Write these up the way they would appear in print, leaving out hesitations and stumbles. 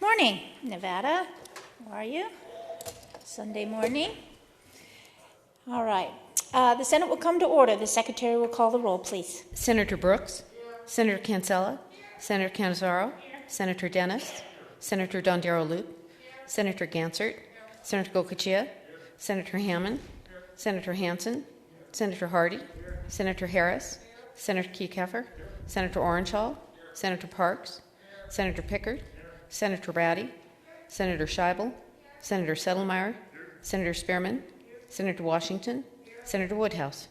morning, Nevada. How are you? Sunday morning. All right. The Senate will come to order. The Secretary will call the roll, please. Senator Brooks, Senator Cancella, Senator Canizaro, Senator Dennis, Senator Dondero-Loop, Senator Gansert, Senator Gokachia, Senator Hammond, Senator Hansen, Senator Hardy, Senator Harris, Senator Keffer, Senator Orangehall, Senator Parks, Senator Pickard, Senator Ratty, Senator Scheibel, Senator Settlemeyer, Senator Spearman, Senator Washington, Senator Woodhouse.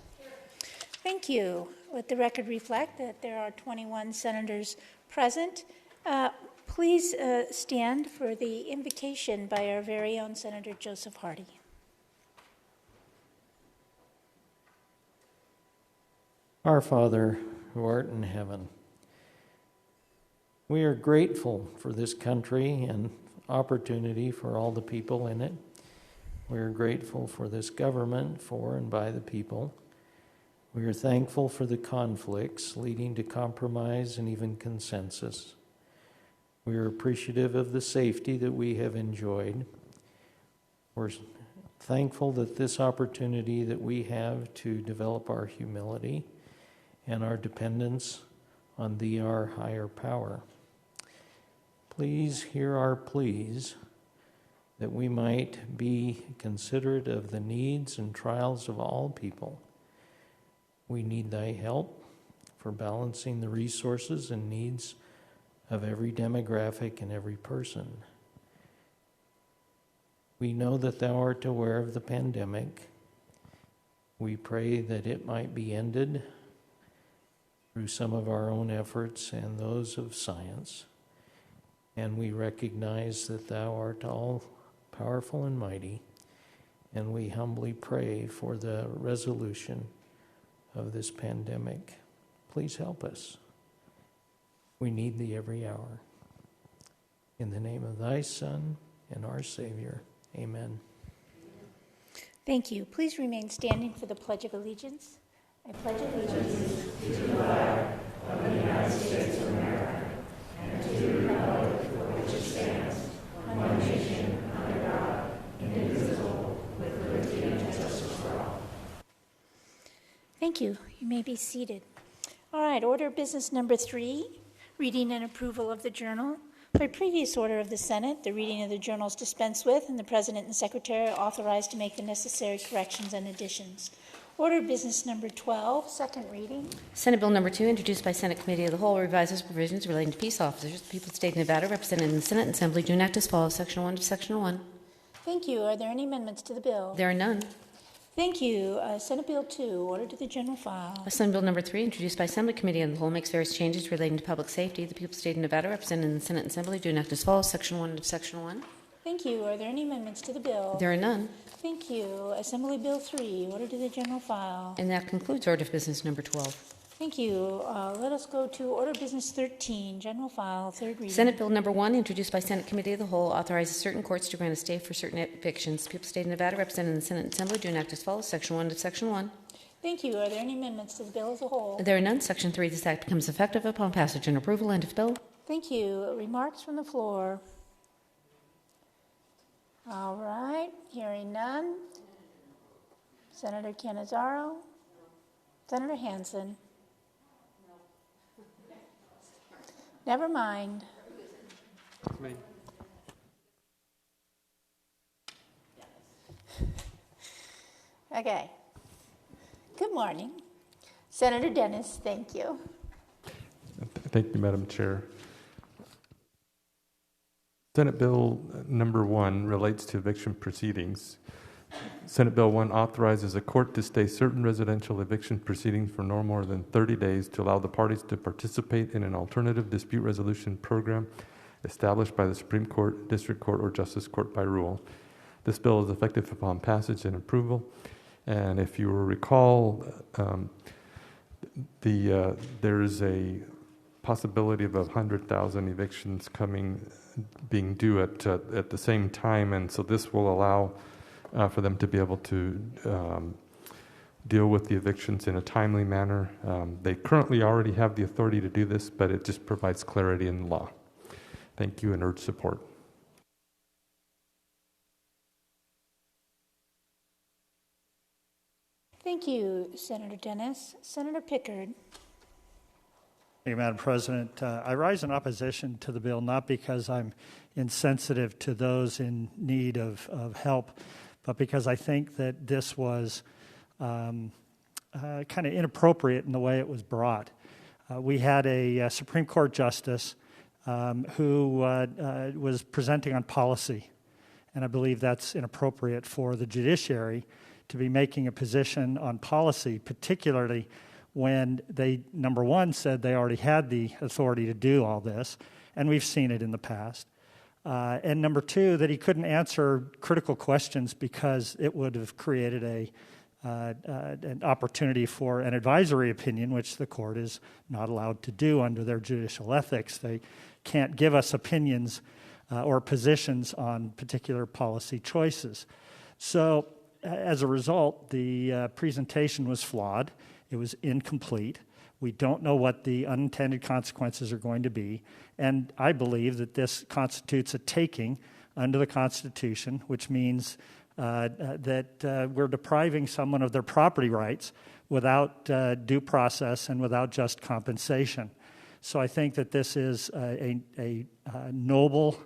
Thank you. Let the record reflect that there are 21 senators present. Please stand for the invocation by our very own Senator Joseph Hardy. Our Father, who art in heaven, we are grateful for this country and opportunity for all the people in it. We are grateful for this government, for and by the people. We are thankful for the conflicts leading to compromise and even consensus. We are appreciative of the safety that we have enjoyed. We're thankful that this opportunity that we have to develop our humility and our dependence on Thee, our higher power. Please hear our pleas that we might be considerate of the needs and trials of all people. We need Thy help for balancing the resources and needs of every demographic and every person. We know that Thou art aware of the pandemic. We pray that it might be ended through some of our own efforts and those of science. And we recognize that Thou art all powerful and mighty, and we humbly pray for the resolution of this pandemic. Please help us. We need Thee every hour. In the name of Thy Son and our Savior, amen. Thank you. Please remain standing for the Pledge of Allegiance. I pledge allegiance to the flag of the United States of America and to the republic for which it stands, one nation, under God, indivisible, with liberty and justice for all. Thank you. You may be seated. All right, order of business number 3, reading and approval of the journal. By previous order of the Senate, the reading of the journal is dispensed with, and the President and Secretary are authorized to make the necessary corrections and additions. Order of business number 12, second reading. Senate Bill number 2, introduced by Senate Committee of the Whole, revises provisions relating to peace officers. The people of the state of Nevada, represented in the Senate and Assembly, do enact as follows. Section 1 to Section 1. Thank you. Are there any amendments to the bill? There are none. Thank you. Senate Bill 2, ordered to the general file. Senate Bill number 3, introduced by Assembly Committee of the Whole, makes various changes relating to public safety. The people of the state of Nevada, represented in the Senate and Assembly, do enact as follows. Section 1 to Section 1. Thank you. Are there any amendments to the bill? There are none. Thank you. Assembly Bill 3, ordered to the general file. And that concludes order of business number 12. Thank you. Let us go to order of business 13, general file, third reading. Senate Bill number 1, introduced by Senate Committee of the Whole, authorizes certain courts to grant a stay for certain evictions. The people of the state of Nevada, represented in the Senate and Assembly, do enact as follows. Section 1 to Section 1. Thank you. Are there any amendments to the bill as a whole? There are none. Section 3, this act becomes effective upon passage and approval. End of bill. Thank you. Remarks from the floor. All right. Hearing none. Senator Canizaro. Senator Hansen. Never mind. Okay. Good morning. Senator Dennis, thank you. Thank you, Madam Chair. Senate Bill number 1 relates to eviction proceedings. Senate Bill 1 authorizes a court to stay certain residential eviction proceedings for no more than 30 days to allow the parties to participate in an alternative dispute resolution program established by the Supreme Court, District Court, or Justice Court by rule. This bill is effective upon passage and approval. And if you will recall, there is a possibility of 100,000 evictions being due at the same time, and so this will allow for them to be able to deal with the evictions in a timely manner. They currently already have the authority to do this, but it just provides clarity in the law. Thank you and urge support. Thank you, Senator Dennis. Senator Pickard. Thank you, Madam President. I rise in opposition to the bill not because I'm insensitive to those in need of help, but because I think that this was kind of inappropriate in the way it was brought. We had a Supreme Court justice who was presenting on policy, and I believe that's inappropriate for the judiciary to be making a position on policy, particularly when they, number one, said they already had the authority to do all this, and we've seen it in the past. And number two, that he couldn't answer critical questions because it would have created an opportunity for an advisory opinion, which the court is not allowed to do under their judicial ethics. They can't give us opinions or positions on particular policy choices. So as a result, the presentation was flawed. It was incomplete. We don't know what the unintended consequences are going to be. And I believe that this constitutes a taking under the Constitution, which means that we're depriving someone of their property rights without due process and without just compensation. So I think that this is a noble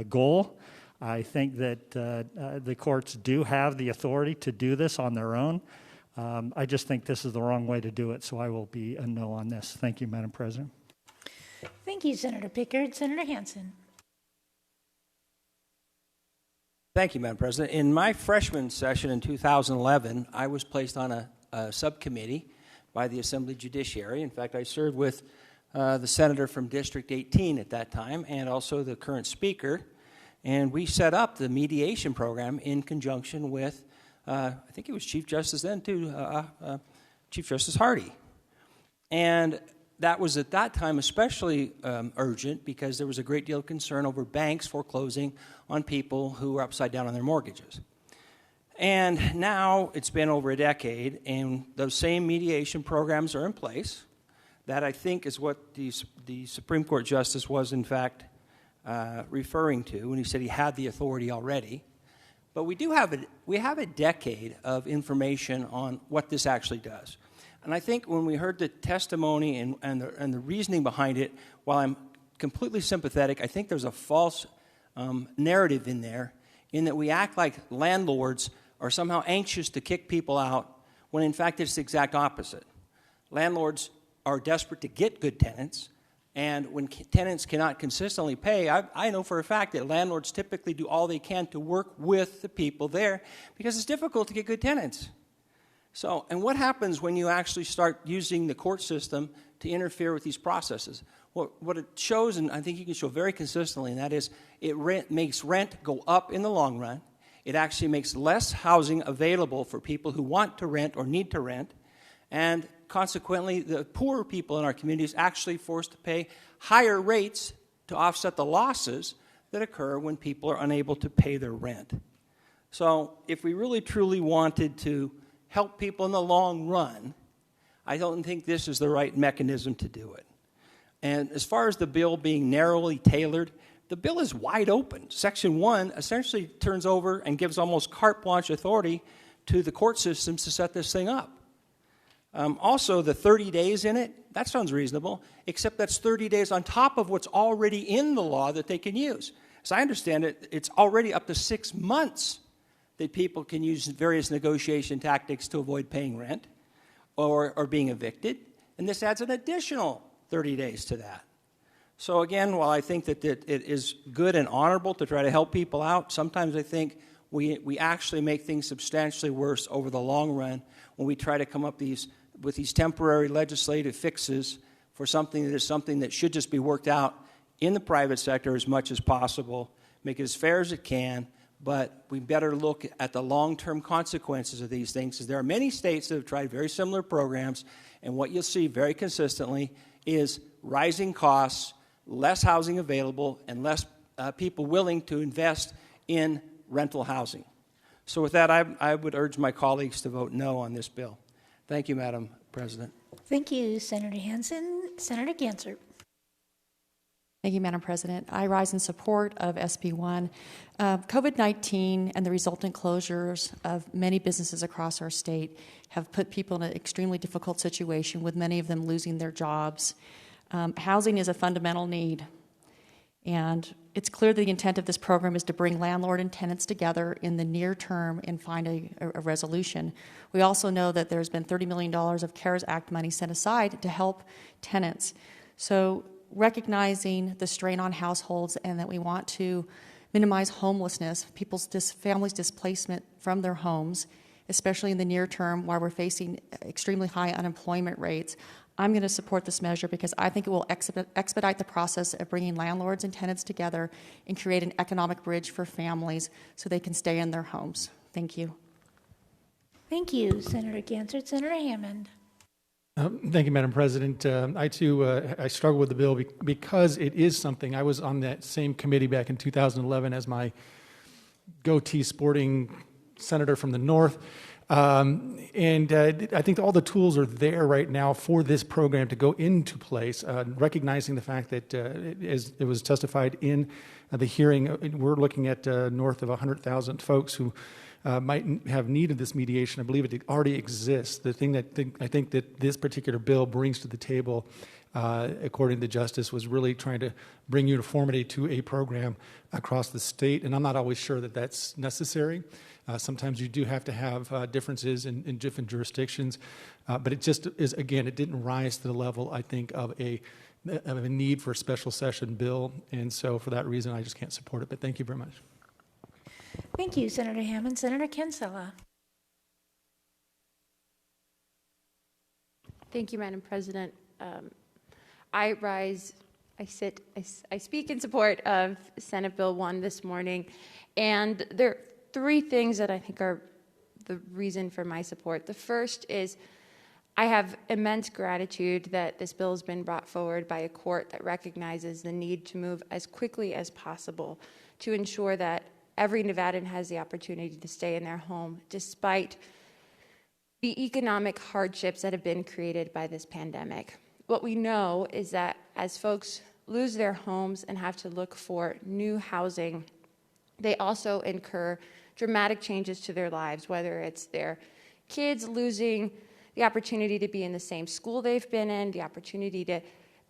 goal. I think that the courts do have the authority to do this on their own. I just think this is the wrong way to do it, so I will be a no on this. Thank you, Madam President. Thank you, Senator Pickard. Senator Hansen. Thank you, Madam President. In my freshman session in 2011, I was placed on a subcommittee by the Assembly Judiciary. In fact, I served with the senator from District 18 at that time and also the current speaker, and we set up the mediation program in conjunction with I think it was Chief Justice then, too, Chief Justice Hardy. And that was at that time especially urgent because there was a great deal of concern over banks foreclosing on people who were upside down on their mortgages. And now it's been over a decade, and those same mediation programs are in place. That, I think, is what the Supreme Court Justice was, in fact, referring to when he said he had the authority already. But we have a decade of information on what this actually does. And I think when we heard the testimony and the reasoning behind it, while I'm completely sympathetic, I think there's a false narrative in there in that we act like landlords are somehow anxious to kick people out when in fact it's the exact opposite. Landlords are desperate to get good tenants. And when tenants cannot consistently pay, I know for a fact that landlords typically do all they can to work with the people there because it's difficult to get good tenants. So, and what happens when you actually start using the court system to interfere with these processes? What it shows, and I think you can show very consistently, and that is it makes rent go up in the long run. It actually makes less housing available for people who want to rent or need to rent. And consequently, the poorer people in our communities actually forced to pay higher rates to offset the losses that occur when people are unable to pay their rent. So if we really truly wanted to help people in the long run, I don't think this is the right mechanism to do it. And as far as the bill being narrowly tailored, the bill is wide open. Section 1 essentially turns over and gives almost carte blanche authority to the court systems to set this thing up. Also, the 30 days in it, that sounds reasonable, except that's 30 days on top of what's already in the law that they can use. As I understand it, it's already up to 6 months that people can use various negotiation tactics to avoid paying rent or being evicted, and this adds an additional 30 days to that. So again, while I think that it is good and honorable to try to help people out, sometimes I think we actually make things substantially worse over the long run when we try to come up with these temporary legislative fixes for something that should just be worked out in the private sector as much as possible, make it as fair as it can, but we better look at the long-term consequences of these things, because there are many states that have tried very similar programs, and what you'll see very consistently is rising costs, less housing available, and less people willing to invest in rental housing. So with that, I would urge my colleagues to vote no on this bill. Thank you, Madam President. Thank you, Senator Hansen. Senator Gansert. Thank you, Madam President. I rise in support of SB1. COVID-19 and the resultant closures of many businesses across our state have put people in an extremely difficult situation, with many of them losing their jobs. Housing is a fundamental need, and it's clear the intent of this program is to bring landlord and tenants together in the near term and find a resolution. We also know that there's been $30 million of CARES Act money set aside to help tenants. So recognizing the strain on households and that we want to minimize homelessness, families' displacement from their homes, especially in the near term while we're facing extremely high unemployment rates, I'm going to support this measure because I think it will expedite the process of bringing landlords and tenants together and create an economic bridge for families so they can stay in their homes. Thank you. Thank you, Senator Gansert. Senator Hammond. Thank you, Madam President. I too, I struggle with the bill because it is something. I was on that same committee back in 2011 as my goatee sporting senator from the North. And I think all the tools are there right now for this program to go into place, recognizing the fact that, as it was testified in the hearing, we're looking at north of 100,000 folks who might have needed this mediation. I believe it already exists. The thing that I think that this particular bill brings to the table, according to Justice, was really trying to bring uniformity to a program across the state. And I'm not always sure that that's necessary. Sometimes you do have to have differences in different jurisdictions. But it just is, again, it didn't rise to the level, I think, of a need for a special session bill. And so for that reason, I just can't support it. But thank you very much. Thank you, Senator Hammond. Senator Kinsella. Thank you, Madam President. I speak in support of Senate Bill 1 this morning, and there are three things that I think are the reason for my support. The first is I have immense gratitude that this bill has been brought forward by a court that recognizes the need to move as quickly as possible to ensure that every Nevadan has the opportunity to stay in their home despite the economic hardships that have been created by this pandemic. What we know is that as folks lose their homes and have to look for new housing, they also incur dramatic changes to their lives, whether it's their kids losing the opportunity to be in the same school they've been in, the opportunity to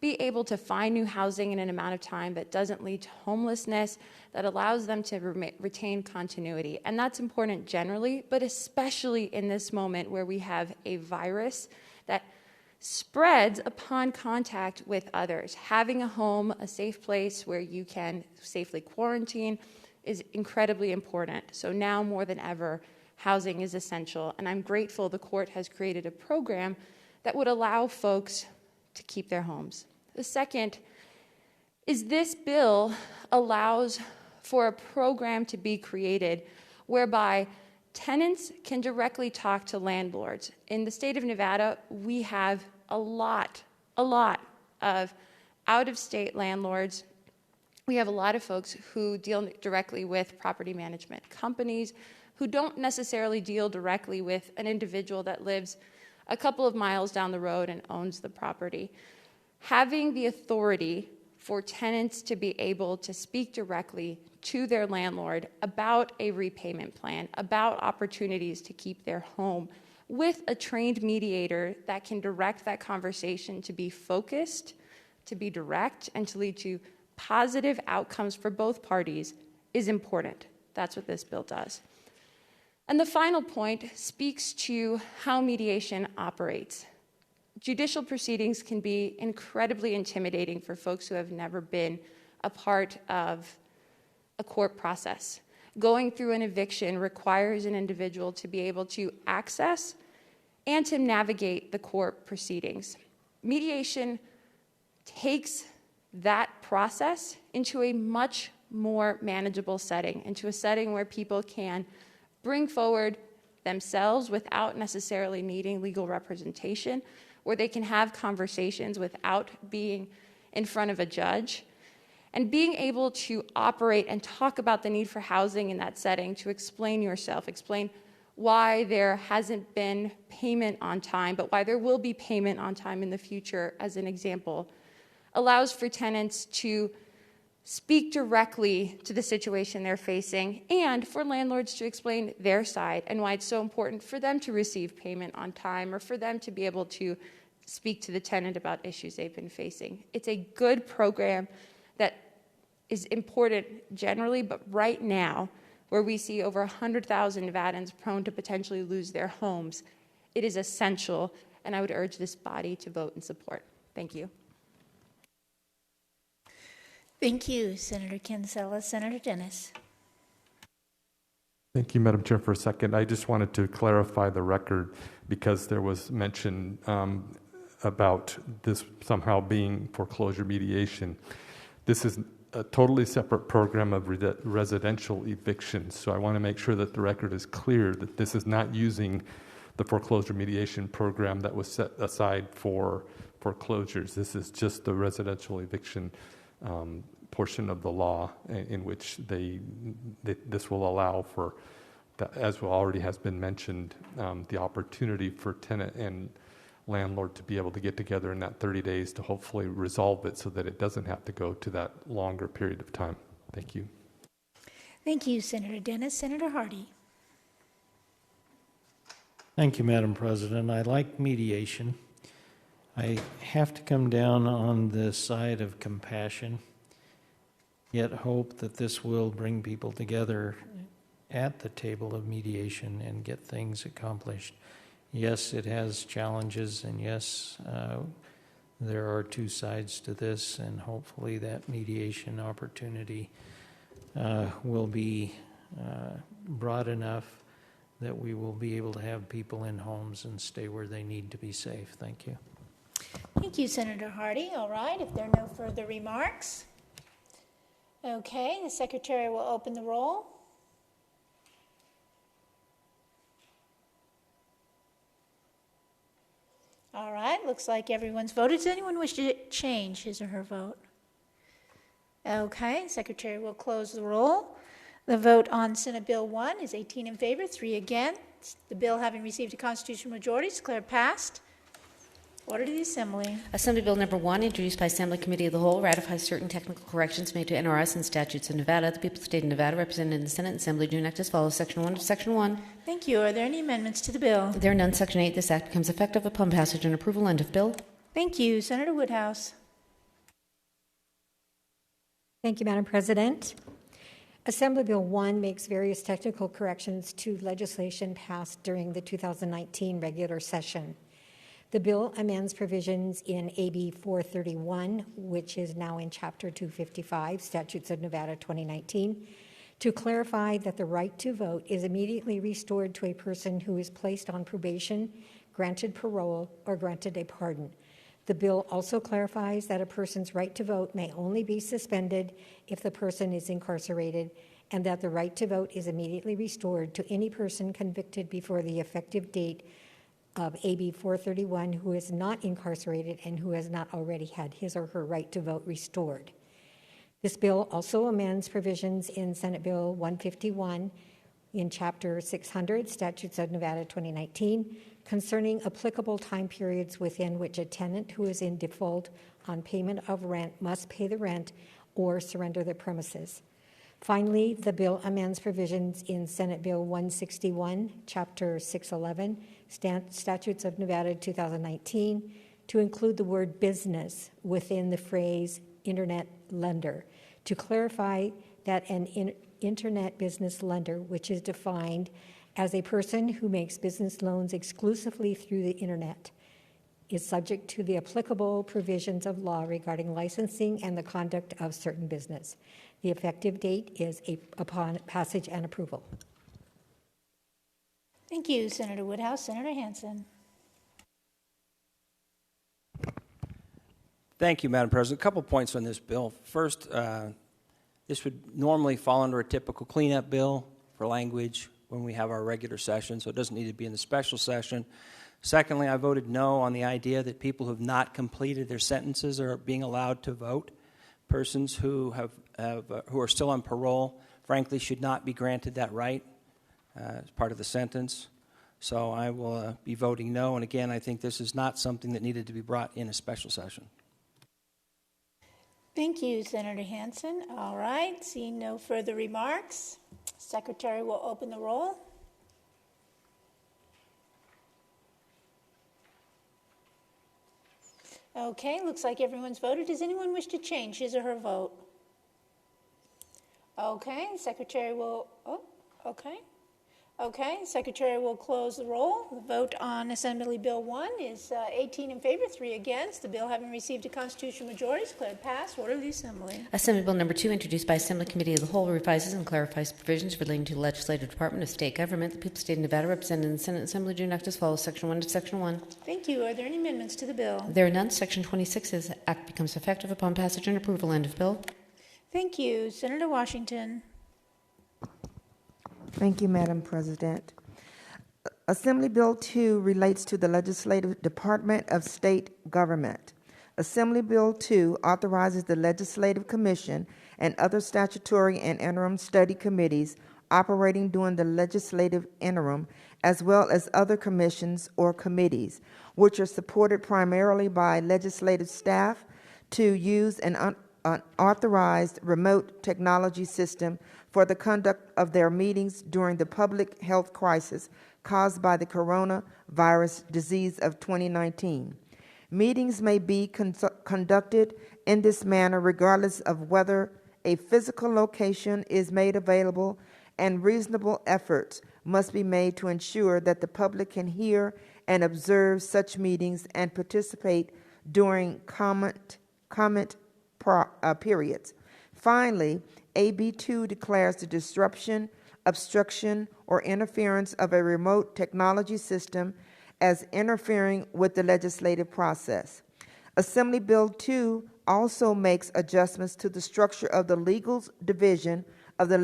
be able to find new housing in an amount of time that doesn't lead to homelessness, that allows them to retain continuity. And that's important generally, but especially in this moment where we have a virus that spreads upon contact with others. Having a home, a safe place where you can safely quarantine is incredibly important. So now more than ever, housing is essential. And I'm grateful the court has created a program that would allow folks to keep their homes. The second is this bill allows for a program to be created whereby tenants can directly talk to landlords. In the state of Nevada, we have a lot of out-of-state landlords. We have a lot of folks who deal directly with property management companies who don't necessarily deal directly with an individual that lives a couple of miles down the road and owns the property. Having the authority for tenants to be able to speak directly to their landlord about a repayment plan, about opportunities to keep their home, with a trained mediator that can direct that conversation to be focused, to be direct, and to lead to positive outcomes for both parties is important. That's what this bill does. And the final point speaks to how mediation operates. Judicial proceedings can be incredibly intimidating for folks who have never been a part of a court process. Going through an eviction requires an individual to be able to access and to navigate the court proceedings. Mediation takes that process into a much more manageable setting, into a setting where people can bring forward themselves without necessarily needing legal representation, where they can have conversations without being in front of a judge, and being able to operate and talk about the need for housing in that setting, to explain yourself, explain why there hasn't been payment on time, but why there will be payment on time in the future, as an example, allows for tenants to speak directly to the situation they're facing, and for landlords to explain their side and why it's so important for them to receive payment on time or for them to be able to speak to the tenant about issues they've been facing. It's a good program that is important generally, but right now, where we see over 100,000 Nevadans prone to potentially lose their homes, it is essential, and I would urge this body to vote in support. Thank you. Thank you, Senator Kinsella. Senator Dennis. Thank you, Madam Chair. For a second, I just wanted to clarify the record because there was mention about this somehow being foreclosure mediation. This is a totally separate program of residential eviction, so I want to make sure that the record is clear that this is not using the foreclosure mediation program that was set aside for foreclosures. This is just the residential eviction portion of the law in which this will allow for, as already has been mentioned, the opportunity for tenant and landlord to be able to get together in that 30 days to hopefully resolve it so that it doesn't have to go to that longer period of time. Thank you. Thank you, Senator Dennis. Senator Hardy. Thank you, Madam President. I like mediation. I have to come down on the side of compassion, yet hope that this will bring people together at the table of mediation and get things accomplished. Yes, it has challenges, and yes, there are two sides to this, and hopefully that mediation opportunity will be broad enough that we will be able to have people in homes and stay where they need to be safe. Thank you. Thank you, Senator Hardy. All right, if there are no further remarks, okay, the Secretary will open the roll. All right, looks like everyone's voted. Does anyone wish to change his or her vote? Okay, Secretary will close the roll. The vote on Senate Bill 1 is 18 in favor, 3 against. The bill, having received a constitutional majority, is declared passed. Order to the Assembly. Assembly Bill Number 1, introduced by Assembly Committee of the Whole, ratifies certain technical corrections made to NRS and statutes of Nevada. The people of the state of Nevada, represented in the Senate and Assembly, do enact as follows. Section 1 to Section 1. Thank you. Are there any amendments to the bill? There are none. Section 8. This act becomes effective upon passage and approval. End of bill. Thank you. Senator Woodhouse. Thank you, Madam President. Assembly Bill 1 makes various technical corrections to legislation passed during the 2019 regular session. The bill amends provisions in AB 431, which is now in Chapter 255, Statutes of Nevada 2019, to clarify that the right to vote is immediately restored to a person who is placed on probation, granted parole, or granted a pardon. The bill also clarifies that a person's right to vote may only be suspended if the person is incarcerated, and that the right to vote is immediately restored to any person convicted before the effective date of AB 431 who is not incarcerated and who has not already had his or her right to vote restored. This bill also amends provisions in Senate Bill 151 in Chapter 600, Statutes of Nevada 2019, concerning applicable time periods within which a tenant who is in default on payment of rent must pay the rent or surrender the premises. Finally, the bill amends provisions in Senate Bill 161, Chapter 611, Statutes of Nevada 2019, to include the word business within the phrase internet lender, to clarify that an internet business lender, which is defined as a person who makes business loans exclusively through the internet, is subject to the applicable provisions of law regarding licensing and the conduct of certain business. The effective date is upon passage and approval. Thank you, Senator Woodhouse. Senator Hansen. Thank you, Madam President. A couple points on this bill. First, this would normally fall under a typical cleanup bill for language when we have our regular session, so it doesn't need to be in the special session. Secondly, I voted no on the idea that people who have not completed their sentences are being allowed to vote. Persons who who are still on parole, frankly, should not be granted that right as part of the sentence. So I will be voting no. And again, I think this is not something that needed to be brought in a special session. Thank you, Senator Hansen. All right, seeing no further remarks, Secretary will open the roll. Okay, looks like everyone's voted. Does anyone wish to change his or her vote? Okay, Secretary will, Secretary will close the roll. The vote on Assembly Bill 1 is 18 in favor, 3 against. The bill having received a constitutional majority is declared passed. Order of the Assembly. Assembly Bill number 2, introduced by Assembly Committee of the Whole, revises and clarifies provisions relating to the Legislative Department of State Government. The people of the state of Nevada, represented in the Senate Assembly, do enact as follows. Section 1 to Section 1. Thank you. Are there any amendments to the bill? There are none. Section 26 is Act becomes effective upon passage and approval. End of bill. Thank you. Senator Washington. Thank you, Madam President. Assembly Bill 2 relates to the Legislative Department of State Government. Assembly Bill 2 authorizes the Legislative Commission and other statutory and interim study committees operating during the legislative interim, as well as other commissions or committees, which are supported primarily by legislative staff, to use an authorized remote technology system for the conduct of their meetings during the public health crisis caused by the coronavirus disease of 2019. Meetings may be conducted in this manner regardless of whether a physical location is made available, and reasonable efforts must be made to ensure that the public can hear and observe such meetings and participate during comment periods. Finally, AB 2 declares the disruption, obstruction, or interference of a remote technology system as interfering with the legislative process. Assembly Bill 2 also makes adjustments to the structure of the Legal Division of the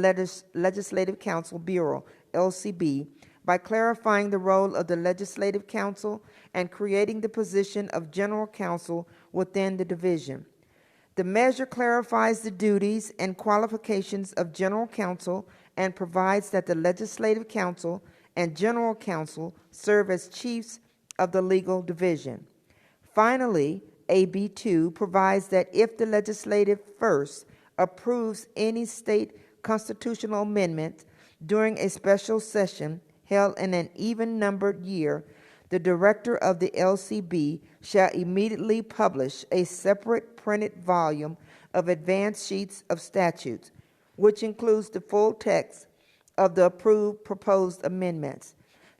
Legislative Council Bureau, LCB, by clarifying the role of the Legislative Council and creating the position of General Counsel within the division. The measure clarifies the duties and qualifications of General Counsel and provides that the Legislative Counsel and General Counsel serve as chiefs of the legal division. Finally, AB 2 provides that if the legislative first approves any state constitutional amendment during a special session held in an even-numbered year, the director of the LCB shall immediately publish a separate printed volume of advance sheets of statutes, which includes the full text of the approved proposed amendments.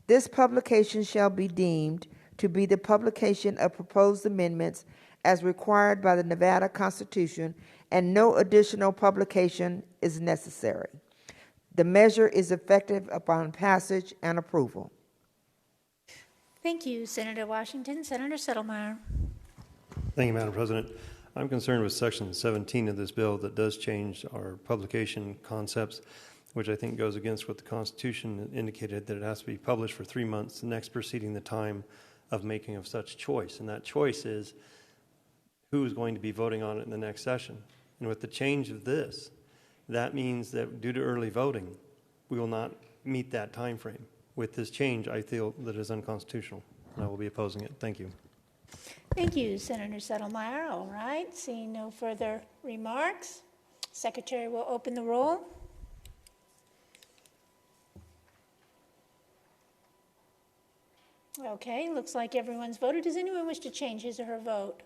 This publication shall be deemed to be the publication of proposed amendments as required by the Nevada Constitution, and no additional publication is necessary. The measure is effective upon passage and approval. Thank you, Senator Washington. Senator Settlemeyer. Thank you, Madam President. I'm concerned with Section 17 of this bill that does change our publication concepts, which I think goes against what the Constitution indicated, that it has to be published for 3 months, the next preceding the time of making of such choice. And that choice is who is going to be voting on it in the next session. And with the change of this, that means that due to early voting, we will not meet that time frame. With this change, I feel that it is unconstitutional, and I will be opposing it. Thank you. Thank you, Senator Settlemeyer. All right, seeing no further remarks, Secretary will open the roll. Okay, looks like everyone's voted. Does anyone wish to change his or her vote?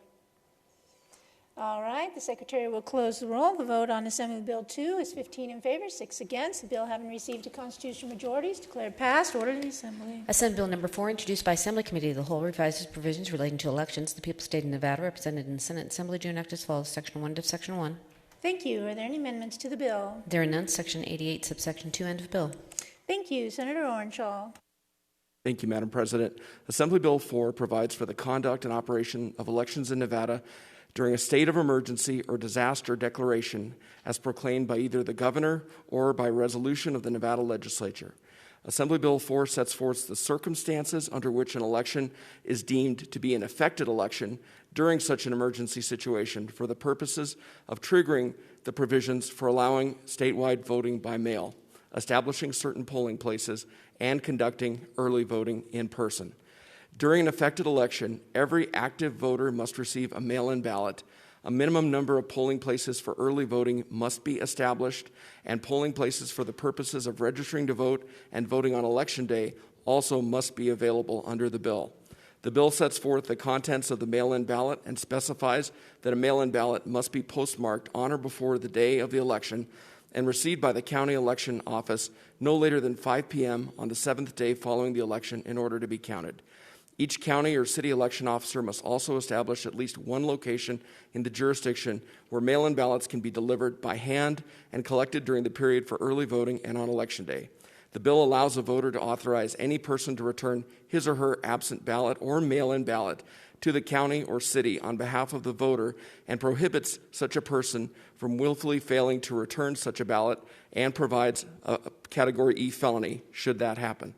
All right, the Secretary will close the roll. The vote on Assembly Bill 2 is 15 in favor, 6 against. The bill having received a constitutional majority is declared passed. Order to the Assembly. Assembly Bill number 4, introduced by Assembly Committee of the Whole, revises provisions relating to elections. The people of the state of Nevada, represented in the Senate Assembly, do enact as follows. Section 1 to Section 1. Thank you. Are there any amendments to the bill? There are none. Section 88, subsection 2, end of bill. Thank you. Senator Orenshaw. Thank you, Madam President. Assembly Bill 4 provides for the conduct and operation of elections in Nevada during a state of emergency or disaster declaration as proclaimed by either the governor or by resolution of the Nevada Legislature. Assembly Bill 4 sets forth the circumstances under which an election is deemed to be an affected election during such an emergency situation for the purposes of triggering the provisions for allowing statewide voting by mail, establishing certain polling places, and conducting early voting in person. During an affected election, every active voter must receive a mail-in ballot A minimum number of polling places for early voting must be established, and polling places for the purposes of registering to vote and voting on Election Day also must be available under the bill. The bill sets forth the contents of the mail-in ballot and specifies that a mail-in ballot must be postmarked on or before the day of the election and received by the county election office no later than 5 p.m. on the 7th day following the election in order to be counted. Each county or city election officer must also establish at least one location in the jurisdiction where mail-in ballots can be delivered by hand and collected during the period for early voting and on Election Day. The bill allows a voter to authorize any person to return his or her absent ballot or mail-in ballot to the county or city on behalf of the voter and prohibits such a person from willfully failing to return such a ballot and provides a Category E felony should that happen.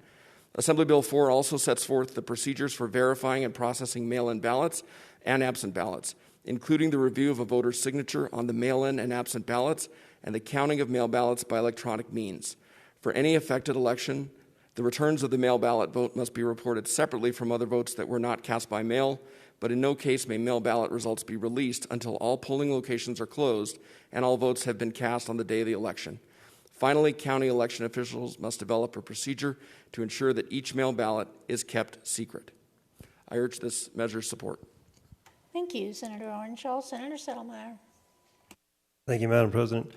Assembly Bill 4 also sets forth the procedures for verifying and processing mail-in ballots and absent ballots, including the review of a voter's signature on the mail-in and absent ballots and the counting of mail ballots by electronic means. For any affected election, the returns of the mail ballot vote must be reported separately from other votes that were not cast by mail, but in no case may mail ballot results be released until all polling locations are closed and all votes have been cast on the day of the election. Finally, county election officials must develop a procedure to ensure that each mail ballot is kept secret. I urge this measure's support. Thank you, Senator Orenshaw. Senator Settlemeyer. Thank you, Madam President.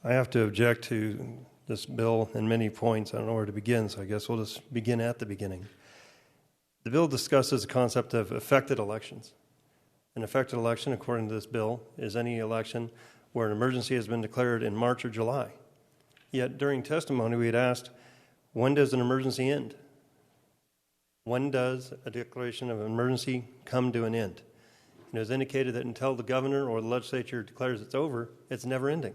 I have to object to this bill in many points. I don't know where to begin, so I guess we'll just begin at the beginning. The bill discusses the concept of affected elections. An affected election, according to this bill, is any election where an emergency has been declared in March or July. Yet during testimony, we had asked, when does an emergency end? When does a declaration of an emergency come to an end? And it was indicated that until the governor or the legislature declares it's over, it's never ending.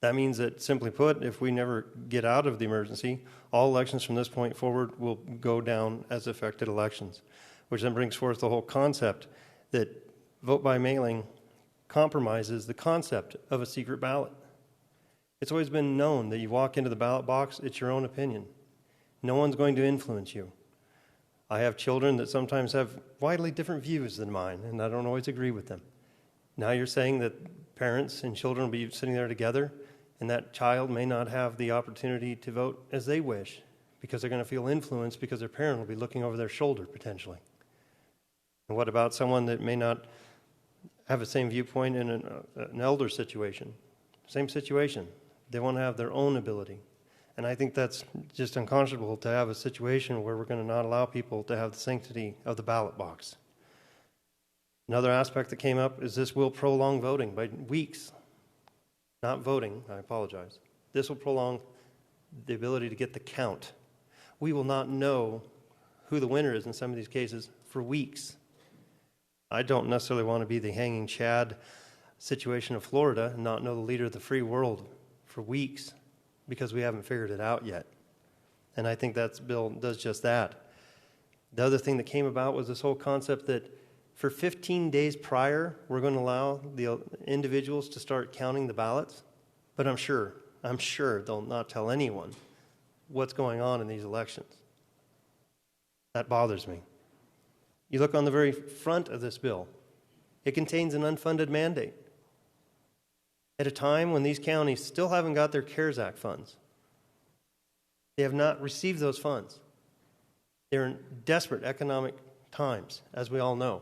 That means that, simply put, if we never get out of the emergency, all elections from this point forward will go down as affected elections, which then brings forth the whole concept that vote by mailing compromises the concept of a secret ballot. It's always been known that you walk into the ballot box, it's your own opinion. No one's going to influence you. I have children that sometimes have widely different views than mine, and I don't always agree with them. Now you're saying that parents and children will be sitting there together, and that child may not have the opportunity to vote as they wish because they're going to feel influenced because their parent will be looking over their shoulder potentially. And what about someone that may not have the same viewpoint in an elder situation? Same situation. They want to have their own ability. And I think that's just unconscionable to have a situation where we're going to not allow people to have the sanctity of the ballot box. Another aspect that came up is this will prolong voting by weeks. Not voting, I apologize. This will prolong the ability to get the count. We will not know who the winner is in some of these cases for weeks. I don't necessarily want to be the hanging Chad situation of Florida and not know the leader of the free world for weeks because we haven't figured it out yet. And I think that bill does just that. The other thing that came about was this whole concept that for 15 days prior, we're going to allow the individuals to start counting the ballots. But I'm sure they'll not tell anyone what's going on in these elections. That bothers me. You look on the very front of this bill. It contains an unfunded mandate. At a time when these counties still haven't got their CARES Act funds. They have not received those funds. They're in desperate economic times, as we all know,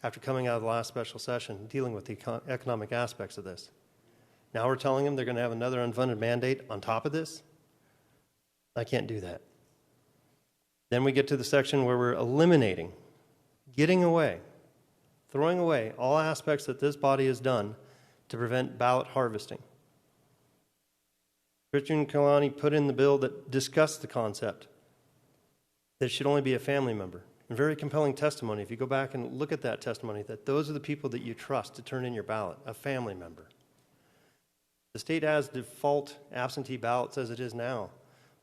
after coming out of the last special session, dealing with the economic aspects of this. Now we're telling them they're going to have another unfunded mandate on top of this? I can't do that. Then we get to the section where we're eliminating, getting away, throwing away all aspects that this body has done to prevent ballot harvesting. Richard Kalani put in the bill that discussed the concept that it should only be a family member. And very compelling testimony, if you go back and look at that testimony, that those are the people that you trust to turn in your ballot, a family member. The state has default absentee ballots as it is now.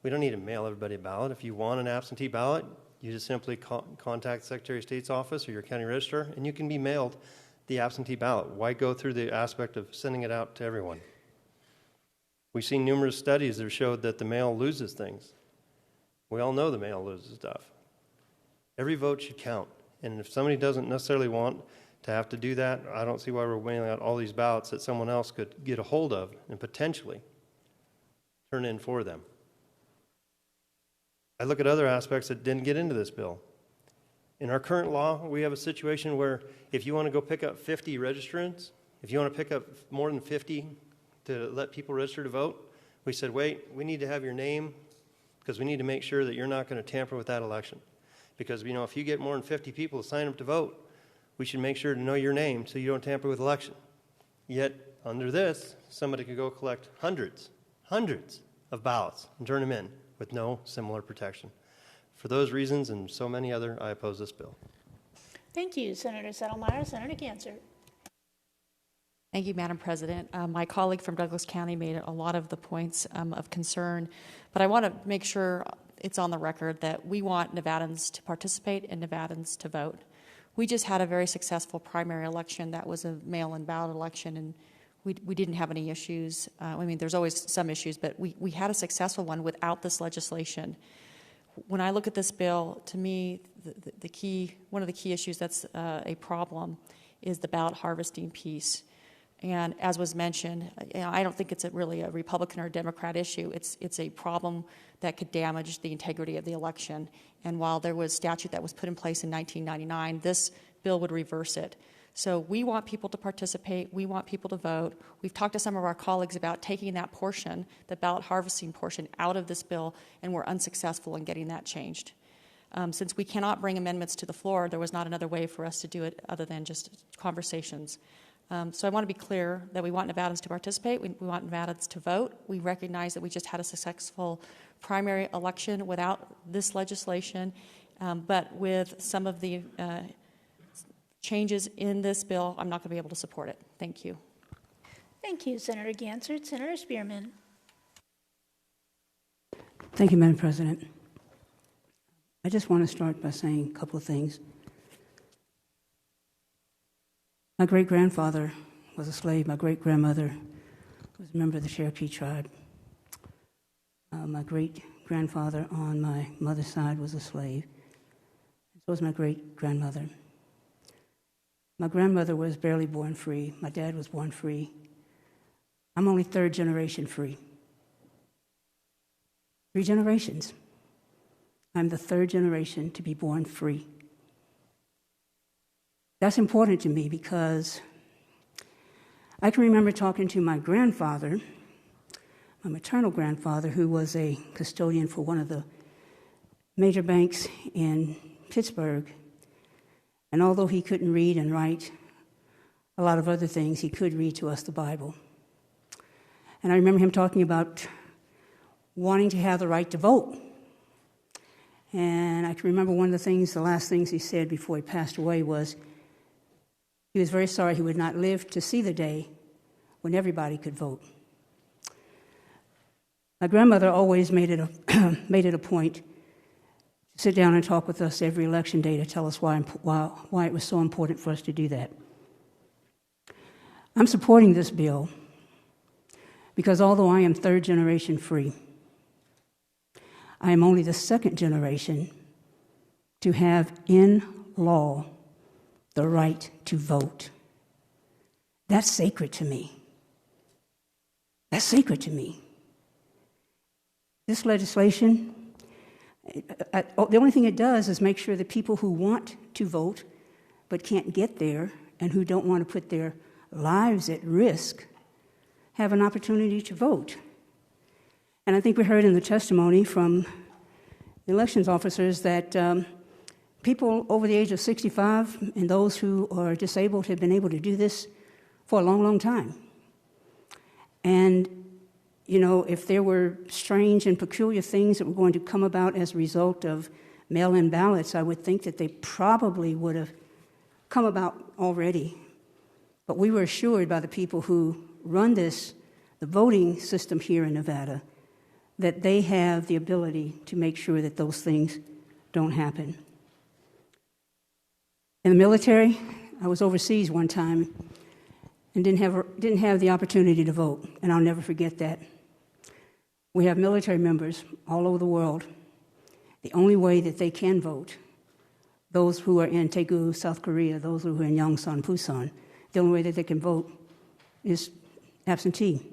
We don't need to mail everybody a ballot. If you want an absentee ballot, you just simply contact the Secretary of State's office or your county registrar, and you can be mailed the absentee ballot. Why go through the aspect of sending it out to everyone? We've seen numerous studies that showed that the mail loses things. We all know the mail loses stuff. Every vote should count. And if somebody doesn't necessarily want to have to do that. I don't see why we're mailing out all these ballots that someone else could get a hold of and potentially turn in for them. I look at other aspects that didn't get into this bill. In our current law, we have a situation where if you want to go pick up 50 registrants, if you want to pick up more than 50 to let people register to vote, we said, wait, we need to have your name because we need to make sure that you're not going to tamper with that election. Because, you know, if you get more than 50 people to sign up to vote, we should make sure to know your name so you don't tamper with the election. Yet, under this, somebody could go collect hundreds of ballots and turn them in with no similar protection. For those reasons and so many other, I oppose this bill. Thank you, Senator Settlemeyer. Senator Ganser. Thank you, Madam President. My colleague from Douglas County made a lot of the points of concern, but I want to make sure it's on the record that we want Nevadans to participate and Nevadans to vote. We just had a very successful primary election that was a mail-in ballot election, and we didn't have any issues. I mean, there's always some issues, but we had a successful one without this legislation. When I look at this bill, to me, one of the key issues that's a problem is the ballot harvesting piece. And as was mentioned, I don't think it's really a Republican or Democrat issue. It's a problem that could damage the integrity of the election. And while there was statute that was put in place in 1999, this bill would reverse it. So we want people to participate. We want people to vote. We've talked to some of our colleagues about taking that portion, the ballot harvesting portion, out of this bill, and we're unsuccessful in getting that changed. Since we cannot bring amendments to the floor, there was not another way for us to do it other than just conversations. So I want to be clear that we want Nevadans to participate. We want Nevadans to vote. We recognize that we just had a successful primary election without this legislation, but with some of the changes in this bill, I'm not going to be able to support it. Thank you. Thank you, Senator Ganser. Senator Spearman. Thank you, Madam President. I just want to start by saying a couple of things. My great-grandfather was a slave. My great-grandmother was a member of the Cherokee tribe. My great-grandfather on my mother's side was a slave. So was my great-grandmother. My grandmother was barely born free. My dad was born free. I'm only third generation free. 3 generations. I'm the third generation to be born free. That's important to me because I can remember talking to my grandfather, my maternal grandfather, who was a custodian for one of the major banks in Pittsburgh. And although he couldn't read and write a lot of other things, he could read to us the Bible. And I remember him talking about wanting to have the right to vote. And I can remember one of the last things he said before he passed away was he was very sorry he would not live to see the day when everybody could vote. My grandmother always made it a point to sit down and talk with us every election day to tell us why it was so important for us to do that. I'm supporting this bill because although I am third generation free, I am only the second generation to have in law the right to vote. That's sacred to me. That's sacred to me. This legislation, the only thing it does is make sure that people who want to vote but can't get there and who don't want to put their lives at risk have an opportunity to vote. And I think we heard in the testimony from the elections officers that people over the age of 65 and those who are disabled have been able to do this for a long, long time. And, you know, if there were strange and peculiar things that were going to come about as a result of mail-in ballots, I would think that they probably would have come about already. But we were assured by the people who run the voting system here in Nevada, that they have the ability to make sure that those things don't happen. In the military, I was overseas one time and didn't have the opportunity to vote, and I'll never forget that. We have military members all over the world. The only way that they can vote those who are in Daegu, South Korea, those who are in Yongsan, Busan. The only way that they can vote is absentee.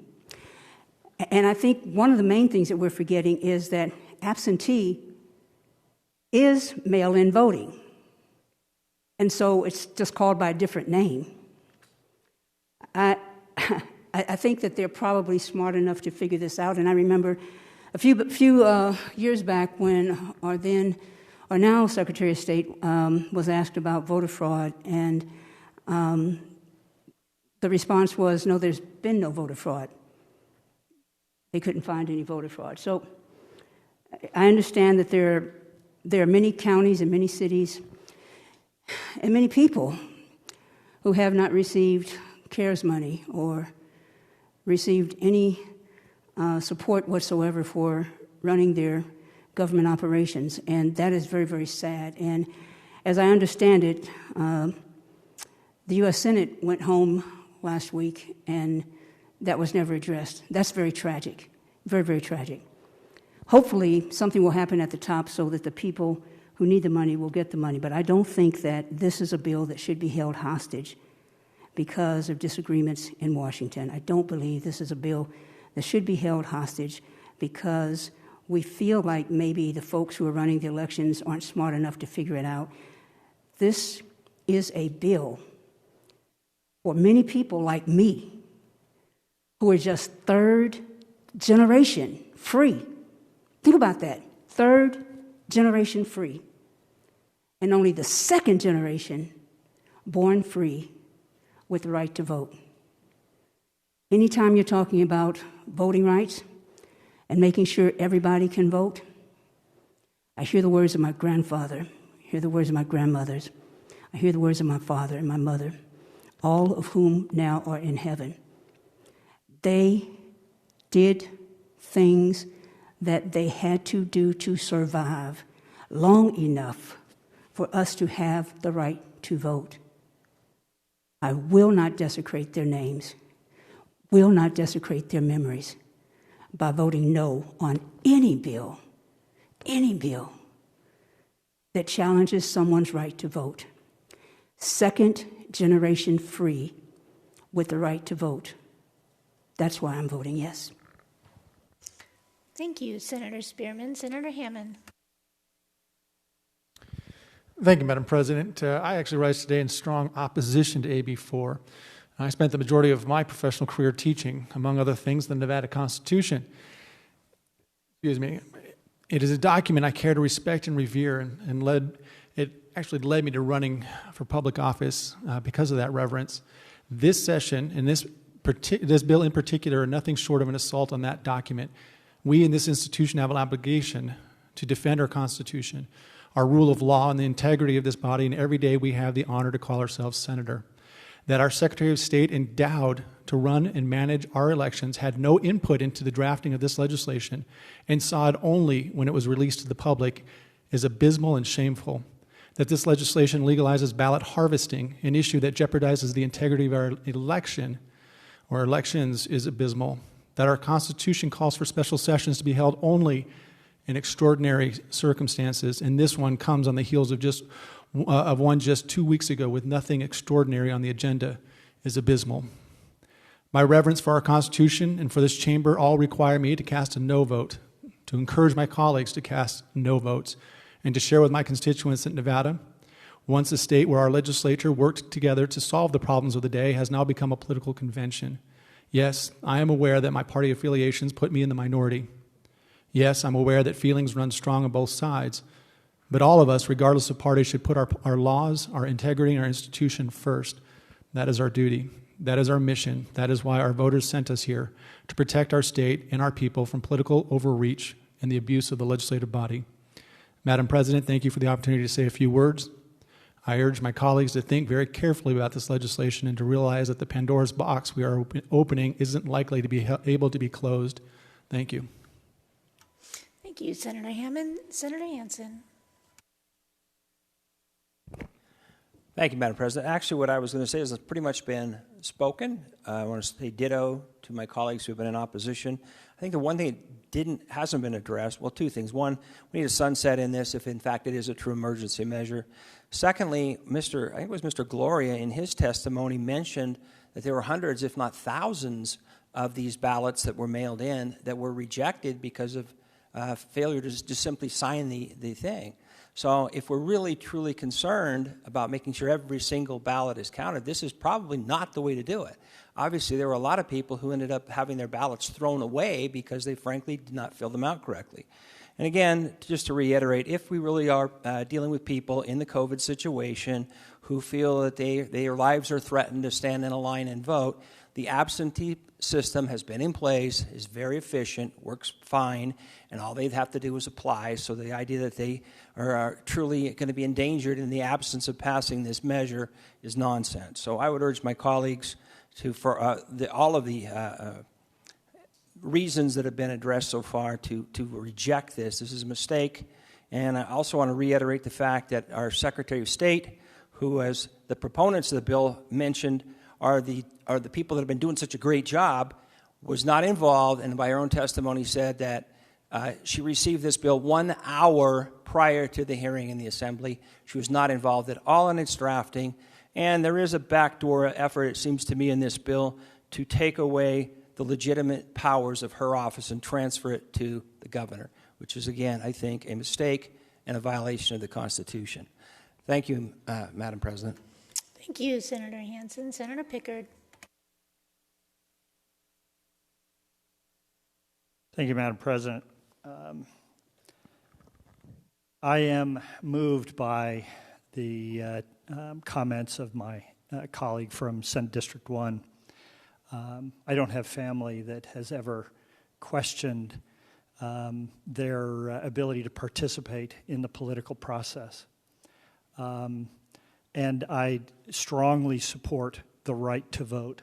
And I think one of the main things that we're forgetting is that absentee is mail-in voting. And so it's just called by a different name. I think that they're probably smart enough to figure this out. And I remember a few years back when our now Secretary of State was asked about voter fraud, and the response was, no, there's been no voter fraud. They couldn't find any voter fraud. So I understand that there are many counties and many cities and many people who have not received CARES money or received any support whatsoever for running their government operations, and that is very, very sad. And as I understand it, the U.S. Senate went home last week, and that was never addressed. That's very tragic, very, very tragic. Hopefully, something will happen at the top so that the people who need the money will get the money, but I don't think that this is a bill that should be held hostage because of disagreements in Washington. I don't believe this is a bill that should be held hostage because we feel like maybe the folks who are running the elections aren't smart enough to figure it out. This is a bill for many people like me who are just third generation free. Think about that, third generation free, and only the second generation born free with the right to vote. Anytime you're talking about voting rights and making sure everybody can vote, I hear the words of my grandfather, I hear the words of my grandmothers, I hear the words of my father and my mother, all of whom now are in heaven. They did things that they had to do to survive long enough for us to have the right to vote. I will not desecrate their names, will not desecrate their memories by voting no on any bill that challenges someone's right to vote. Second generation free with the right to vote. That's why I'm voting yes. Thank you, Senator Spearman. Senator Hammond. Thank you, Madam President. I actually rise today in strong opposition to AB 4. I spent the majority of my professional career teaching, among other things, the Nevada Constitution. Excuse me. It is a document I care to respect and revere, and it actually led me to running for public office because of that reverence. This session and this bill in particular are nothing short of an assault on that document. We in this institution have an obligation to defend our Constitution, our rule of law, and the integrity of this body, and every day we have the honor to call ourselves senator. That our Secretary of State endowed to run and manage our elections had no input into the drafting of this legislation and saw it only when it was released to the public is abysmal and shameful. That this legislation legalizes ballot harvesting, an issue that jeopardizes the integrity of our election or elections, is abysmal. That our Constitution calls for special sessions to be held only in extraordinary circumstances, and this one comes on the heels of one just 2 weeks ago with nothing extraordinary on the agenda, is abysmal. My reverence for our Constitution and for this chamber all require me to cast a no vote, to encourage my colleagues to cast no votes, and to share with my constituents that Nevada, once a state where our legislature worked together to solve the problems of the day, has now become a political convention. Yes, I am aware that my party affiliations put me in the minority. Yes, I'm aware that feelings run strong on both sides, but all of us, regardless of party, should put our laws, our integrity, and our institution first. That is our duty. That is our mission. That is why our voters sent us here, to protect our state and our people from political overreach and the abuse of the legislative body. Madam President, thank you for the opportunity to say a few words. I urge my colleagues to think very carefully about this legislation and to realize that the Pandora's box we are opening isn't likely to be able to be closed. Thank you. Thank you, Senator Hammond. Senator Hansen. Thank you, Madam President. Actually, what I was going to say has pretty much been spoken. I want to say ditto to my colleagues who have been in opposition. I think the one thing it hasn't been addressed. Well, two things. One, we need a sunset in this if in fact it is a true emergency measure. Secondly, I think it was Mr. Gloria in his testimony mentioned that there were hundreds, if not thousands, of these ballots that were mailed in that were rejected because of failure to just simply sign the thing. So if we're really, truly concerned about making sure every single ballot is counted, this is probably not the way to do it. Obviously, there were a lot of people who ended up having their ballots thrown away because they, frankly, did not fill them out correctly. And again, just to reiterate, if we really are dealing with people in the COVID situation who feel that their lives are threatened to stand in a line and vote, the absentee system has been in place, is very efficient, works fine, and all they have to do is apply. So the idea that they are truly going to be endangered in the absence of passing this measure is nonsense. So I would urge my colleagues to, for all of the reasons that have been addressed so far, to reject this. This is a mistake. And I also want to reiterate the fact that our Secretary of State, who, as the proponents of the bill mentioned, are the people that have been doing such a great job, was not involved, and by her own testimony said that she received this bill 1 hour prior to the hearing in the Assembly. She was not involved at all in its drafting, and there is a backdoor effort, it seems to me, in this bill to take away the legitimate powers of her office and transfer it to the governor, which is, again, I think, a mistake and a violation of the Constitution. Thank you, Madam President. Thank you, Senator Hansen. Senator Pickard. Thank you, Madam President. I am moved by the comments of my colleague from Senate District 1. I don't have family that has ever questioned their ability to participate in the political process. And I strongly support the right to vote.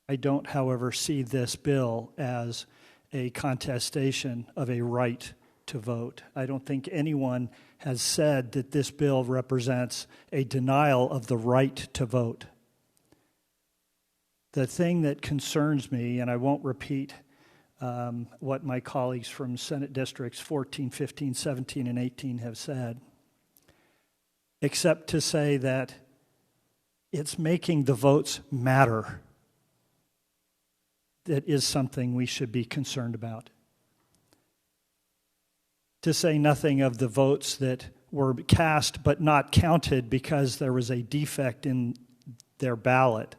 I don't, however, see this bill as a contestation of a right to vote. I don't think anyone has said that this bill represents a denial of the right to vote. The thing that concerns me, and I won't repeat what my colleagues from Senate Districts 14, 15, 17, and 18 have said, except to say that it's making the votes matter that is something we should be concerned about. To say nothing of the votes that were cast but not counted because there was a defect in their ballot.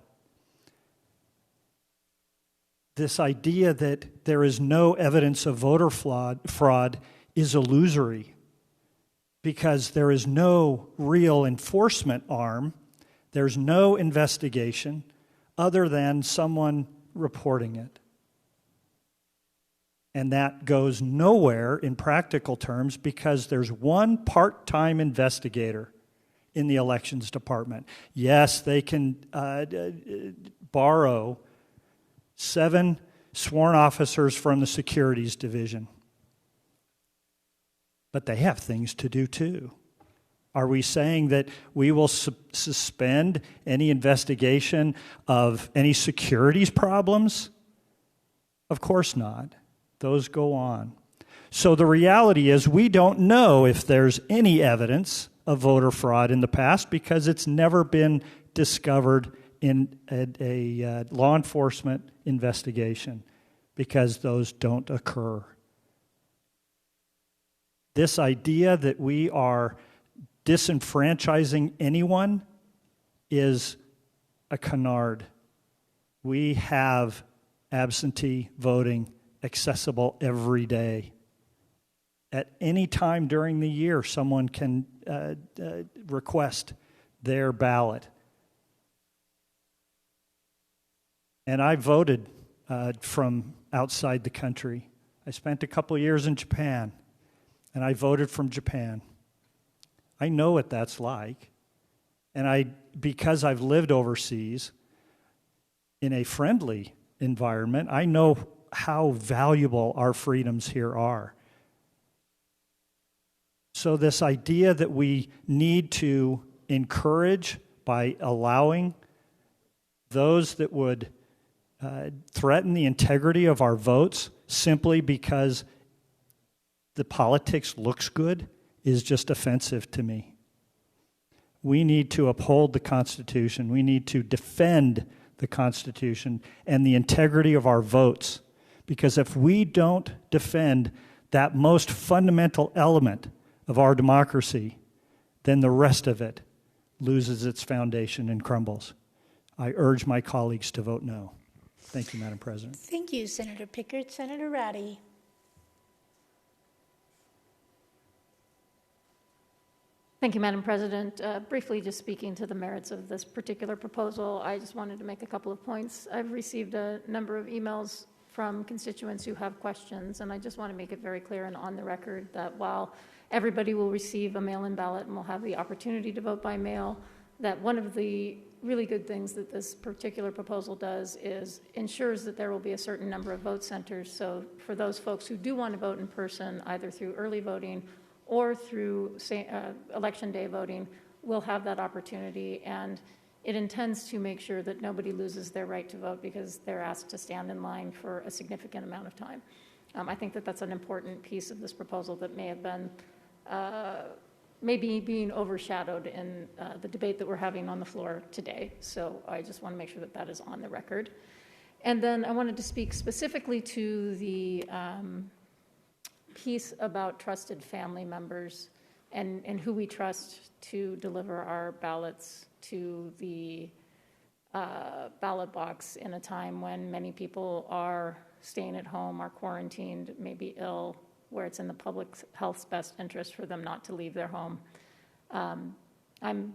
This idea that there is no evidence of voter fraud is illusory, because there is no real enforcement arm, there's no investigation other than someone reporting it. And that goes nowhere in practical terms because there's one part-time investigator in the elections department. Yes, they can borrow 7 sworn officers from the securities division. But they have things to do too. Are we saying that we will suspend any investigation of any securities problems? Of course not. Those go on. So the reality is we don't know if there's any evidence of voter fraud in the past because it's never been discovered in a law enforcement investigation, because those don't occur. This idea that we are disenfranchising anyone is a canard. We have absentee voting accessible every day. At any time during the year, someone can request their ballot. And I voted from outside the country. I spent a couple years in Japan, and I voted from Japan. I know what that's like. And because I've lived overseas in a friendly environment, I know how valuable our freedoms here are. So this idea that we need to encourage by allowing those that would threaten the integrity of our votes simply because the politics looks good is just offensive to me. We need to uphold the Constitution. We need to defend the Constitution and the integrity of our votes. Because if we don't defend that most fundamental element of our democracy, then the rest of it loses its foundation and crumbles. I urge my colleagues to vote no. Thank you, Madam President. Thank you, Senator Pickard. Senator Ratty. Thank you, Madam President. Briefly, just speaking to the merits of this particular proposal, I just wanted to make a couple of points. I've received a number of emails from constituents who have questions, and I just want to make it very clear and on the record that while everybody will receive a mail-in ballot and will have the opportunity to vote by mail, that one of the really good things that this particular proposal does is ensures that there will be a certain number of vote centers. So for those folks who do want to vote in person, either through early voting or through election day voting, will have that opportunity. And it intends to make sure that nobody loses their right to vote because they're asked to stand in line for a significant amount of time. I think that that's an important piece of this proposal that may have been maybe being overshadowed in the debate that we're having on the floor today. So I just want to make sure that that is on the record. And then I wanted to speak specifically to the piece about trusted family members and who we trust to deliver our ballots to the ballot box in a time when many people are staying at home, are quarantined, may be ill, where it's in the public health's best interest for them not to leave their home. I'm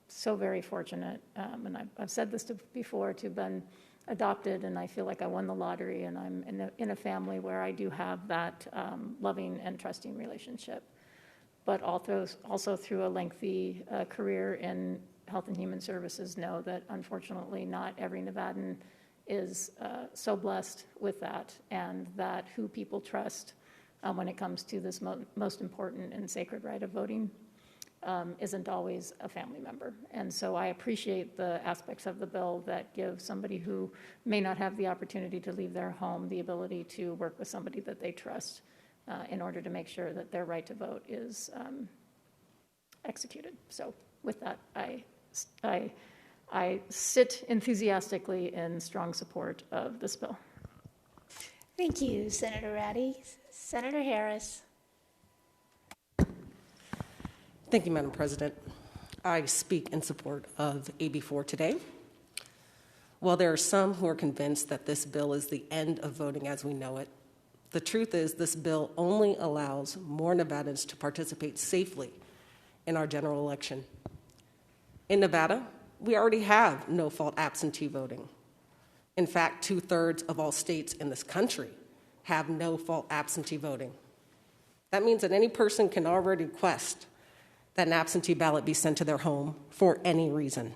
so very fortunate, and I've said this before, to have been adopted, and I feel like I won the lottery, and I'm in a family where I do have that loving and trusting relationship. But also through a lengthy career in Health and Human Services, know that unfortunately not every Nevadan is so blessed with that, and that who people trust when it comes to this most important and sacred right of voting isn't always a family member. And so I appreciate the aspects of the bill that give somebody who may not have the opportunity to leave their home the ability to work with somebody that they trust in order to make sure that their right to vote is executed. So with that, I sit enthusiastically in strong support of this bill. Thank you, Senator Ratty. Senator Harris. Thank you, Madam President. I speak in support of AB 4 today. While there are some who are convinced that this bill is the end of voting as we know it, the truth is this bill only allows more Nevadans to participate safely in our general election. In Nevada, we already have no-fault absentee voting. In fact, 2/3 of all states in this country have no-fault absentee voting. That means that any person can already request that an absentee ballot be sent to their home for any reason.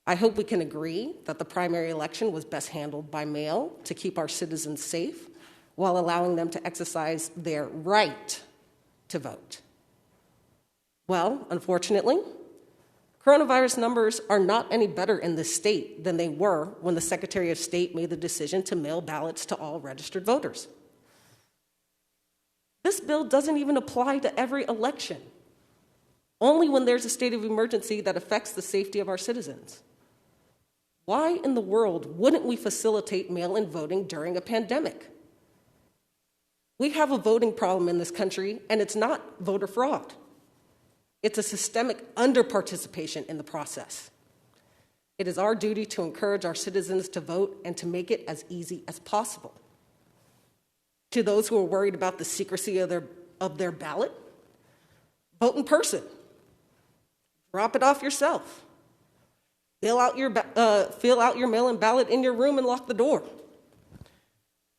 I hope we can agree that the primary election was best handled by mail to keep our citizens safe while allowing them to exercise their right to vote. Well, unfortunately, coronavirus numbers are not any better in this state than they were when the Secretary of State made the decision to mail ballots to all registered voters. This bill doesn't even apply to every election, only when there's a state of emergency that affects the safety of our citizens. Why in the world wouldn't we facilitate mail-in voting during a pandemic? We have a voting problem in this country, and it's not voter fraud. It's a systemic underparticipation in the process. It is our duty to encourage our citizens to vote and to make it as easy as possible. To those who are worried about the secrecy of their ballot, vote in person. Drop it off yourself. Fill out your mail-in ballot in your room and lock the door.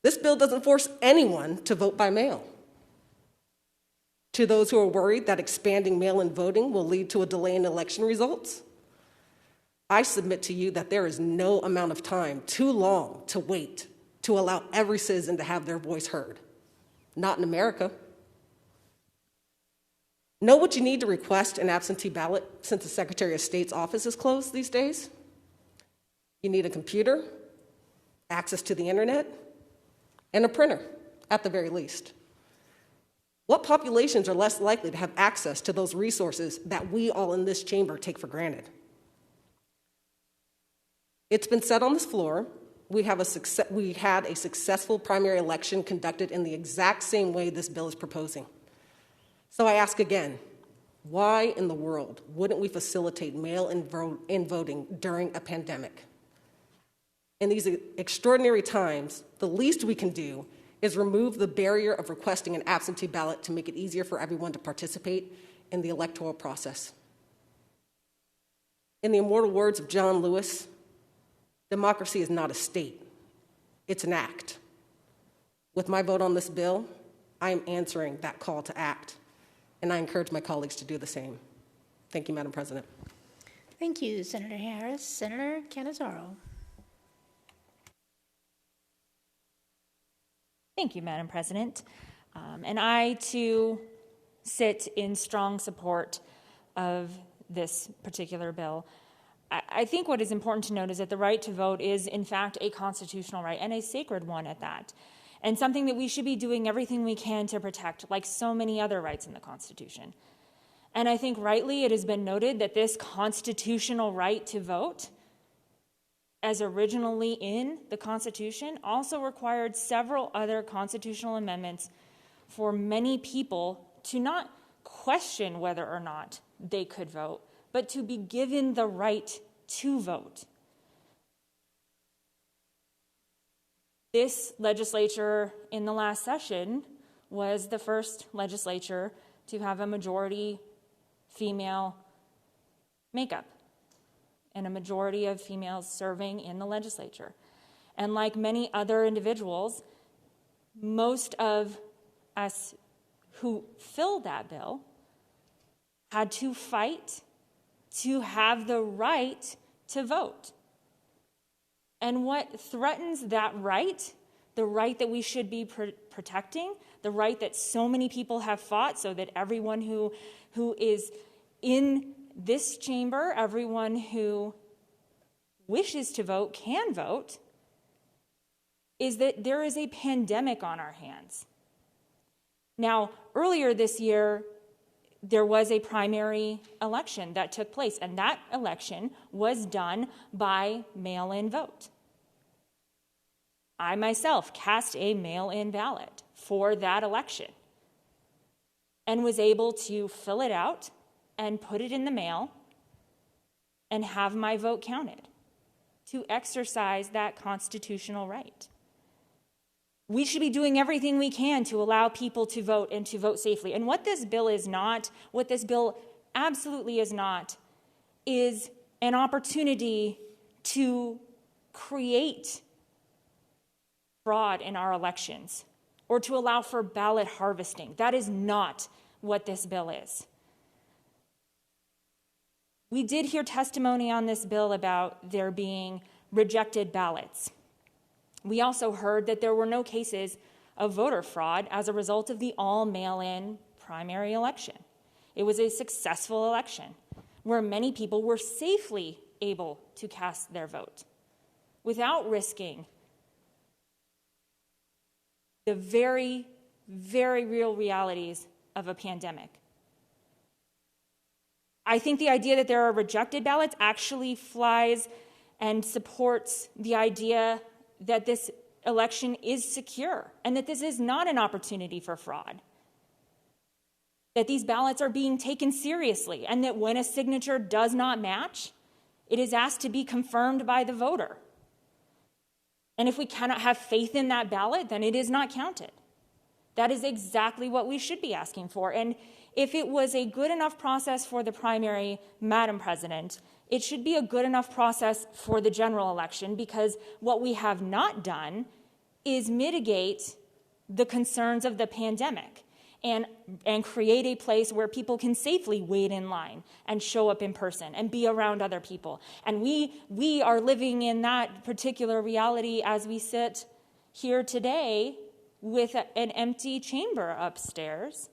This bill doesn't force anyone to vote by mail. To those who are worried that expanding mail-in voting will lead to a delay in election results, I submit to you that there is no amount of time too long to wait to allow every citizen to have their voice heard. Not in America. Know what you need to request an absentee ballot since the Secretary of State's office is closed these days? You need a computer, access to the internet, and a printer, at the very least. What populations are less likely to have access to those resources that we all in this chamber take for granted? It's been said on this floor, we had a successful primary election conducted in the exact same way this bill is proposing. So I ask again, why in the world wouldn't we facilitate mail-in voting during a pandemic? In these extraordinary times, the least we can do is remove the barrier of requesting an absentee ballot to make it easier for everyone to participate in the electoral process. In the immortal words of John Lewis, democracy is not a state, it's an act. With my vote on this bill, I am answering that call to act, and I encourage my colleagues to do the same. Thank you, Madam President. Thank you, Senator Harris. Senator Cannizzaro. Thank you, Madam President. And I, too, sit in strong support of this particular bill. I think what is important to note is that the right to vote is, in fact, a constitutional right, and a sacred one at that, and something that we should be doing everything we can to protect, like so many other rights in the Constitution. And I think rightly it has been noted that this constitutional right to vote, as originally in the Constitution, also required several other constitutional amendments for many people to not question whether or not they could vote, but to be given the right to vote. This legislature in the last session was the first legislature to have a majority female makeup and a majority of females serving in the legislature. And like many other individuals, most of us who filled that bill had to fight to have the right to vote. And what threatens that right, the right that we should be protecting, the right that so many people have fought so that everyone who is in this chamber, everyone who wishes to vote can vote, is that there is a pandemic on our hands. Now, earlier this year, there was a primary election that took place, and that election was done by mail-in vote. I myself cast a mail-in ballot for that election and was able to fill it out and put it in the mail and have my vote counted to exercise that constitutional right. We should be doing everything we can to allow people to vote and to vote safely. And what this bill is not, what this bill absolutely is not, is an opportunity to create fraud in our elections or to allow for ballot harvesting. That is not what this bill is. We did hear testimony on this bill about there being rejected ballots. We also heard that there were no cases of voter fraud as a result of the all mail-in primary election. It was a successful election where many people were safely able to cast their vote without risking the very, very real realities of a pandemic. I think the idea that there are rejected ballots actually flies and supports the idea that this election is secure and that this is not an opportunity for fraud, that these ballots are being taken seriously, and that when a signature does not match, it is asked to be confirmed by the voter. And if we cannot have faith in that ballot, then it is not counted. That is exactly what we should be asking for. And if it was a good enough process for the primary, Madam President, it should be a good enough process for the general election, because what we have not done is mitigate the concerns of the pandemic and create a place where people can safely wait in line and show up in person and be around other people. And we are living in that particular reality as we sit here today with an empty chamber upstairs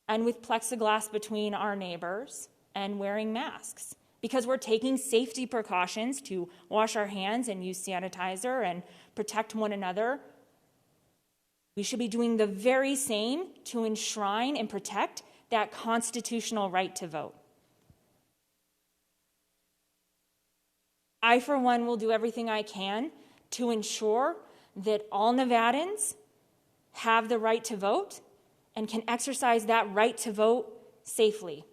and with plexiglass between our neighbors and wearing masks, because we're taking safety precautions to wash our hands and use sanitizer and protect one another We should be doing the very same to enshrine and protect that constitutional right to vote. I, for one, will do everything I can to ensure that all Nevadans have the right to vote and can exercise that right to vote safely.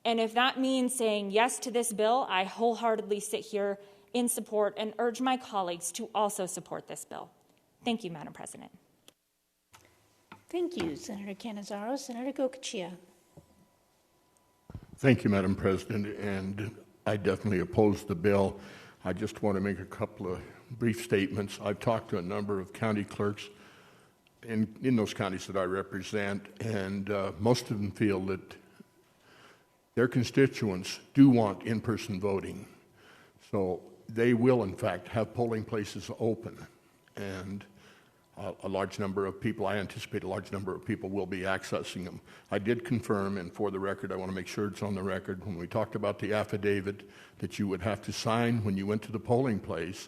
And if that means saying yes to this bill, I wholeheartedly sit here in support and urge my colleagues to also support this bill. Thank you, Madam President. Thank you, Senator Cannizzaro. Senator Gocochea. Thank you, Madam President, and I definitely oppose the bill. I just want to make a couple of brief statements. I've talked to a number of county clerks in those counties that I represent, and most of them feel that their constituents do want in-person voting. So they will, in fact, have polling places open, and a large number of people, I anticipate a large number of people will be accessing them. I did confirm, and for the record, I want to make sure it's on the record, when we talked about the affidavit that you would have to sign when you went to the polling place,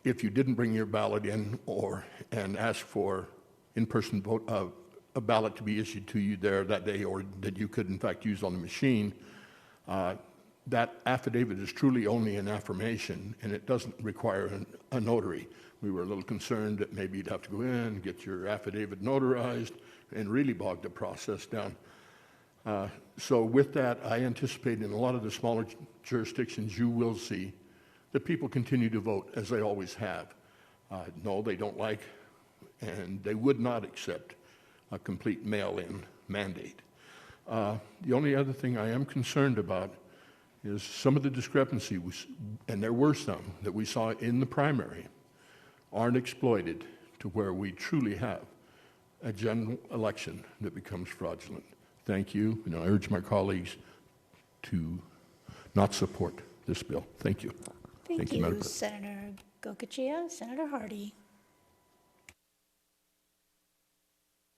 if you didn't bring your ballot in and ask for in-person vote, a ballot to be issued to you there that day, or that you could in fact use on the machine, that affidavit is truly only an affirmation, and it doesn't require a notary. We were a little concerned that maybe you'd have to go in, get your affidavit notarized, and really bog the process down. So with that, I anticipate in a lot of the smaller jurisdictions you will see that people continue to vote as they always have. No, they don't like, and they would not accept a complete mail-in mandate. The only other thing I am concerned about is some of the discrepancies, and there were some that we saw in the primary, aren't exploited to where we truly have a general election that becomes fraudulent. Thank you, and I urge my colleagues to not support this bill. Thank you. Thank you, you, Madam President. Senator Gocochea. Senator Hardy.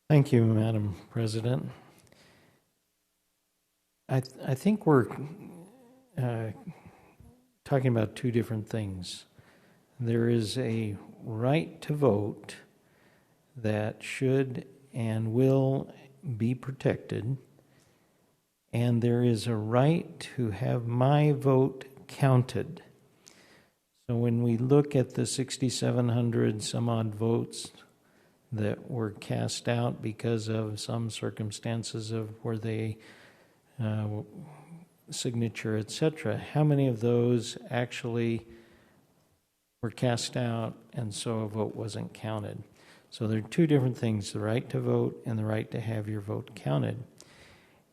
Thank you, Madam President. I think we're talking about two different things. There is a right to vote that should and will be protected, and there is a right to have my vote counted. So when we look at the 6,700 some odd votes that were cast out because of some circumstances of where they signature, etc., how many of those actually were cast out and so a vote wasn't counted? So there are two different things, the right to vote and the right to have your vote counted.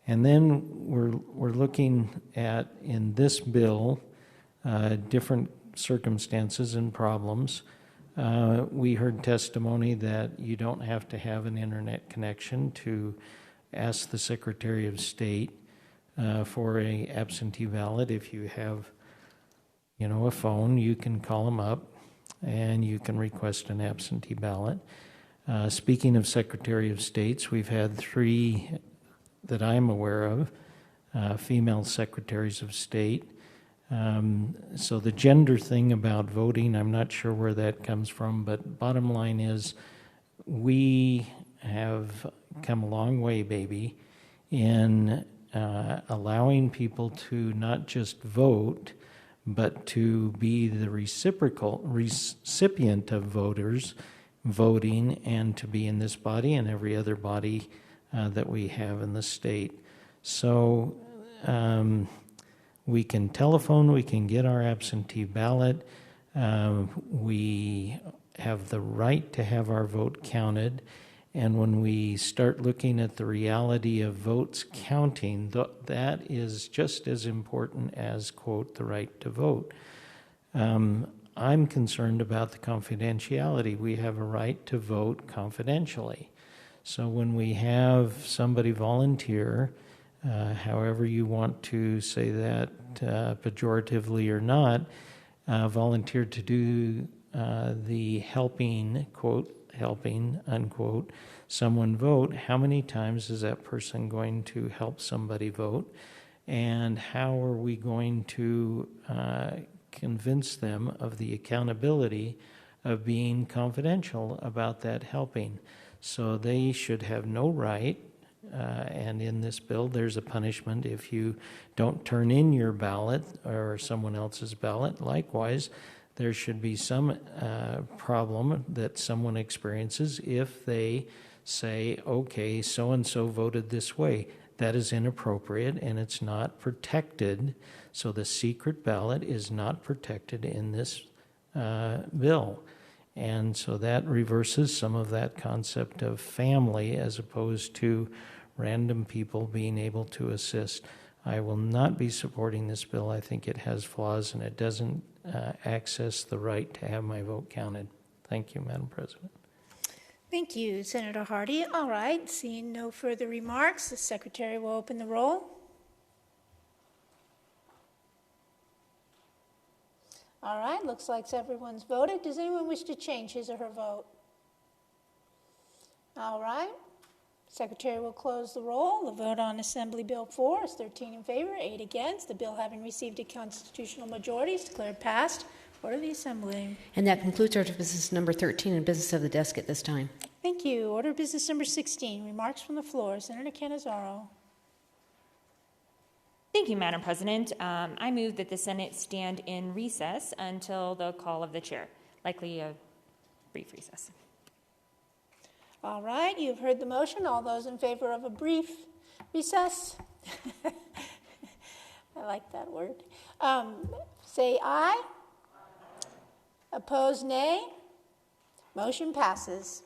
And then we're looking at, in this bill, different circumstances and problems. We heard testimony that you don't have to have an internet connection to ask the Secretary of State for a absentee ballot. If you have, a phone, you can call them up and you can request an absentee ballot. Speaking of Secretary of States, we've had 3 that I'm aware of, female secretaries of state. So the gender thing about voting, I'm not sure where that comes from, but bottom line is we have come a long way, baby, in allowing people to not just vote, but to be the recipient of voters voting, and to be in this body and every other body that we have in the state. So we can telephone, we can get our absentee ballot, we have the right to have our vote counted, and when we start looking at the reality of votes counting, that is just as important as, quote, the right to vote. I'm concerned about the confidentiality. We have a right to vote confidentially. So when we have somebody volunteer, however you want to say that pejoratively or not, volunteer to do the helping, quote, helping, unquote, someone vote, how many times is that person going to help somebody vote? And how are we going to convince them of the accountability of being confidential about that helping. So they should have no right, and in this bill, there's a punishment if you don't turn in your ballot or someone else's ballot. Likewise, there should be some problem that someone experiences if they say, okay, so-and-so voted this way. That is inappropriate and it's not protected. So the secret ballot is not protected in this bill. And so that reverses some of that concept of family as opposed to random people being able to assist. I will not be supporting this bill. I think it has flaws and it doesn't access the right to have my vote counted. Thank you, Madam President. Thank you, Senator Hardy. All right, seeing no further remarks, the Secretary will open the roll. All right, looks like everyone's voted. Does anyone wish to change his or her vote? All right, Secretary will close the roll. The vote on Assembly Bill 4 is 13 in favor, 8 against. The bill, having received a constitutional majority, is declared passed. Order the Assembly. And that concludes order of business number 13 and business of the desk at this time. Thank you. Order of business number 16, remarks from the floor. Senator Cannizzaro. Thank you, Madam President. I move that the Senate stand in recess until the call of the chair, likely a brief recess. All right, you've heard the motion. All those in favor of a brief recess? I like that word. Say aye. Opposed, nay. Motion passes.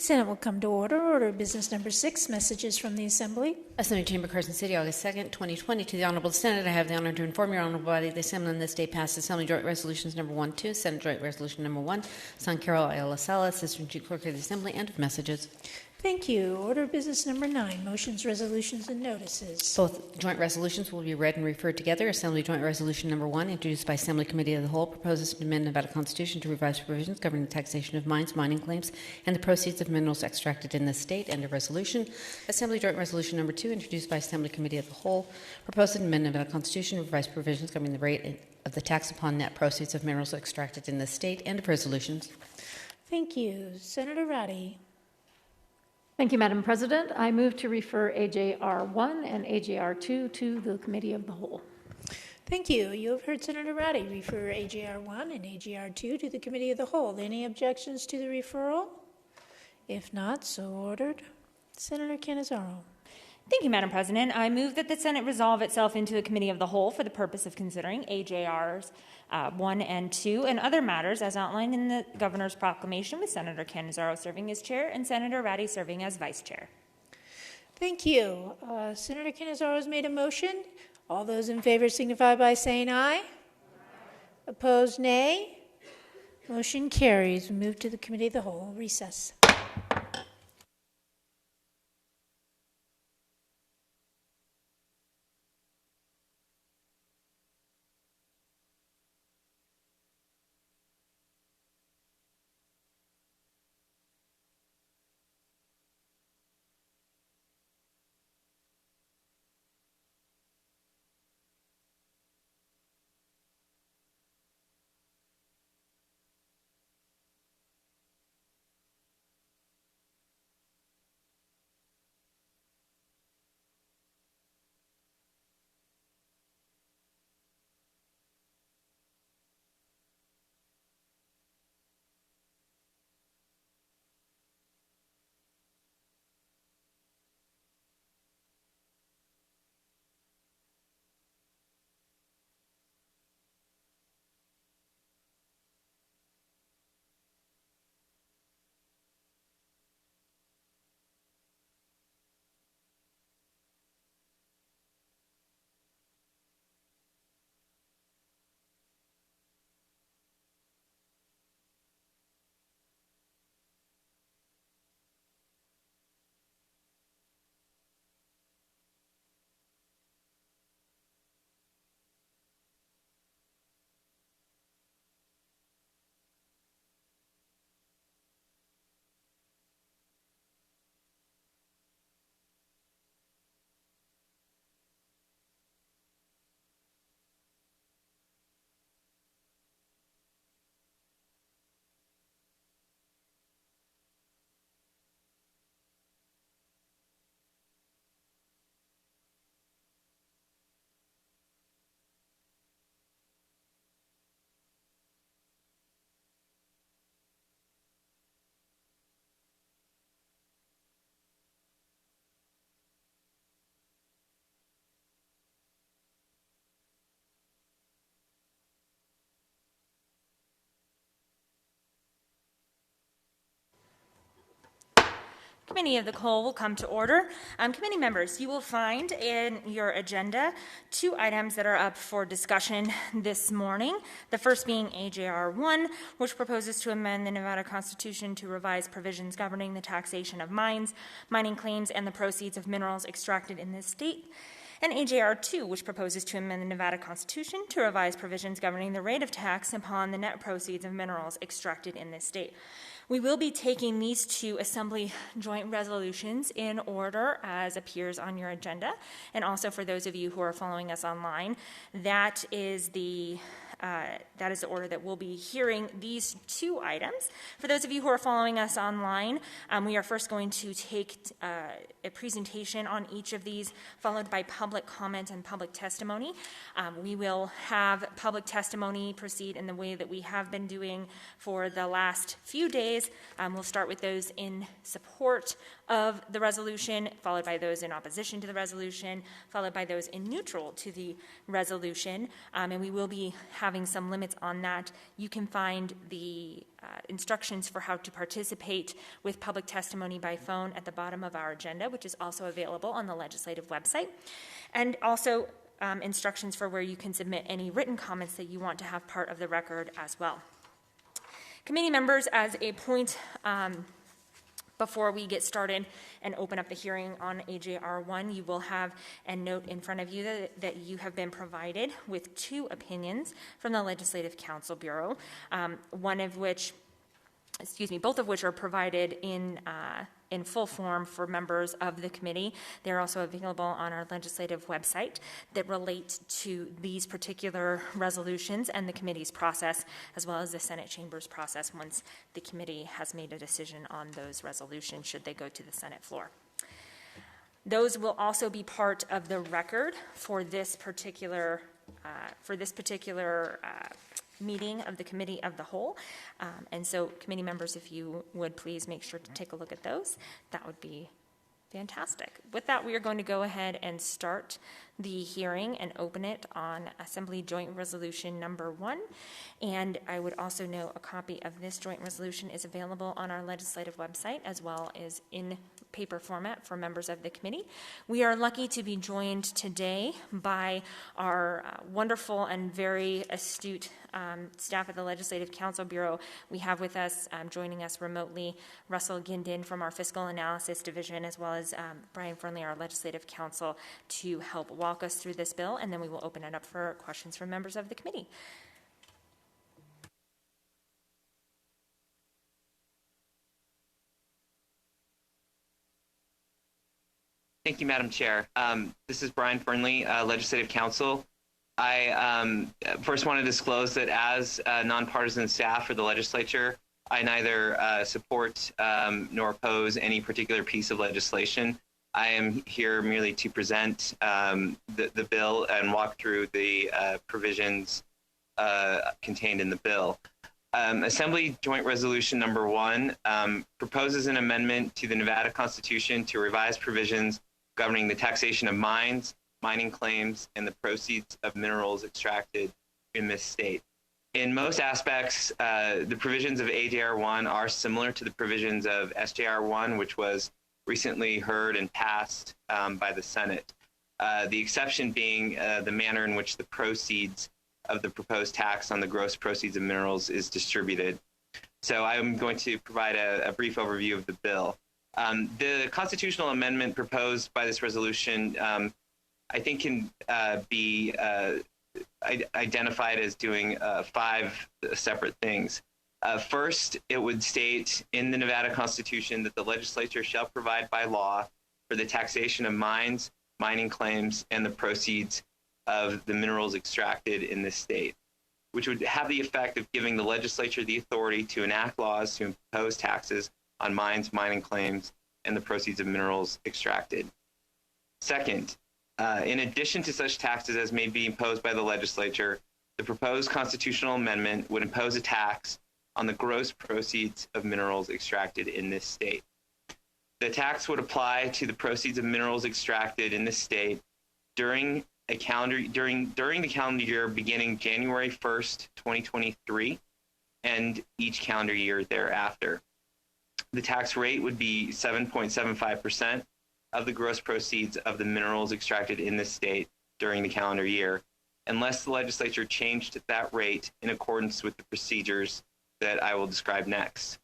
Senate will come to order. Order of business number 6, messages from the Assembly. Assembly Chamber, Carson City, August 2nd, 2020. To the Honorable Senate, I have the honor to inform your Honorable Body the Assembly on this day passed Assembly Joint Resolutions number 1, 2, Senate Joint Resolution number 1, San Carol Ayala Sala, Assistant Chief Clerk of the Assembly, and of messages. Thank you. Order of business number 9, motions, resolutions, and notices. Both joint resolutions will be read and referred together. Assembly Joint Resolution number 1, introduced by Assembly Committee of the Whole, proposes to amend Nevada Constitution to revise provisions governing the taxation of mines, mining claims, and the proceeds of minerals extracted in this state. End of resolution. Assembly Joint Resolution number 2, introduced by Assembly Committee of the Whole, proposes to amend Nevada Constitution to revise provisions governing the rate of the tax upon net proceeds of minerals extracted in this state. End of resolutions. Thank you. Senator Roddy. Thank you, Madam President. I move to refer AJR 1 and AJR 2 to the Committee of the Whole. Thank you. You have heard Senator Roddy refer AJR 1 and AJR 2 to the Committee of the Whole. Any objections to the referral? If not, so ordered. Senator Canizaro. Thank you, Madam President. I move that the Senate resolve itself into a Committee of the Whole for the purpose of considering AJRs 1 and 2 and other matters as outlined in the Governor's proclamation, with Senator Canizaro serving as chair and Senator Ratty serving as vice chair. Thank you. Senator Canizaro has made a motion. All those in favor signify by saying aye. Aye. Opposed, nay. Motion carries. We move to the Committee of the Whole. Recess. Committee of the Whole will come to order. Committee members, you will find in your agenda 2 items that are up for discussion this morning. The first being AJR 1, which proposes to amend the Nevada Constitution to revise provisions governing the taxation of mines, mining claims, and the proceeds of minerals extracted in this state. And AJR 2, which proposes to amend the Nevada Constitution to revise provisions governing the rate of tax upon the net proceeds of minerals extracted in this state. We will be taking these 2 Assembly joint resolutions in order as appears on your agenda. And also for those of you who are following us online, that is the order that we'll be hearing these 2 items. For those of you who are following us online, we are first going to take a presentation on each of these, followed by public comment and public testimony. We will have public testimony proceed in the way that we have been doing for the last few days. We'll start with those in support of the resolution, followed by those in opposition to the resolution, followed by those in neutral to the resolution, and we will be having some limits on that. You can find the instructions for how to participate with public testimony by phone at the bottom of our agenda, which is also available on the legislative website, and also instructions for where you can submit any written comments that you want to have part of the record as well. Committee members, as a point before we get started and open up the hearing on AJR 1, you will have a note in front of you that you have been provided with 2 opinions from the Legislative Counsel Bureau, both of which are provided in full form for members of the committee. They're also available on our legislative website that relate to these particular resolutions and the committee's process, as well as the Senate Chamber's process once the committee has made a decision on those resolutions should they go to the Senate floor. Those will also be part of the record for this particular meeting of the Committee of the Whole. And so committee members, if you would please make sure to take a look at those, that would be fantastic. With that, we are going to go ahead and start the hearing and open it on Assembly Joint Resolution number 1. And I would also note a copy of this joint resolution is available on our legislative website as well as in paper format for members of the committee. We are lucky to be joined today by our wonderful and very astute staff at the Legislative Counsel Bureau. We have with us, joining us remotely, Russell Gindin from our Fiscal Analysis Division, as well as Brian Fernley, our Legislative Counsel, to help walk us through this bill, and then we will open it up for questions from members of the committee. Thank you, Madam Chair. This is Brian Fernley, Legislative Counsel. I first want to disclose that as nonpartisan staff for the legislature, I neither support nor oppose any particular piece of legislation. I am here merely to present the bill and walk through the provisions contained in the bill. Assembly Joint Resolution number 1 proposes an amendment to the Nevada Constitution to revise provisions governing the taxation of mines, mining claims, and the proceeds of minerals extracted in this state. In most aspects, the provisions of AJR 1 are similar to the provisions of SJR 1, which was recently heard and passed by the Senate. The exception being the manner in which the proceeds of the proposed tax on the gross proceeds of minerals is distributed. So I'm going to provide a brief overview of the bill. The constitutional amendment proposed by this resolution, I think, can be identified as doing 5 separate things. First, it would state in the Nevada Constitution that the legislature shall provide by law for the taxation of mines, mining claims, and the proceeds of the minerals extracted in this state, which would have the effect of giving the legislature the authority to enact laws to impose taxes on mines, mining claims, and the proceeds of minerals extracted. Second, in addition to such taxes as may be imposed by the legislature, the proposed constitutional amendment would impose a tax on the gross proceeds of minerals extracted in this state. The tax would apply to the proceeds of minerals extracted in this state during the calendar year beginning January 1st, 2023, and each calendar year thereafter. The tax rate would be 7.75% of the gross proceeds of the minerals extracted in this state during the calendar year, unless the legislature changed that rate in accordance with the procedures that I will describe next.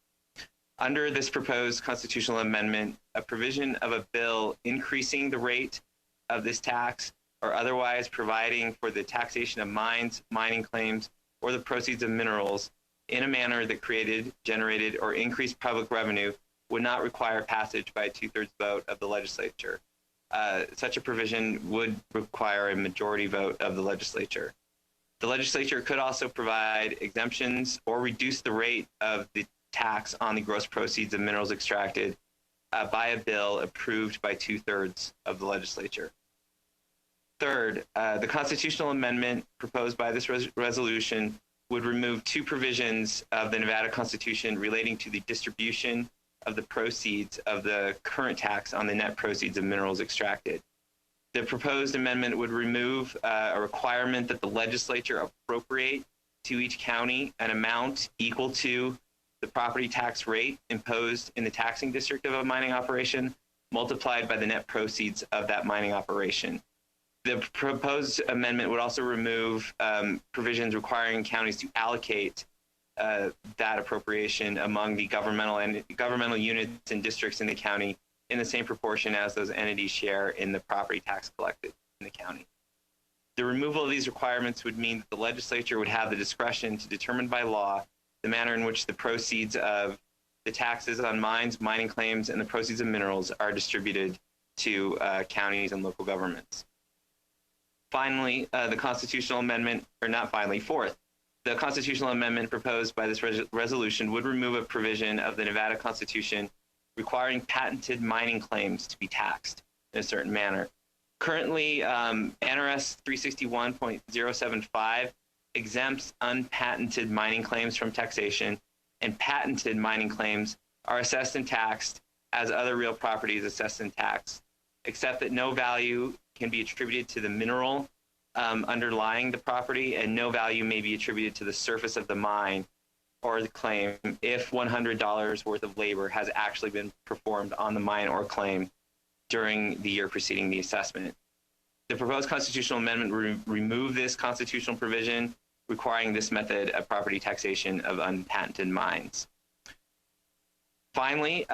Under this proposed constitutional amendment, a provision of a bill increasing the rate of this tax or otherwise providing for the taxation of mines, mining claims, or the proceeds of minerals in a manner that created, generated, or increased public revenue would not require passage by a 2/3 vote of the legislature. Such a provision would require a majority vote of the legislature. The legislature could also provide exemptions or reduce the rate of the tax on the gross proceeds of minerals extracted by a bill approved by 2/3 of the legislature. Third, the constitutional amendment proposed by this resolution would remove two provisions of the Nevada Constitution relating to the distribution of the proceeds of the current tax on the net proceeds of minerals extracted. The proposed amendment would remove a requirement that the legislature appropriate to each county an amount equal to the property tax rate imposed in the taxing district of a mining operation multiplied by the net proceeds of that mining operation. The proposed amendment would also remove provisions requiring counties to allocate that appropriation among the governmental units and districts in the county in the same proportion as those entities share in the property tax collected in the county. The removal of these requirements would mean that the legislature would have the discretion to determine by law the manner in which the proceeds of the taxes on mines, mining claims, and the proceeds of minerals are distributed to counties and local governments. Finally, the constitutional amendment, or not finally, fourth, the constitutional amendment proposed by this resolution would remove a provision of the Nevada Constitution requiring patented mining claims to be taxed in a certain manner. Currently, NRS 361.075 exempts unpatented mining claims from taxation, and patented mining claims are assessed and taxed as other real property is assessed and taxed, except that no value can be attributed to the mineral underlying the property, and no value may be attributed to the surface of the mine or the claim if $100 worth of labor has actually been performed on the mine or claim during the year preceding the assessment. The proposed constitutional amendment would remove this constitutional provision requiring this method of property taxation of unpatented mines. Finally,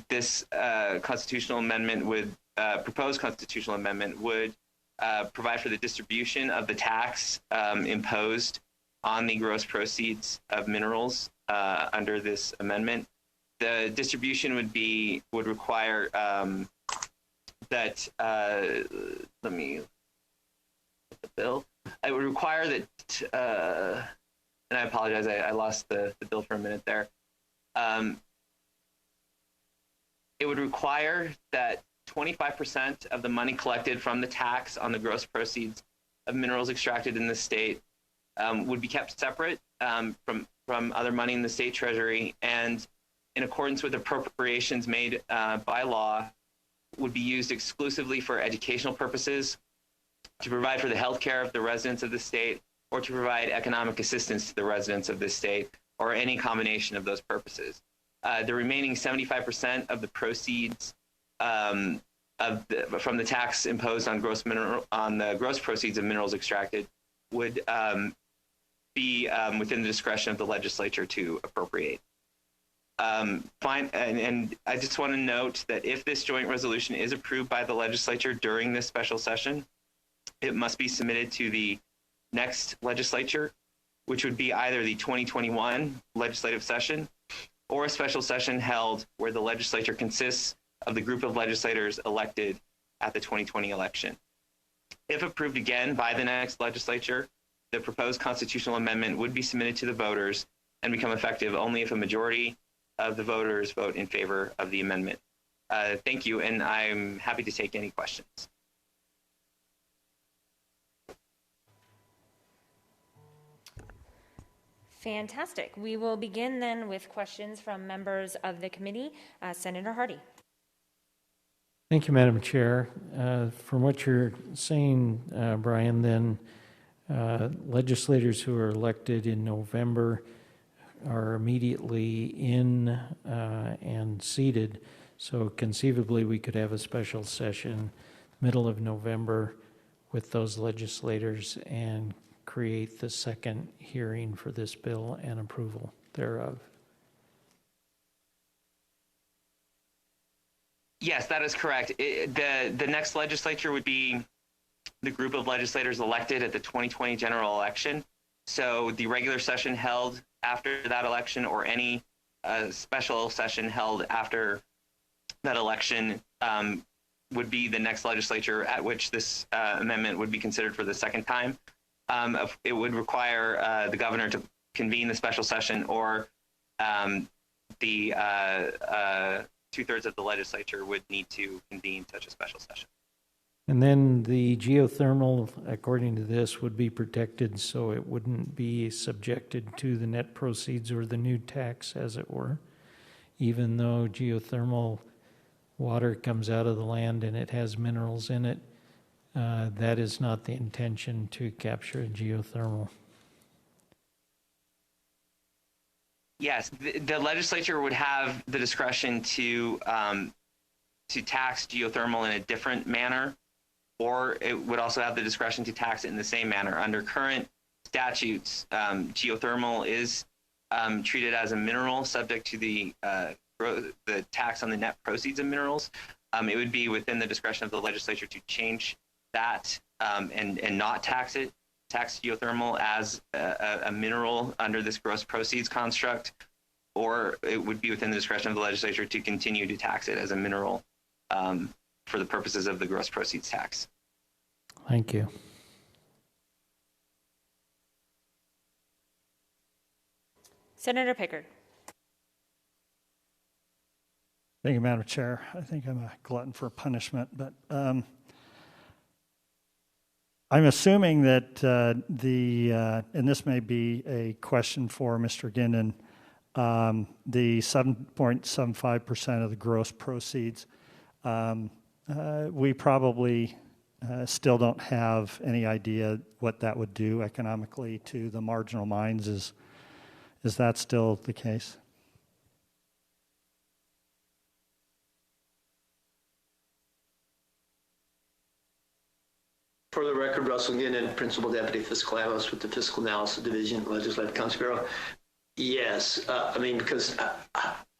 this constitutional amendment would, proposed constitutional amendment would provide for the distribution of the tax imposed on the gross proceeds of minerals under this amendment. The distribution would require that, let me look at the bill. It would require that, and I apologize, I lost the bill for a minute there. It would require that 25% of the money collected from the tax on the gross proceeds of minerals extracted in the state would be kept separate from other money in the state treasury, and in accordance with appropriations made by law, would be used exclusively for educational purposes, to provide for the health care of the residents of the state, or to provide economic assistance to the residents of the state, or any combination of those purposes. The remaining 75% of the proceeds from the tax imposed on the gross proceeds of minerals extracted would be within the discretion of the legislature to appropriate. And I just want to note that if this joint resolution is approved by the legislature during this special session, it must be submitted to the next legislature, which would be either the 2021 legislative session or a special session held where the legislature consists of the group of legislators elected at the 2020 election. If approved again by the next legislature, the proposed constitutional amendment would be submitted to the voters and become effective only if a majority of the voters vote in favor of the amendment. Thank you, and I'm happy to take any questions. Fantastic. We will begin then with questions from members of the committee. Senator Hardy. Thank you, Madam Chair. From what you're saying, Brian, then legislators who are elected in November are immediately in and seated. So conceivably, we could have a special session middle of November with those legislators and create the second hearing for this bill and approval thereof. Yes, that is correct. The next legislature would be the group of legislators elected at the 2020 general election. So the regular session held after that election, or any special session held after that election, would be the next legislature at which this amendment would be considered for the second time. It would require the governor to convene the special session, or the 2/3 of the legislature would need to convene such a special session. And then the geothermal, according to this, would be protected so it wouldn't be subjected to the net proceeds or the new tax, as it were. Even though geothermal water comes out of the land and it has minerals in it, that is not the intention to capture geothermal. Yes, the legislature would have the discretion to tax geothermal in a different manner, or it would also have the discretion to tax it in the same manner. Under current statutes, geothermal is treated as a mineral subject to the tax on the net proceeds of minerals. It would be within the discretion of the legislature to change that and not tax geothermal as a mineral under this gross proceeds construct, or it would be within the discretion of the legislature to continue to tax it as a mineral for the purposes of the gross proceeds tax. Thank you. Senator Pickard. Thank you, Madam Chair. I think I'm a glutton for punishment, but I'm assuming that and this may be a question for Mr. Guinan, the 7.75% of the gross proceeds, we probably still don't have any idea what that would do economically to the marginal mines. Is that still the case? For the record, Russell Guinan, Principal Deputy Fiscal Analyst with the Fiscal Analysis Division, Legislative Council Bureau. Yes, I mean, because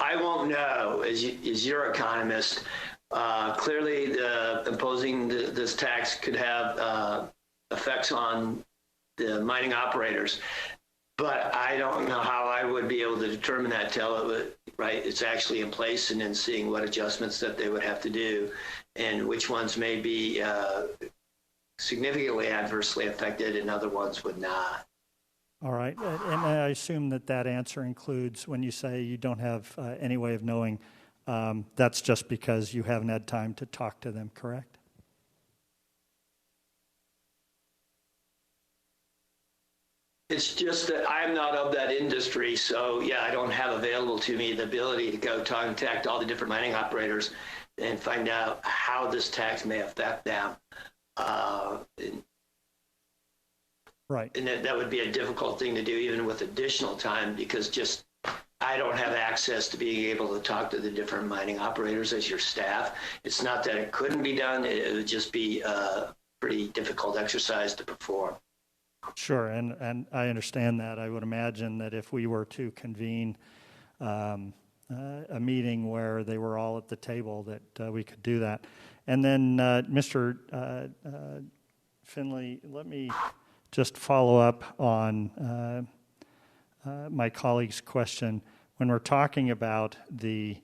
I won't know, as your economist, clearly imposing this tax could have effects on the mining operators, but I don't know how I would be able to determine that till it's actually in place, and then seeing what adjustments that they would have to do and which ones may be significantly adversely affected and other ones would not. All right, and I assume that answer includes when you say you don't have any way of knowing, that's just because you haven't had time to talk to them, correct? It's just that I'm not of that industry, so yeah, I don't have available to me the ability to go contact all the different mining operators and find out how this tax may affect them. Right. And that would be a difficult thing to do even with additional time, because just I don't have access to being able to talk to the different mining operators as your staff. It's not that it couldn't be done, it would just be a pretty difficult exercise to perform. Sure, and I understand that. I would imagine that if we were to convene a meeting where they were all at the table, that we could do that. And then, Mr. Finley, let me just follow up on my colleague's question. When we're talking about the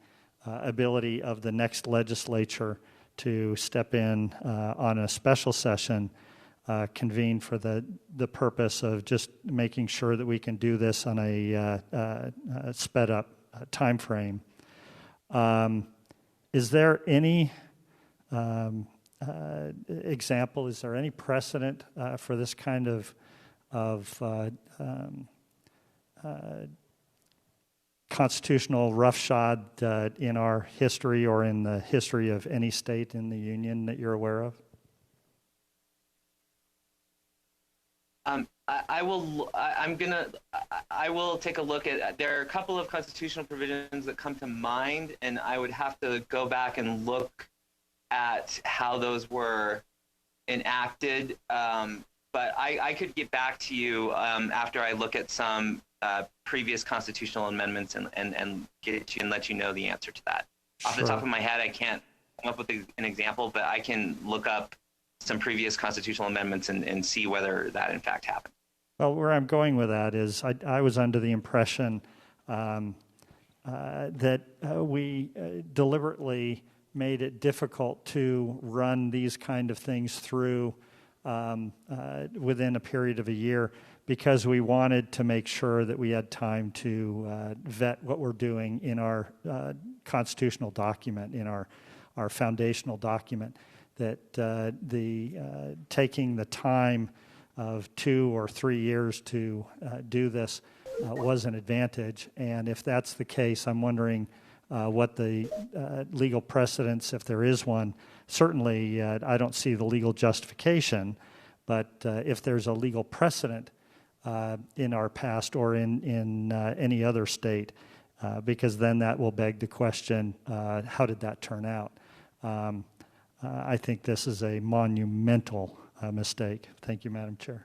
ability of the next legislature to step in on a special session, convene for the purpose of just making sure that we can do this on a sped up time frame, is there any example, is there any precedent for this kind of constitutional roughshod in our history or in the history of any state in the union that you're aware of? I will take a look at, there are a couple of constitutional provisions that come to mind, and I would have to go back and look at how those were enacted. But I could get back to you after I look at some previous constitutional amendments and get it to you and let you know the answer to that. Off the top of my head, I can't come up with an example, but I can look up some previous constitutional amendments and see whether that in fact happened. Well, where I'm going with that is I was under the impression that we deliberately made it difficult to run these kind of things through within a period of a year because we wanted to make sure that we had time to vet what we're doing in our constitutional document, in our foundational document. taking the time of 2 or 3 years to do this was an advantage. And if that's the case, I'm wondering what the legal precedents, if there is one. Certainly, I don't see the legal justification, but if there's a legal precedent in our past or in any other state, because then that will beg the question, how did that turn out? I think this is a monumental mistake. Thank you, Madam Chair.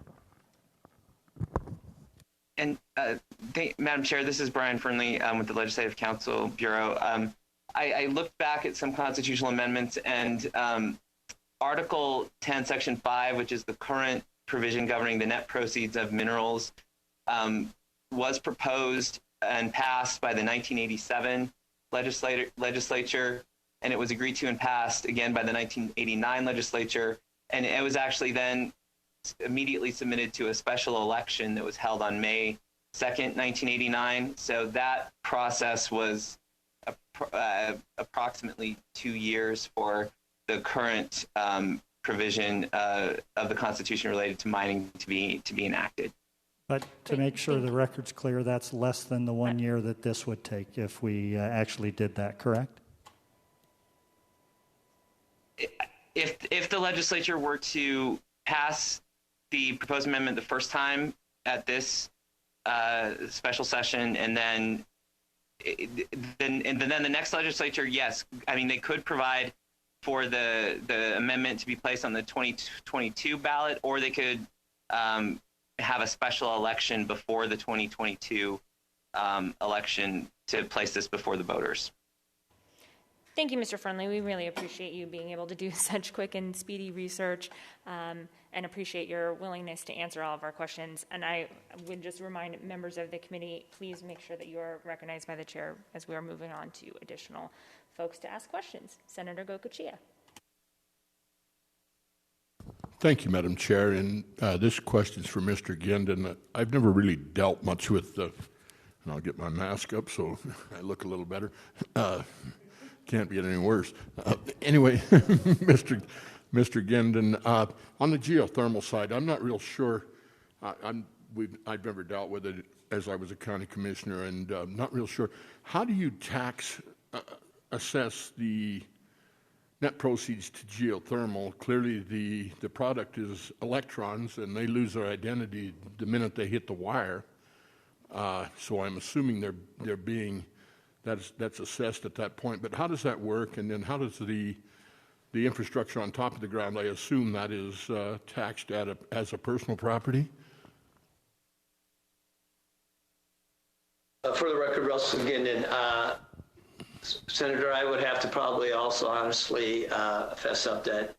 And Madam Chair, this is Brian Fernley with the Legislative Council Bureau. I looked back at some constitutional amendments, and Article 10, Section 5, which is the current provision governing the net proceeds of minerals, was proposed and passed by the 1987 legislature, and it was agreed to and passed again by the 1989 legislature, and it was actually then immediately submitted to a special election that was held on May 2nd, 1989. So that process was approximately 2 years for the current provision of the Constitution related to mining to be enacted. But to make sure the record's clear, that's less than the 1 year that this would take if we actually did that, correct? If the legislature were to pass the proposed amendment the first time at this special session, and then the next legislature, yes, I mean, they could provide for the amendment to be placed on the 2022 ballot, or they could have a special election before the 2022 election to place this before the voters. Thank you, Mr. Fernley. We really appreciate you being able to do such quick and speedy research, and appreciate your willingness to answer all of our questions. And I would just remind members of the committee, please make sure that you are recognized by the chair as we are moving on to additional folks to ask questions. Senator Gocochea. Thank you, Madam Chair. And this question is for Mr. Gendon. I've never really dealt much with and I'll get my mask up so I look a little better. Can't get any worse. Anyway, Mr. Gendon, on the geothermal side, I'm not real sure. I've never dealt with it as I was a county commissioner, and not real sure. How do you assess the net proceeds to geothermal? Clearly, the product is electrons, and they lose their identity the minute they hit the wire. So I'm assuming they're being that's assessed at that point. But how does that work? And then how does the infrastructure on top of the ground, I assume that is taxed as a personal property? For the record, Russell Gendon, Senator, I would have to probably also honestly fess up that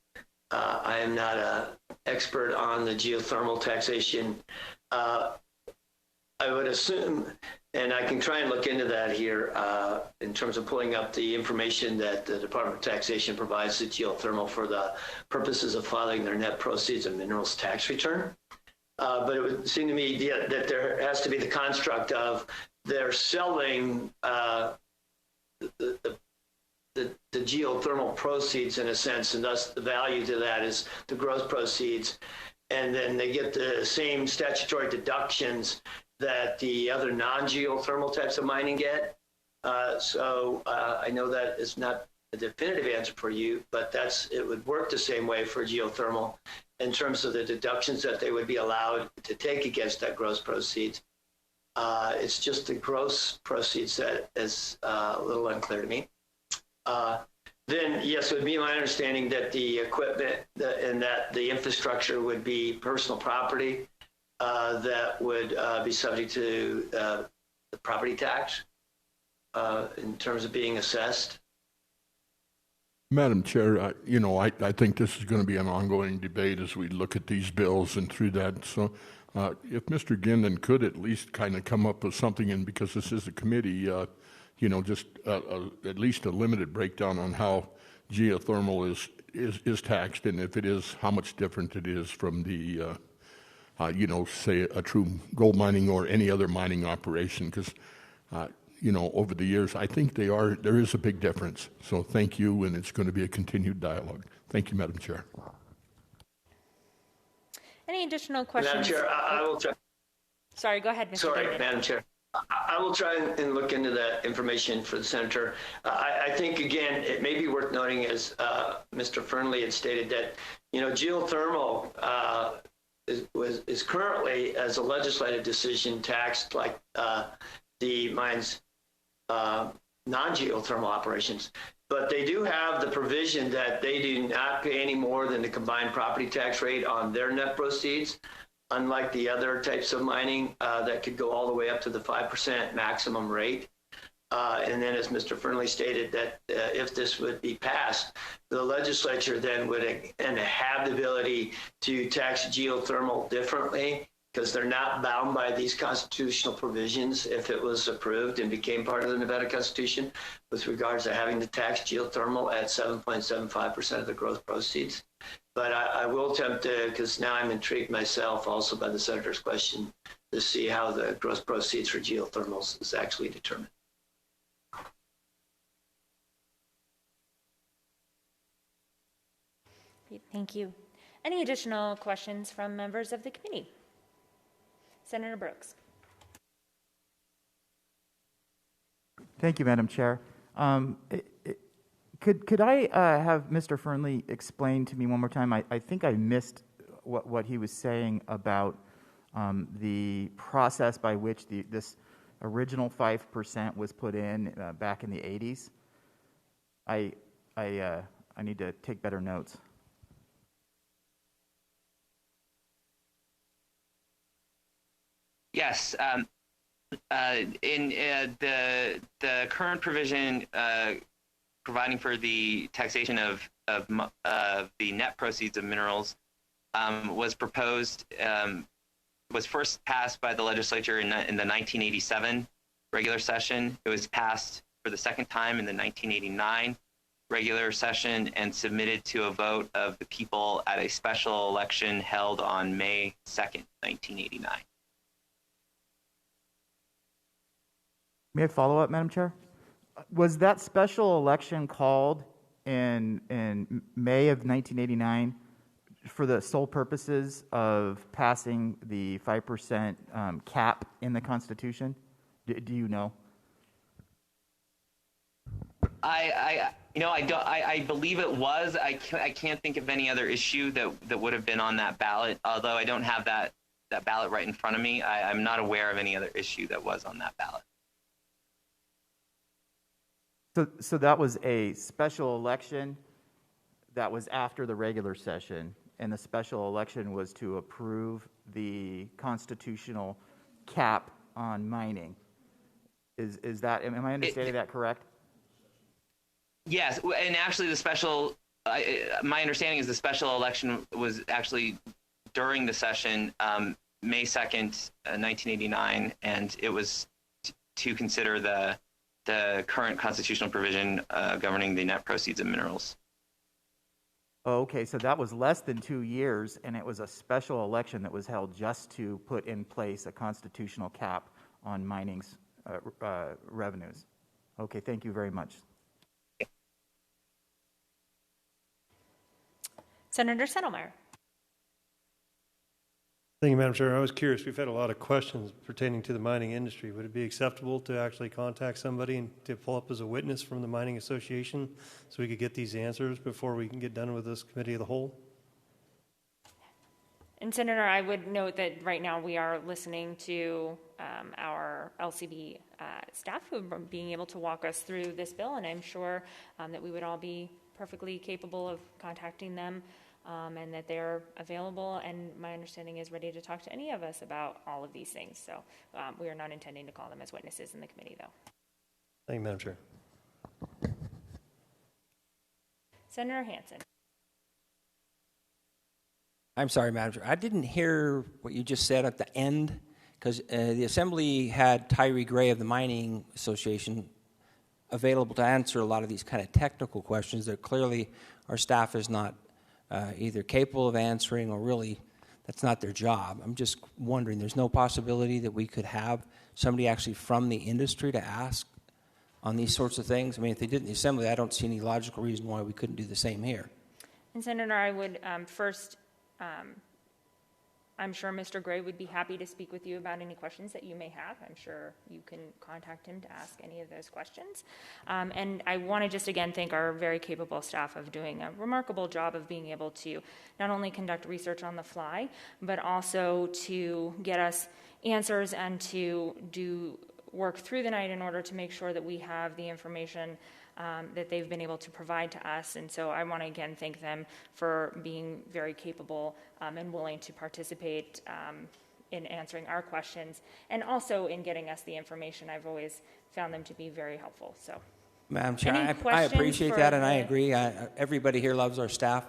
I am not an expert on the geothermal taxation. I would assume, and I can try and look into that here in terms of pulling up the information that the Department of Taxation provides to geothermal for the purposes of filing their net proceeds of minerals tax return. But it would seem to me that there has to be the construct of they're selling the geothermal proceeds in a sense, and thus the value to that is the gross proceeds. And then they get the same statutory deductions that the other non-geothermal types of mining get. So I know that is not a definitive answer for you, but it would work the same way for geothermal in terms of the deductions that they would be allowed to take against that gross proceeds. It's just the gross proceeds that is a little unclear to me. Then, yes, it would be my understanding that the equipment and that the infrastructure would be personal property that would be subject to the property tax in terms of being assessed. Madam Chair, I think this is going to be an ongoing debate as we look at these bills and through that. So if Mr. Gendon could at least kind of come up with something, and because this is a committee, just at least a limited breakdown on how geothermal is taxed, and if it is, how much different it is from the, say a true gold mining or any other mining operation, because, over the years, I think there is a big difference. So thank you, and it's going to be a continued dialogue. Thank you, Madam Chair. Any additional questions? Madam Chair, I will try. Sorry, go ahead, Mr. Sorry, David. Madam Chair. I will try and look into that information for the senator. I think, again, it may be worth noting, as Mr. Fernley had stated, that, geothermal is currently, as a legislative decision, taxed like the mine's non-geothermal operations. But they do have the provision that they do not pay any more than the combined property tax rate on their net proceeds, unlike the other types of mining that could go all the way up to the 5% maximum rate. And then, as Mr. Fernley stated, that if this would be passed, the legislature then would have the ability to tax geothermal differently, because they're not bound by these constitutional provisions if it was approved and became part of the Nevada Constitution with regards to having to tax geothermal at 7.75% of the gross proceeds. But I will attempt to, because now I'm intrigued myself also by the senator's question, to see how the gross proceeds for geothermals is actually determined. Thank you. Any additional questions from members of the committee? Senator Brooks. Thank you, Madam Chair. Could I have Mr. Fernley explain to me one more time? I think I missed what he was saying about the process by which this original 5% was put in back in the 80s. I need to take better notes. Yes. In the current provision providing for the taxation of the net proceeds of minerals was proposed, was first passed by the legislature in the 1987 regular session. It was passed for the second time in the 1989 regular session and submitted to a vote of the people at a special election held on May 2nd, 1989. May I follow up, Madam Chair? Was that special election called in May of 1989 for the sole purposes of passing the 5% cap in the Constitution? Do you know? I believe it was. I can't think of any other issue that would have been on that ballot. Although I don't have that ballot right in front of me, I'm not aware of any other issue that was on that ballot. So that was a special election that was after the regular session, and the special election was to approve the constitutional cap on mining. Is that, am I understanding that correct? Yes, and actually my understanding is the special election was actually during the session, May 2nd, 1989, and it was to consider the current constitutional provision governing the net proceeds of minerals. Oh, okay, so that was less than 2 years, and it was a special election that was held just to put in place a constitutional cap on mining's revenues. Okay, thank you very much. Senator Settlemeyer. Thank you, Madam Chair. I was curious. We've had a lot of questions pertaining to the mining industry. Would it be acceptable to actually contact somebody and to pull up as a witness from the Mining Association so we could get these answers before we can get done with this committee of the whole? And Senator, I would note that right now we are listening to our LCB staff who are being able to walk us through this bill, and I'm sure that we would all be perfectly capable of contacting them. And that they're available, and my understanding is ready to talk to any of us about all of these things. So we are not intending to call them as witnesses in the committee, though. Thank you, Madam Chair. Senator Hansen. I'm sorry, Madam Chair. I didn't hear what you just said at the end, because the Assembly had Tyree Gray of the Mining Association available to answer a lot of these kind of technical questions that clearly our staff is not either capable of answering, or really that's not their job. I'm just wondering, there's no possibility that we could have somebody actually from the industry to ask on these sorts of things? I mean, if they did in the Assembly, I don't see any logical reason why we couldn't do the same here. And Senator, I would first, I'm sure Mr. Gray would be happy to speak with you about any questions that you may have. I'm sure you can contact him to ask any of those questions. And I want to just again thank our very capable staff of doing a remarkable job of being able to not only conduct research on the fly, but also to get us answers and to do work through the night in order to make sure that we have the information that they've been able to provide to us. And so I want to again thank them for being very capable and willing to participate in answering our questions and also in getting us the information. I've always found them to be very helpful. So, Madam Chair, I appreciate that, and I agree. Everybody here loves our staff,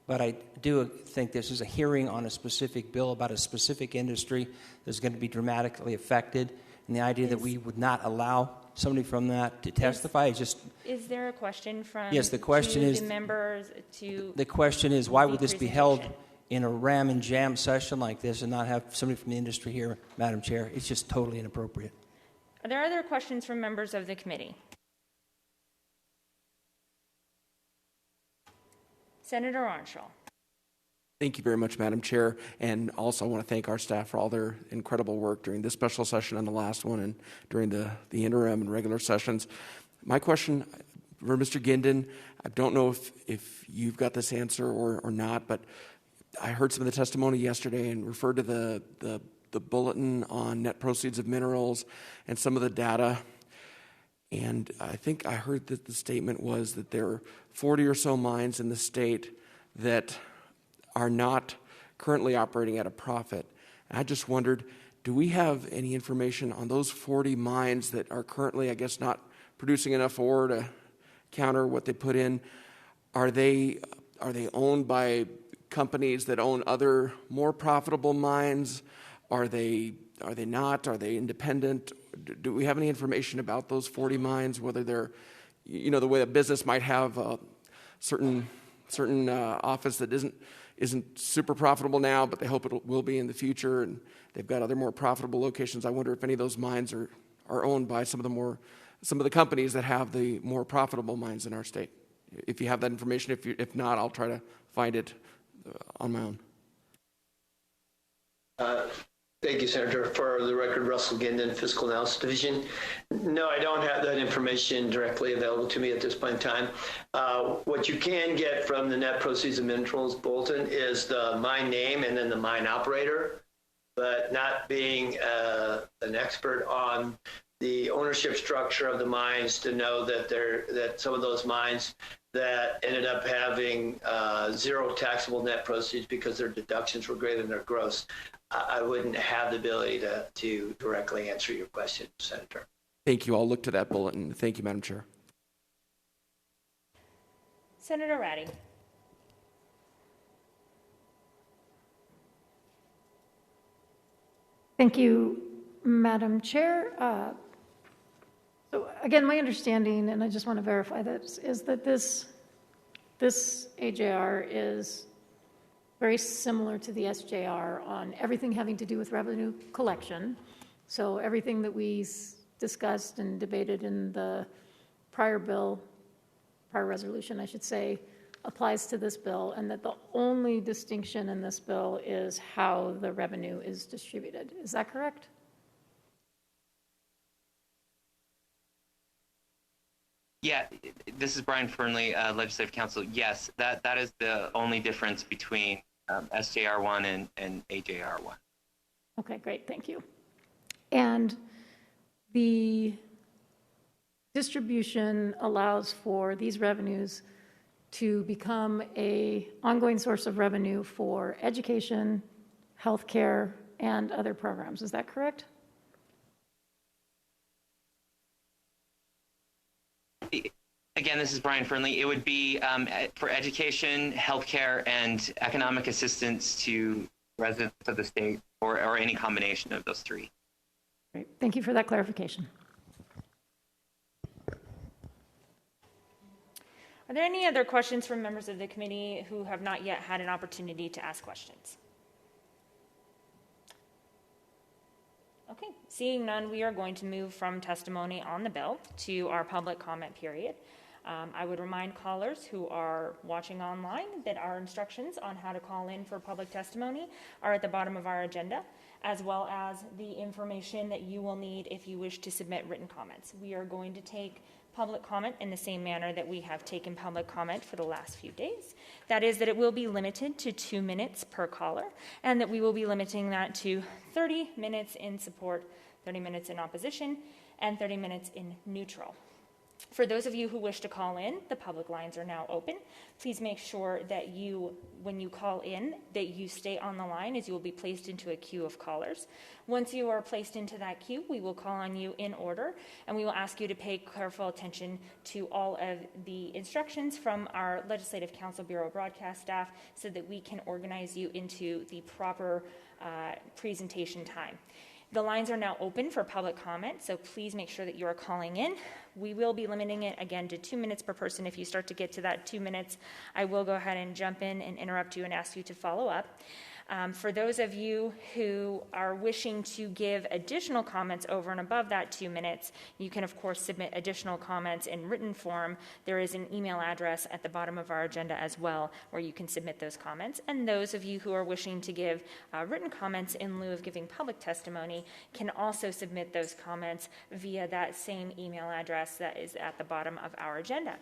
but I do think this is a hearing on a specific bill about a specific industry that's going to be dramatically affected, and the idea that we would not allow somebody from that to testify is just... Is there a question from yes, the question is, the members to... The question is, why would this be held in a ram and jam session like this and not have somebody from the industry here, Madam Chair? It's just totally inappropriate. Are there other questions from members of the committee? Senator Arnshaw. Thank you very much, Madam Chair. And also I want to thank our staff for all their incredible work during this special session and the last one and during the interim and regular sessions. My question for Mr. Gindin, I don't know if you've got this answer or not, but I heard some of the testimony yesterday and referred to the bulletin on net proceeds of minerals and some of the data. And I think I heard that the statement was that there are 40 or so mines in the state that are not currently operating at a profit. And I just wondered, do we have any information on those 40 mines that are currently, I guess, not producing enough ore to counter what they put in? Are they owned by companies that own other more profitable mines? Are they not? Are they independent? Do we have any information about those 40 mines, whether they're, the way a business might have a certain office that isn't super profitable now, but they hope it will be in the future, and they've got other more profitable locations. I wonder if any of those mines are owned by some of the companies that have the more profitable mines in our state. If you have that information, if not, I'll try to find it on my own. Thank you, Senator. For the record, Russell Gindin, Fiscal Analysis Division. No, I don't have that information directly available to me at this point in time. What you can get from the net proceeds of minerals bulletin is the mine name and then the mine operator, but not being an expert on the ownership structure of the mines to know that some of those mines that ended up having zero taxable net proceeds because their deductions were greater than their gross. I wouldn't have the ability to directly answer your question, Senator. Thank you. I'll look to that bulletin. Thank you, Madam Chair. Senator Ratty. Thank you, Madam Chair. So again, my understanding, and I just want to verify this, is that this AJR is very similar to the SJR on everything having to do with revenue collection. So everything that we discussed and debated in the prior resolution, I should say, applies to this bill, and that the only distinction in this bill is how the revenue is distributed. Is that correct? Yeah, this is Brian Fernley, Legislative Counsel. Yes, that is the only difference between SJR1 and AJR1. Okay, great, thank you. And the distribution allows for these revenues to become an ongoing source of revenue for education, healthcare, and other programs. Is that correct? Again, this is Brian Fernley. It would be for education, healthcare, and economic assistance to residents of the state, or any combination of those three. Great. Thank you for that clarification. Are there any other questions from members of the committee who have not yet had an opportunity to ask questions? Okay, seeing none, we are going to move from testimony on the bill to our public comment period. I would remind callers who are watching online that our instructions on how to call in for public testimony are at the bottom of our agenda, as well as the information that you will need if you wish to submit written comments. We are going to take public comment in the same manner that we have taken public comment for the last few days. That is that it will be limited to 2 minutes per caller, and that we will be limiting that to 30 minutes in support, 30 minutes in opposition, and 30 minutes in neutral. For those of you who wish to call in, the public lines are now open. Please make sure that when you call in, that you stay on the line, as you will be placed into a queue of callers. Once you are placed into that queue, we will call on you in order, and we will ask you to pay careful attention to all of the instructions from our Legislative Council Bureau broadcast staff so that we can organize you into the proper presentation time. The lines are now open for public comment, so please make sure that you are calling in. We will be limiting it again to 2 minutes per person. If you start to get to that 2 minutes, I will go ahead and jump in and interrupt you and ask you to follow up. For those of you who are wishing to give additional comments over and above that 2 minutes, you can, of course, submit additional comments in written form. There is an email address at the bottom of our agenda as well where you can submit those comments. And those of you who are wishing to give written comments in lieu of giving public testimony can also submit those comments via that same email address that is at the bottom of our agenda.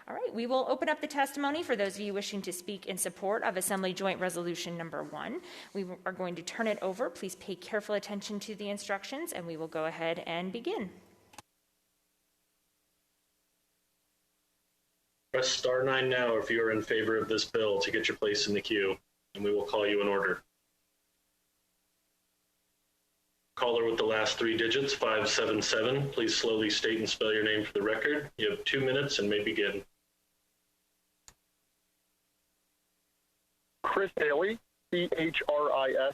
All right, we will open up the testimony for those of you wishing to speak in support of Assembly Joint Resolution number 1. We are going to turn it over. Please pay careful attention to the instructions, and we will go ahead and begin. Press star 9 now if you are in favor of this bill to get your place in the queue, and we will call you in order. Caller with the last 3 digits, 577, please slowly state and spell your name for the record. You have 2 minutes and may begin. Chris Daly, C-H-R-I-S-D-A-L-Y,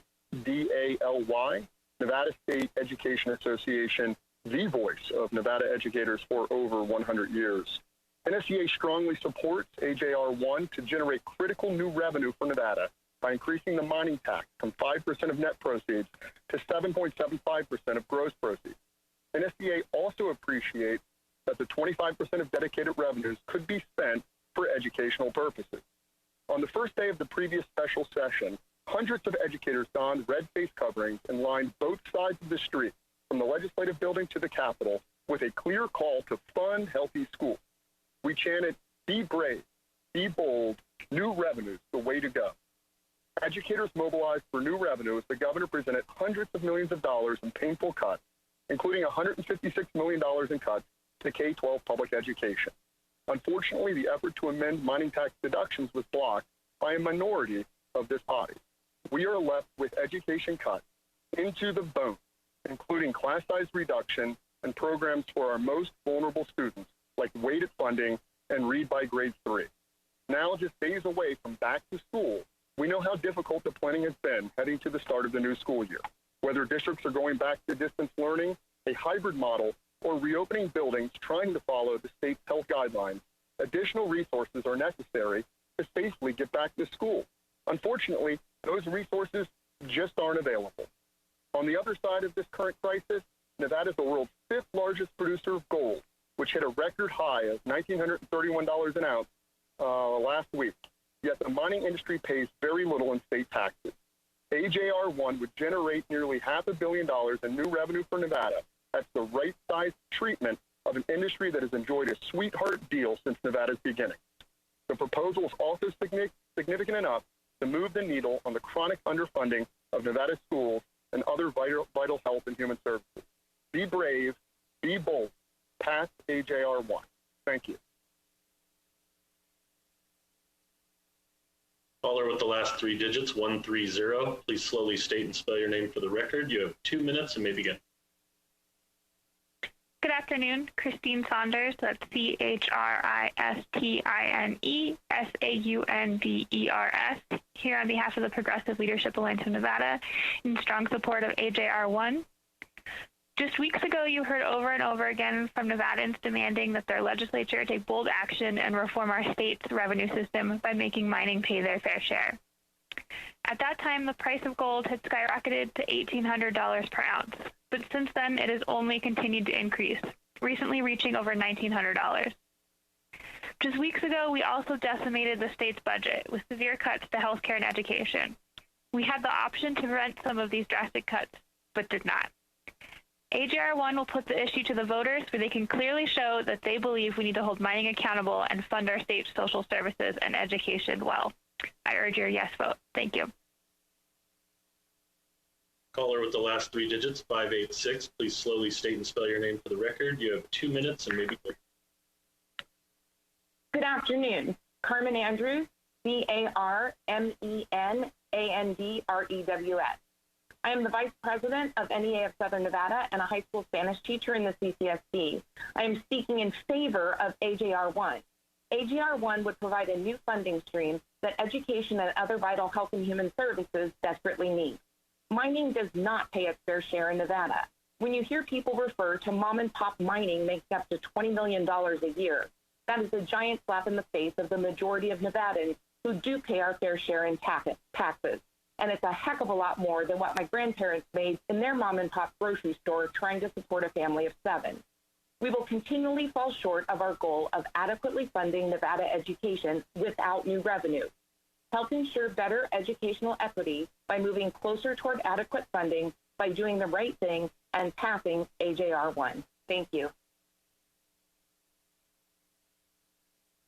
Nevada State Education Association, the voice of Nevada educators for over 100 years. NSEA strongly supports AJR 1 to generate critical new revenue for Nevada by increasing the mining tax from 5% of net proceeds to 7.75% of gross proceeds. NSEA also appreciates that the 25% of dedicated revenues could be spent for educational purposes. On the first day of the previous special session, hundreds of educators donned red face coverings and lined both sides of the street, from the legislative building to the Capitol, with a clear call to fund healthy schools. We chanted, "Be brave, be bold, new revenue's the way to go." Educators mobilized for new revenue as the governor presented hundreds of millions of dollars in painful cuts, including $156 million in cuts to K-12 public education. Unfortunately, the effort to amend mining tax deductions was blocked by a minority of this body. We are left with education cuts into the bone, including class size reduction and programs for our most vulnerable students, like weighted funding and read by grade 3. Now, just days away from back to school, we know how difficult the planning has been heading to the start of the new school year. Whether districts are going back to distance learning, a hybrid model, or reopening buildings trying to follow the state's health guidelines, additional resources are necessary to safely get back to school. Unfortunately, those resources just aren't available. On the other side of this current crisis, Nevada is the world's 5th largest producer of gold, which hit a record high of $1,931 an ounce last week. Yet the mining industry pays very little in state taxes. AJR 1 would generate nearly $500 million in new revenue for Nevada. That's the right size treatment of an industry that has enjoyed a sweetheart deal since Nevada's beginning. The proposal is also significant enough to move the needle on the chronic underfunding of Nevada schools and other vital health and human services. Be brave, be bold, pass AJR 1. Thank you. Caller with the last 3 digits, 130, please slowly state and spell your name for the record. You have 2 minutes and may begin. Good afternoon, Christine Saunders, that's CHRISTINESAUNDERS, here on behalf of the Progressive Leadership Alliance of Nevada, in strong support of AJR 1. Just weeks ago, you heard over and over again from Nevadans demanding that their legislature take bold action and reform our state's revenue system by making mining pay their fair share. At that time, the price of gold had skyrocketed to $1,800 per ounce, but since then, it has only continued to increase, recently reaching over $1,900. Just weeks ago, we also decimated the state's budget with severe cuts to healthcare and education. We had the option to prevent some of these drastic cuts, but did not. AJR 1 will put the issue to the voters where they can clearly show that they believe we need to hold mining accountable and fund our state's social services and education well. I urge your yes vote. Thank you. Caller with the last three digits, 586. Please slowly state and spell your name for the record. You have 2 minutes and maybe. Good afternoon. Carmen Andrews, CarmenAndrews. I am the Vice President of NEA of Southern Nevada and a high school Spanish teacher in the CCSD. I am speaking in favor of AJR 1. AJR 1 would provide a new funding stream that education and other vital health and human services desperately need. Mining does not pay its fair share in Nevada. When you hear people refer to mom and pop mining making up to $20 million a year, that is a giant slap in the face of the majority of Nevadans who do pay our fair share in taxes. And it's a heck of a lot more than what my grandparents made in their mom and pop grocery store trying to support a family of 7. We will continually fall short of our goal of adequately funding Nevada education without new revenue. Help ensure better educational equity by moving closer toward adequate funding by doing the right thing and passing AJR 1. Thank you.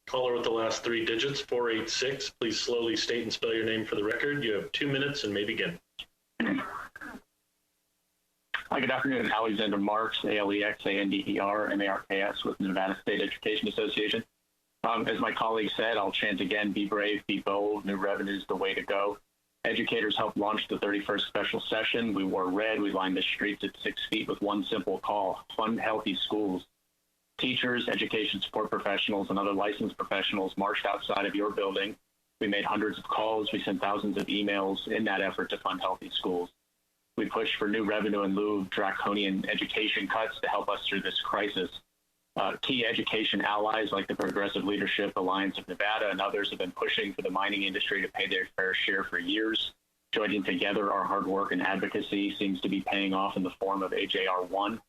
Caller with the last three digits, 486. Please slowly state and spell your name for the record. You have 2 minutes and may begin. Hi, good afternoon. Alexander Marks, ALEXANDER, with the Nevada State Education Association. As my colleague said, I'll chant again, be brave, be bold, new revenue's the way to go. Educators helped launch the 31st special session. We wore red, we lined the streets at 6 feet with one simple call: fund healthy schools. Teachers, education support professionals, and other licensed professionals marched outside of your building. We made hundreds of calls. We sent thousands of emails in that effort to fund healthy schools. We pushed for new revenue in lieu of draconian education cuts to help us through this crisis. Key education allies like the Progressive Leadership Alliance of Nevada and others have been pushing for the mining industry to pay their fair share for years. Joining together, our hard work and advocacy seems to be paying off in the form of AJR 1.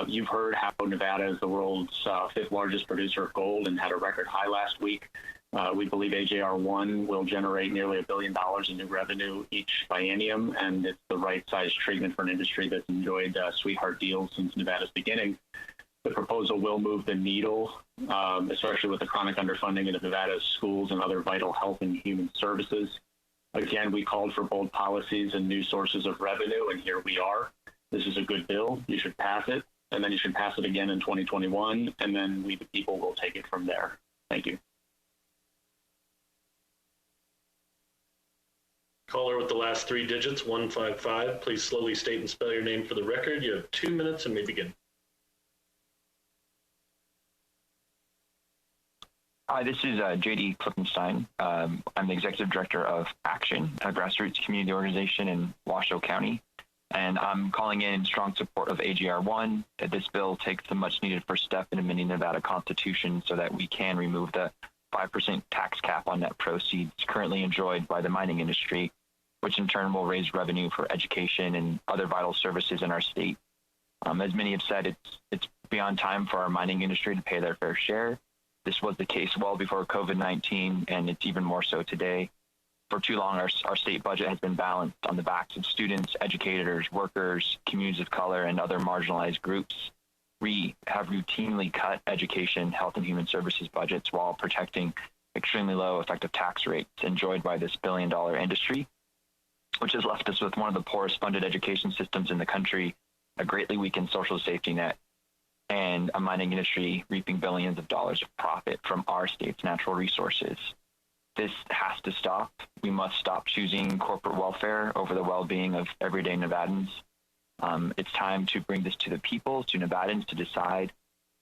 You've heard how Nevada is the world's 5th largest producer of gold and had a record high last week. We believe AJR 1 will generate nearly $1 billion in new revenue each biennium, and it's the right size treatment for an industry that's enjoyed sweetheart deals since Nevada's beginning. The proposal will move the needle, especially with the chronic underfunding of Nevada's schools and other vital health and human services. Again, we called for bold policies and new sources of revenue, and here we are. This is a good bill. You should pass it, and then you should pass it again in 2021, and then we, the people, will take it from there. Thank you. Caller with the last three digits, 155. Please slowly state and spell your name for the record. You have 2 minutes and may begin. Hi, this is JD Klippenstein. I'm the executive director of Action, a grassroots community organization in Washoe County. And I'm calling in strong support of AJR 1. This bill takes the much needed first step in amending the Nevada Constitution so that we can remove the 5% tax cap on net proceeds currently enjoyed by the mining industry, which in turn will raise revenue for education and other vital services in our state. As many have said, it's beyond time for our mining industry to pay their fair share. This was the case well before COVID-19, and it's even more so today. For too long, our state budget has been balanced on the backs of students, educators, workers, communities of color, and other marginalized groups. We have routinely cut education, health, and human services budgets while protecting extremely low effective tax rates enjoyed by this billion-dollar industry, which has left us with one of the poorest funded education systems in the country, a greatly weakened social safety net, and a mining industry reaping billions of dollars of profit from our state's natural resources. This has to stop. We must stop choosing corporate welfare over the well-being of everyday Nevadans. It's time to bring this to the people, to Nevadans, to decide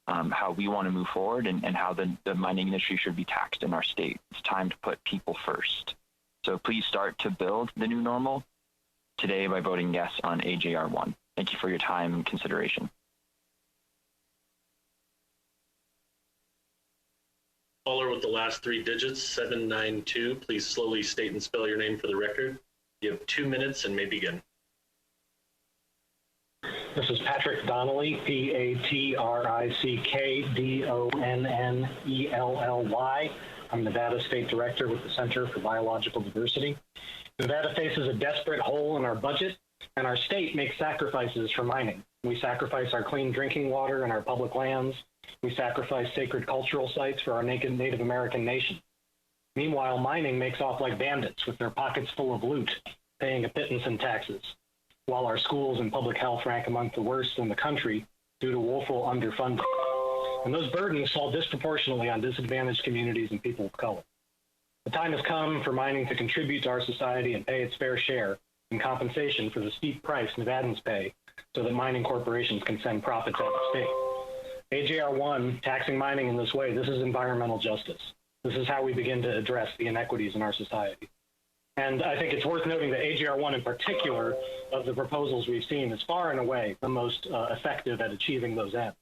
how we want to move forward and how the mining industry should be taxed in our state. It's time to put people first. So please start to build the new normal today by voting yes on AJR 1. Thank you for your time and consideration. Caller with the last three digits, 792. Please slowly state and spell your name for the record. You have 2 minutes and may begin. This is Patrick Donnelly, PatrickDonnelly. I'm Nevada State Director with the Center for Biological Diversity. Nevada faces a desperate hole in our budget, and our state makes sacrifices for mining. We sacrifice our clean drinking water and our public lands. We sacrifice sacred cultural sites for our Native American nation. Meanwhile, mining makes off like bandits with their pockets full of loot, paying a pittance in taxes, while our schools and public health rank among the worst in the country due to woeful underfunding. And those burdens fall disproportionately on disadvantaged communities and people of color. The time has come for mining to contribute to our society and pay its fair share in compensation for the steep price Nevadans pay so that mining corporations can send profits out of state. AJR 1, taxing mining in this way, this is environmental justice. This is how we begin to address the inequities in our society. And I think it's worth noting that AJR 1 in particular, of the proposals we've seen, is far and away the most effective at achieving those ends.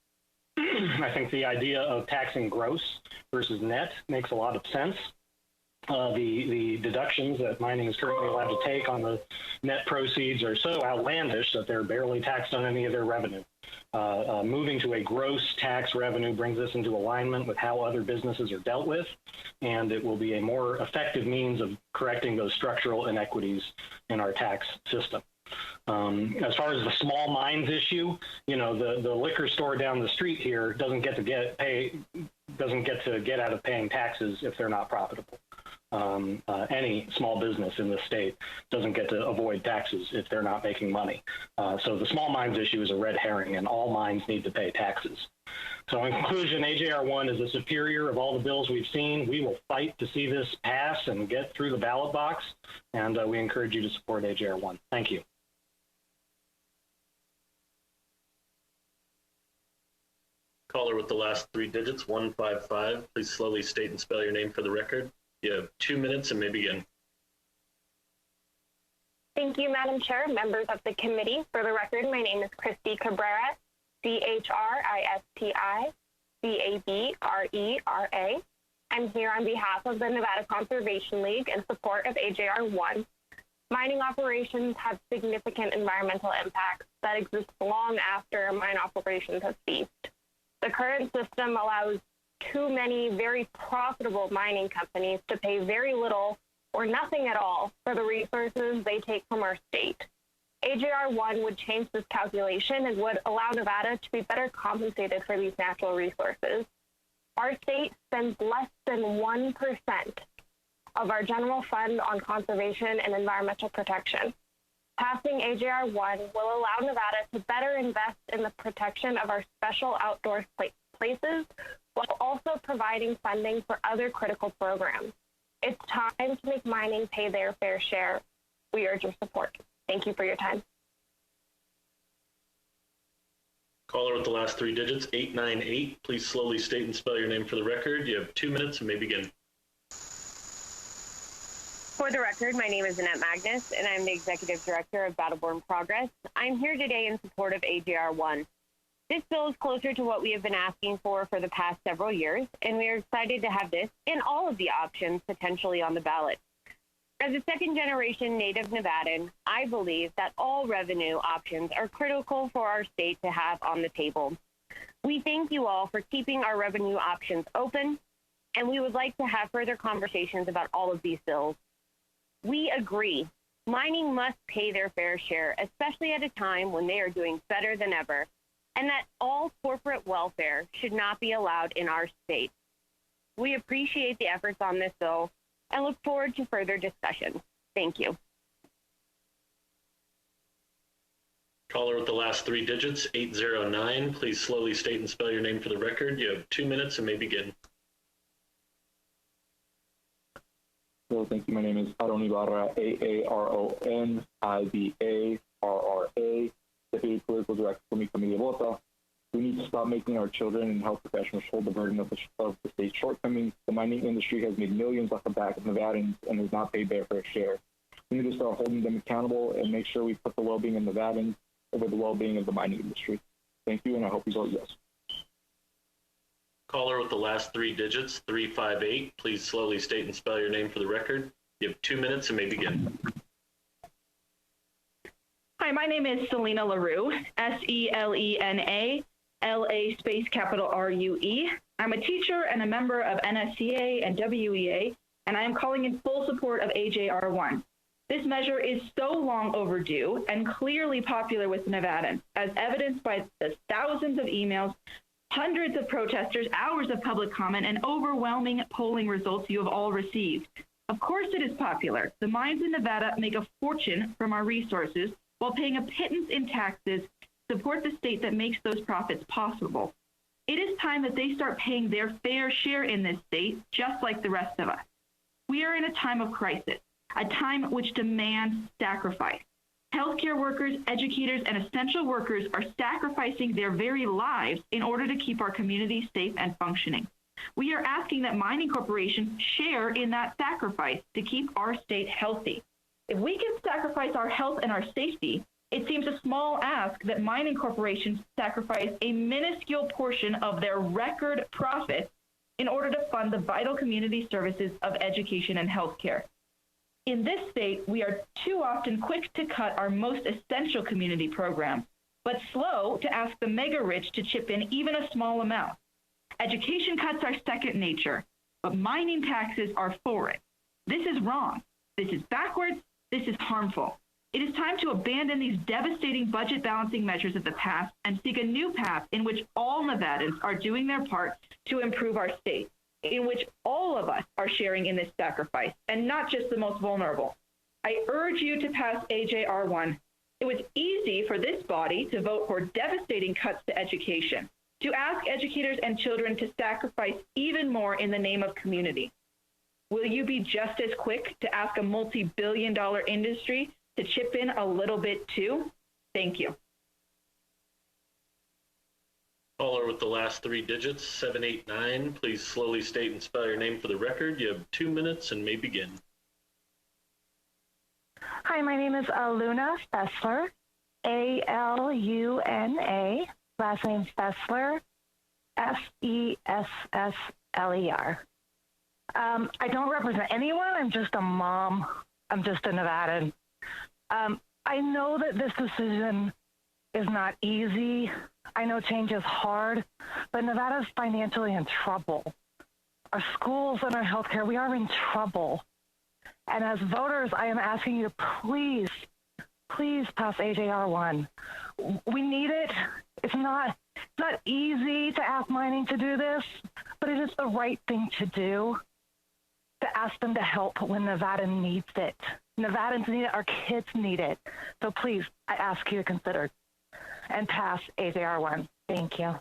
I think the idea of taxing gross versus net makes a lot of sense. The deductions that mining is currently allowed to take on the net proceeds are so outlandish that they're barely taxed on any of their revenue. Moving to a gross tax revenue brings us into alignment with how other businesses are dealt with, and it will be a more effective means of correcting those structural inequities in our tax system. As far as the small mines issue, you know, the liquor store down the street here doesn't get to get out of paying taxes if they're not profitable. Any small business in this state doesn't get to avoid taxes if they're not making money. So the small mines issue is a red herring, and all mines need to pay taxes. So in conclusion, AJR 1 is the superior of all the bills we've seen. We will fight to see this pass and get through the ballot box, and we encourage you to support AJR 1. Thank you. Caller with the last three digits, 155. Please slowly state and spell your name for the record. You have 2 minutes and may begin. Thank you, Madam Chair, members of the committee. For the record, my name is Christy Cabrera, CHRISTI-CABRERA. I'm here on behalf of the Nevada Conservation League in support of AJR 1. Mining operations have significant environmental impacts that exist long after mine operations have ceased. The current system allows too many very profitable mining companies to pay very little or nothing at all for the resources they take from our state. AJR 1 would change this calculation and would allow Nevada to be better compensated for these natural resources. Our state spends less than 1% of our general fund on conservation and environmental protection. Passing AJR 1 will allow Nevada to better invest in the protection of our special outdoor places while also providing funding for other critical programs. It's time to make mining pay their fair share. We urge your support. Thank you for your time. Caller with the last three digits, 898. Please slowly state and spell your name for the record. You have 2 minutes and may begin. For the record, my name is Annette Magnus, and I'm the Executive Director of Battleborn Progress. I'm here today in support of AJR 1. This bill is closer to what we have been asking for the past several years, and we are excited to have this and all of the options potentially on the ballot. As a second-generation Native Nevadan, I believe that all revenue options are critical for our state to have on the table. We thank you all for keeping our revenue options open, and we would like to have further conversations about all of these bills. We agree, mining must pay their fair share, especially at a time when they are doing better than ever, and that all corporate welfare should not be allowed in our state. We appreciate the efforts on this bill and look forward to further discussion. Thank you. Caller with the last three digits, 809. Please slowly state and spell your name for the record. You have 2 minutes and may begin. So thank you. My name is Aaron Ibarra, AARONIBARRA, Deputy Political Director for Mi Familia Vota. We need to stop making our children and health professionals hold the burden of the state's shortcomings. The mining industry has made millions off the back of Nevadans and has not paid their fair share. We need to start holding them accountable and make sure we put the well-being of Nevadans over the well-being of the mining industry. Thank you, and I hope you vote yes. Caller with the last three digits, 358. Please slowly state and spell your name for the record. You have 2 minutes and may begin. Hi, Hi, my name is Selena LaRue, SELENA, LA space capital RUE. I'm a teacher and a member of NSCA and WEA, and I am calling in full support of AJR1. This measure is so long overdue and clearly popular with Nevadans, as evidenced by the thousands of emails, hundreds of protesters, hours of public comment, and overwhelming polling results you have all received. Of course it is popular. The mines in Nevada make a fortune from our resources while paying a pittance in taxes to support the state that makes those profits possible. It is time that they start paying their fair share in this state, just like the rest of us. We are in a time of crisis, a time which demands sacrifice. Healthcare workers, educators, and essential workers are sacrificing their very lives in order to keep our communities safe and functioning. We are asking that mining corporations share in that sacrifice to keep our state healthy. If we can sacrifice our health and our safety, it seems a small ask that mining corporations sacrifice a minuscule portion of their record profits in order to fund the vital community services of education and healthcare. In this state, we are too often quick to cut our most essential community programs, but slow to ask the mega rich to chip in even a small amount. Education cuts are second nature, but mining taxes are foreign. This is wrong. This is backwards. This is harmful. It is time to abandon these devastating budget balancing measures of the past and seek a new path in which all Nevadans are doing their part to improve our state, in which all of us are sharing in this sacrifice, and not just the most vulnerable. I urge you to pass AJR1. It was easy for this body to vote for devastating cuts to education, to ask educators and children to sacrifice even more in the name of community. Will you be just as quick to ask a multi-billion-dollar industry to chip in a little bit too? Thank you. Caller with the last three digits, 789. Please slowly state and spell your name for the record. You have 2 minutes and may begin. Hi, my name is Aluna Fessler, A-L-U-N-A, last name Fessler, F-E-S-S-L-E-R. I don't represent anyone. I'm just a mom. I'm just a Nevadan. I know that this decision is not easy. I know change is hard, but Nevada's financially in trouble. Our schools and our healthcare, we are in trouble. And as voters, I am asking you to please pass AJR1. We need it. It's not easy to ask mining to do this, but it is the right thing to do, to ask them to help when Nevada needs it. Nevadans need it. Our kids need it. So please, I ask you to consider and pass AJR1. Thank you.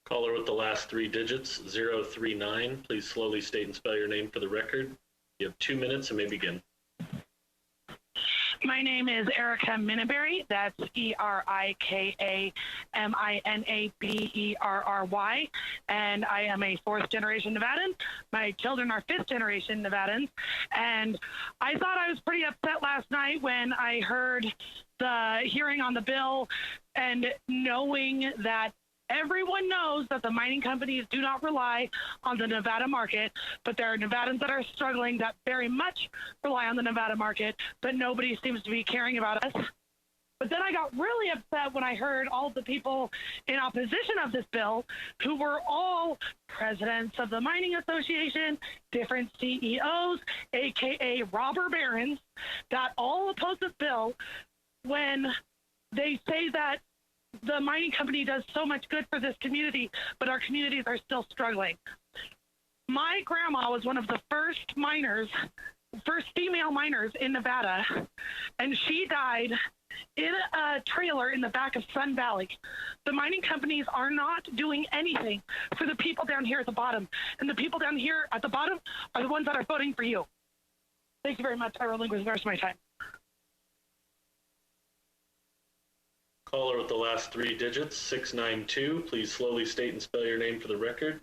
Caller with the last three digits, 039. Please slowly state and spell your name for the record. You have 2 minutes and may begin. My name is Erica Minaberry. That's E-R-I-K-A-M-I-N-A-B-E-R-R-Y. And I am a fourth generation Nevadan. My children are fifth generation Nevadans. And I thought I was pretty upset last night when I heard the hearing on the bill, and knowing that everyone knows that the mining companies do not rely on the Nevada market, but there are Nevadans that are struggling that very much rely on the Nevada market, but nobody seems to be caring about us. But then I got really upset when I heard all the people in opposition of this bill, who were all presidents of the Mining Association, different CEOs, aka robber barons, that all oppose this bill, when they say that the mining company does so much good for this community, but our communities are still struggling. My grandma was one of the first female miners in Nevada, and she died in a trailer in the back of Sun Valley. The mining companies are not doing anything for the people down here at the bottom, and the people down here at the bottom are the ones that are voting for you. Thank you very much. I relinquish the rest of my time. Caller with the last three digits, 692. Please slowly state and spell your name for the record.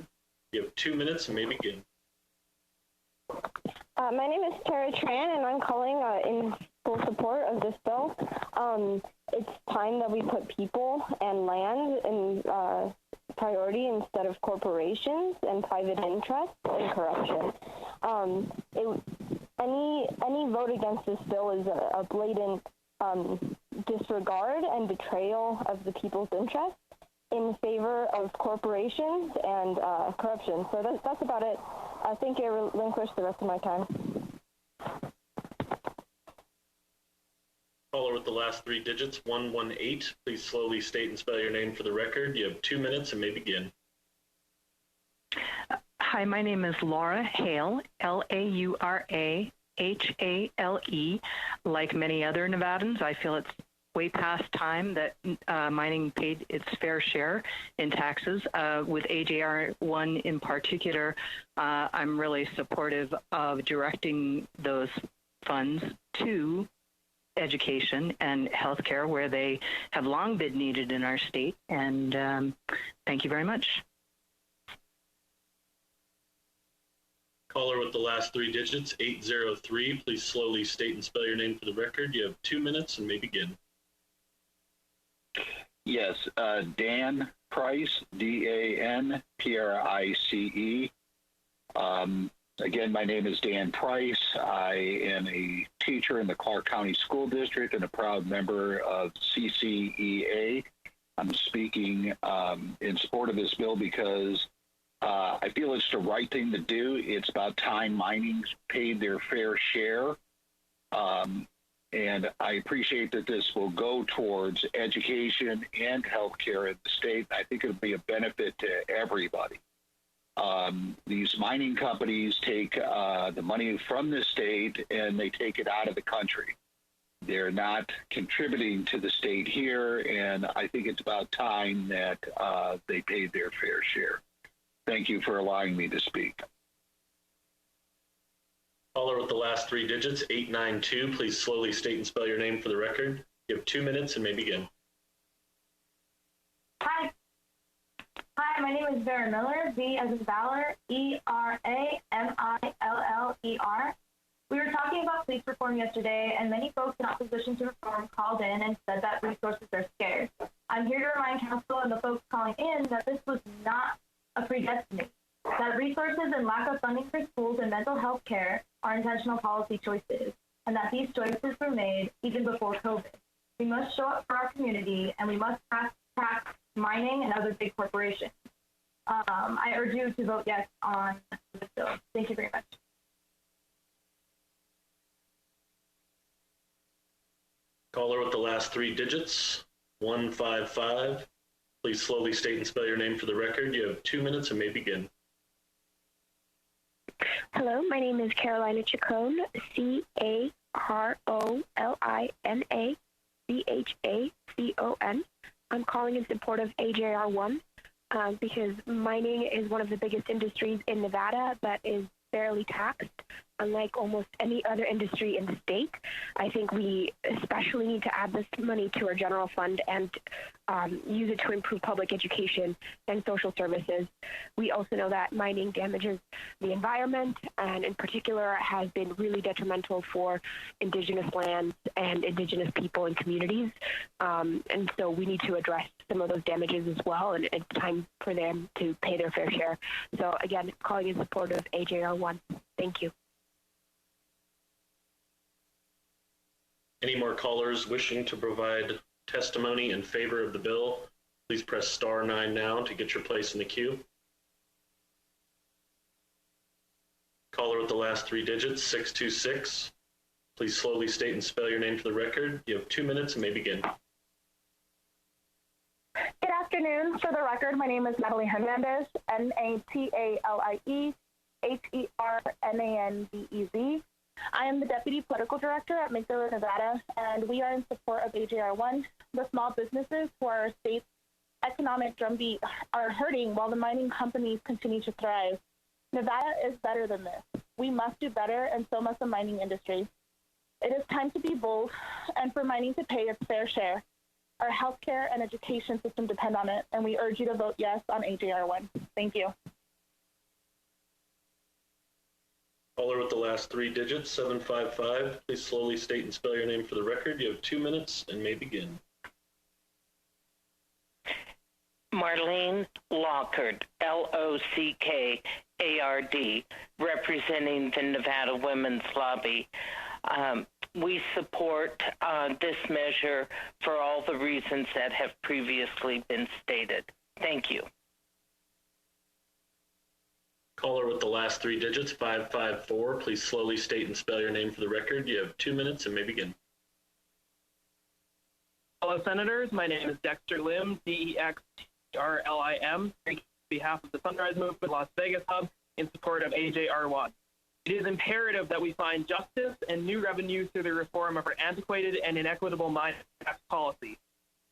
You have 2 minutes and may begin. My name is Tara Tran, and I'm calling in full support of this bill. It's time that we put people and land in priority instead of corporations and private interests and corruption. any vote against this bill is a blatant disregard and betrayal of the people's interests in favor of corporations and corruption. So that's about it. I think I relinquish the rest of my time. Caller with the last three digits, 118. Please slowly state and spell your name for the record. You have 2 minutes and may begin. Hi, my name is Laura Hale, Laurahale. Like many other Nevadans, I feel it's way past time that mining paid its fair share in taxes. With AJR 1 in particular, I'm really supportive of directing those funds to education and healthcare, where they have long been needed in our state. And thank you very much. Caller with the last three digits, 803. Please slowly state and spell your name for the record. You have 2 minutes and may begin. Yes, Dan Price, DANPRICE. Again, my name is Dan Price. I am a teacher in the Clark County School District and a proud member of CCEA. I'm speaking in support of this bill because I feel it's the right thing to do. It's about time mining paid their fair share. And I appreciate that this will go towards education and healthcare in the state. I think it'll be a benefit to everybody. These mining companies take the money from the state and they take it out of the country. They're not contributing to the state here, and I think it's about time that they paid their fair share. Thank you for allowing me to speak. Caller with the last three digits, 892. Please slowly state and spell your name for the record. You have 2 minutes and may begin. Hi, my name is Vera Miller, V as in Valor, ERAMILLER. We were talking about police reform yesterday, and many folks in opposition to reform called in and said that resources are scarce. I'm here to remind council and the folks calling in that this was not a free destiny, that resources and lack of funding for schools and mental health care are intentional policy choices, and that these choices were made even before COVID. We must show up for our community, and we must tax mining and other big corporations. I urge you to vote yes on this bill. Thank you very much. Caller with the last three digits, 155. Please slowly state and spell your name for the record. You have 2 minutes and may begin. Hello, my name is Carolina Chacon, CAROLINACHACON. I'm calling in support of AJR 1 because mining is one of the biggest industries in Nevada that is fairly taxed, unlike almost any other industry in the state. I think we especially need to add this money to our general fund and use it to improve public education and social services. We also know that mining damages the environment and in particular has been really detrimental for indigenous lands and indigenous people and communities. And so we need to address some of those damages as well, and it's time for them to pay their fair share. So again, calling in support of AJR 1. Thank you. Any more callers wishing to provide testimony in favor of the bill, please press *9 now to get your place in the queue. Caller with the last three digits, 626. Please slowly state and spell your name for the record. You have 2 minutes and may begin. Good afternoon. For the record, my name is Natalie Hernandez, NATALIE I am the Deputy Political Director at McDermott, Nevada, and we are in support of AJR 1. The small businesses who are our state's economic drumbeat are hurting while the mining companies continue to thrive. Nevada is better than this. We must do better, and so must the mining industry. It is time to be bold and for mining to pay its fair share. Our healthcare and education system depend on it, and we urge you to vote yes on AJR 1. Thank you. Caller with the last three digits, 755. Please slowly state and spell your name for the record. You have 2 minutes and may begin. Marlene Lockard, ARD, representing the Nevada Women's Lobby. We support this measure for all the reasons that have previously been stated. Thank you. Caller with the last three digits, 554. Please slowly state and spell your name for the record. You have 2 minutes and may begin. Hello, Senators. My name is Dexter Lim, DEXTRLIM, on behalf of the Sunrise Movement Las Vegas Hub in support of AJR1. It is imperative that we find justice and new revenue through the reform of our antiquated and inequitable mining tax policy.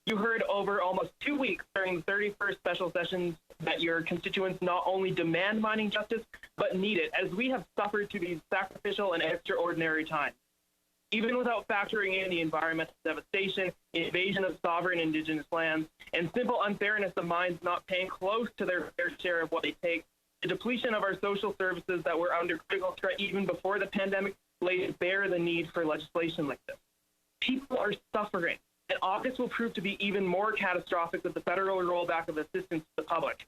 You heard over almost 2 weeks during the 31st special sessions that your constituents not only demand mining justice, but need it, as we have suffered through these sacrificial and extraordinary times. Even without factoring in the environmental devastation, invasion of sovereign indigenous lands, and simple unfairness of mines not paying close to their fair share of what they take, the depletion of our social services that were under critical threat even before the pandemic laid bare the need for legislation like this. People are suffering, and August will prove to be even more catastrophic with the federal rollback of assistance to the public.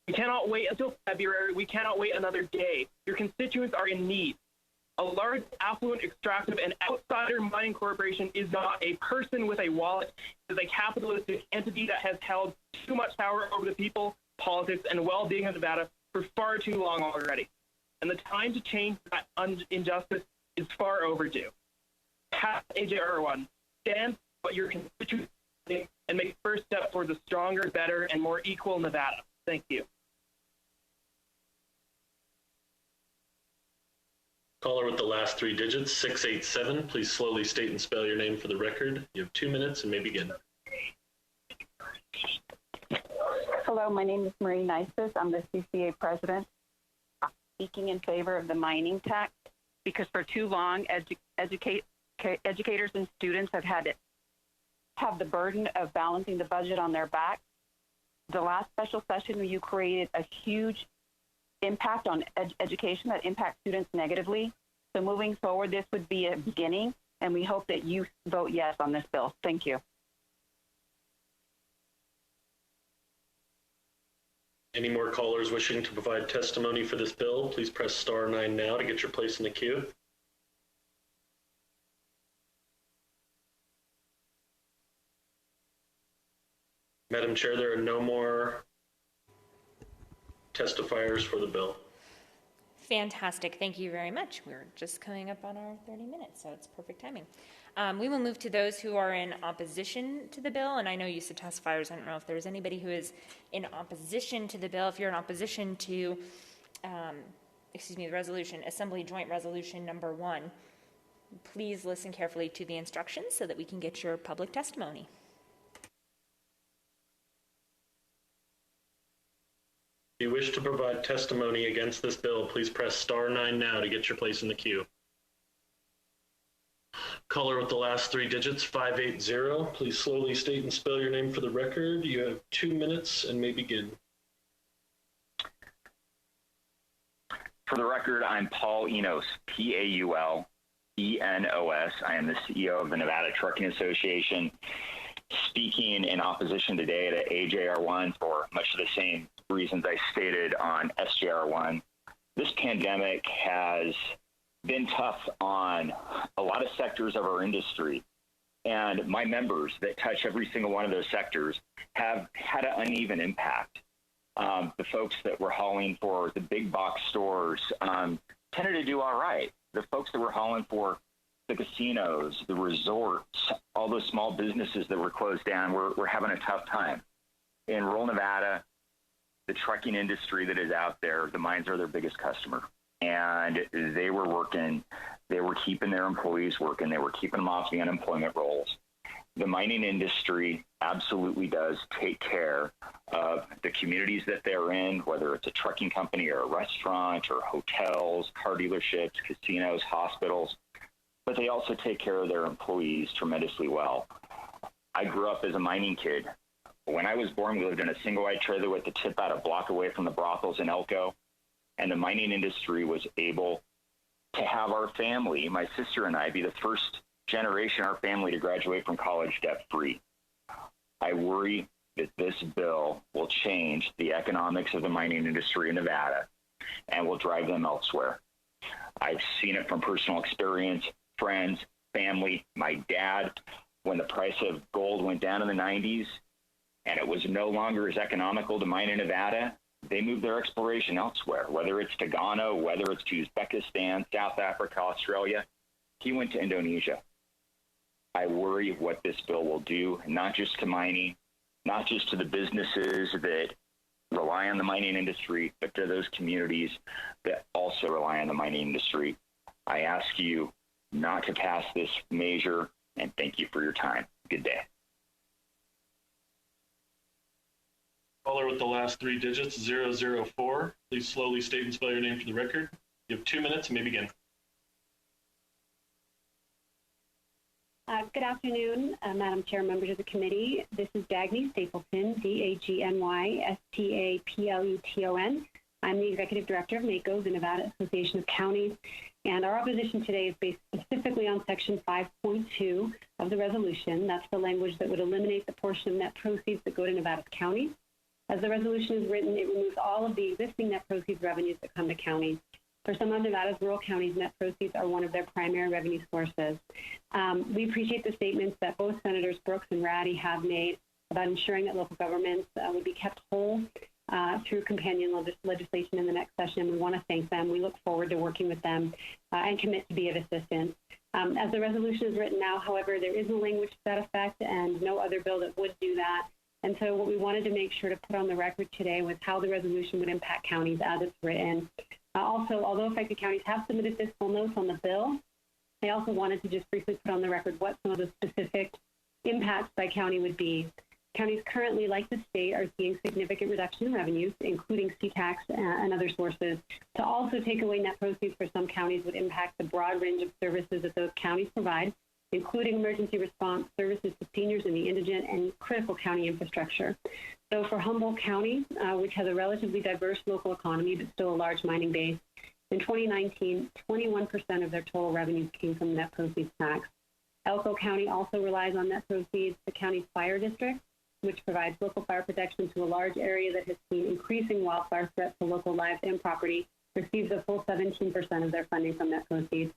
We cannot wait until February. We cannot wait another day. Your constituents are in need. A large, affluent, extractive, and outsider mining corporation is not a person with a wallet. It is a capitalistic entity that has held too much power over the people, politics, and well-being of Nevada for far too long already. And the time to change that injustice is far overdue. Pass AJR1. Stand what your constituents think and make the first step towards a stronger, better, and more equal Nevada. Thank you. Caller with the last three digits, 687. Please slowly state and spell your name for the record. You have 2 minutes and may begin. Hello, my name is Marie Nisus. I'm the CCA president. I'm speaking in favor of the mining tax because for too long, educators and students have the burden of balancing the budget on their back. The last special session, you created a huge impact on education that impacts students negatively. So moving forward, this would be a beginning, and we hope that you vote yes on this bill. Thank you. Any more callers wishing to provide testimony for this bill, please press *9 now to get your place in the queue. Madam Chair, there are no more testifiers for the bill. Fantastic. Thank you very much. We're just coming up on our 30 minutes, so it's perfect timing. We will move to those who are in opposition to the bill, and I know you said testifiers. I don't know if there's anybody who is in opposition to the bill. If you're in opposition to, the resolution, Assembly Joint Resolution number 1, please listen carefully to the instructions so that we can get your public testimony. If you wish to provide testimony against this bill, please press *9 now to get your place in the queue. Caller with the last three digits, 580. Please slowly state and spell your name for the record. You have 2 minutes and may begin. For the record, I'm Paul Enos, Paul Enos. I am the CEO of the Nevada Trucking Association, speaking in opposition today to AJR1 for much of the same reasons I stated on SJR1. This pandemic has been tough on a lot of sectors of our industry, and my members that touch every single one of those sectors have had an uneven impact. The folks that were hauling for the big box stores tended to do all right. The folks that were hauling for the casinos, the resorts, all those small businesses that were closed down were having a tough time. In rural Nevada, the trucking industry that is out there, the mines are their biggest customer. And they were working, they were keeping their employees working, they were keeping them off the unemployment rolls. The mining industry absolutely does take care of the communities that they're in, whether it's a trucking company or a restaurant or hotels, car dealerships, casinos, hospitals, but they also take care of their employees tremendously well. I grew up as a mining kid. When I was born, we lived in a single-wide trailer with the tip out a block away from the brothels in Elko. And the mining industry was able to have our family, my sister and I, be the first generation of our family to graduate from college debt-free. I worry that this bill will change the economics of the mining industry in Nevada and will drive them elsewhere. I've seen it from personal experience, friends, family, my dad, when the price of gold went down in the 90s and it was no longer as economical to mine in Nevada, they moved their exploration elsewhere, whether it's to Ghana, whether it's to Uzbekistan, South Africa, Australia. He went to Indonesia. I worry what this bill will do, not just to mining, not just to the businesses that rely on the mining industry, but to those communities that also rely on the mining industry. I ask you not to pass this measure, and thank you for your time. Good day. Caller with the last three digits, 004. Please slowly state and spell your name for the record. You have 2 minutes and may begin. Good afternoon, Madam Chair, members of the committee. This is Dagny Stapleton, D-A-G-N-Y-S-T-A-P-L-E-T-O-N. I'm the Executive Director of NACO, the Nevada Association of Counties, and our opposition today is based specifically on Section 5.2 of the resolution. That's the language that would eliminate the portion of net proceeds that go to Nevada's counties. As the resolution is written, it removes all of the existing net proceeds revenues that come to counties. For some of Nevada's rural counties, net proceeds are one of their primary revenue sources. We appreciate the statements that both Senators Brooks and Ratty have made about ensuring that local governments would be kept whole through companion legislation in the next session. We want to thank them. We look forward to working with them and commit to be of assistance. As the resolution is written now, however, there is no language to that effect and no other bill that would do that. And so what we wanted to make sure to put on the record today was how the resolution would impact counties as it's written. Also, although affected counties have submitted fiscal notes on the bill, I also wanted to just briefly put on the record what some of the specific impacts by county would be. Counties currently, like the state, are seeing significant reduction in revenues, including C-tax and other sources. To also take away net proceeds for some counties would impact the broad range of services that those counties provide, including emergency response services to seniors and the indigent and critical county infrastructure. So for Humboldt County, which has a relatively diverse local economy but still a large mining base, in 2019, 21% of their total revenues came from net proceeds tax. Elko County also relies on net proceeds. The county's fire district, which provides local fire protection to a large area that has seen increasing wildfire threats to local lives and property, receives a full 17% of their funding from net proceeds.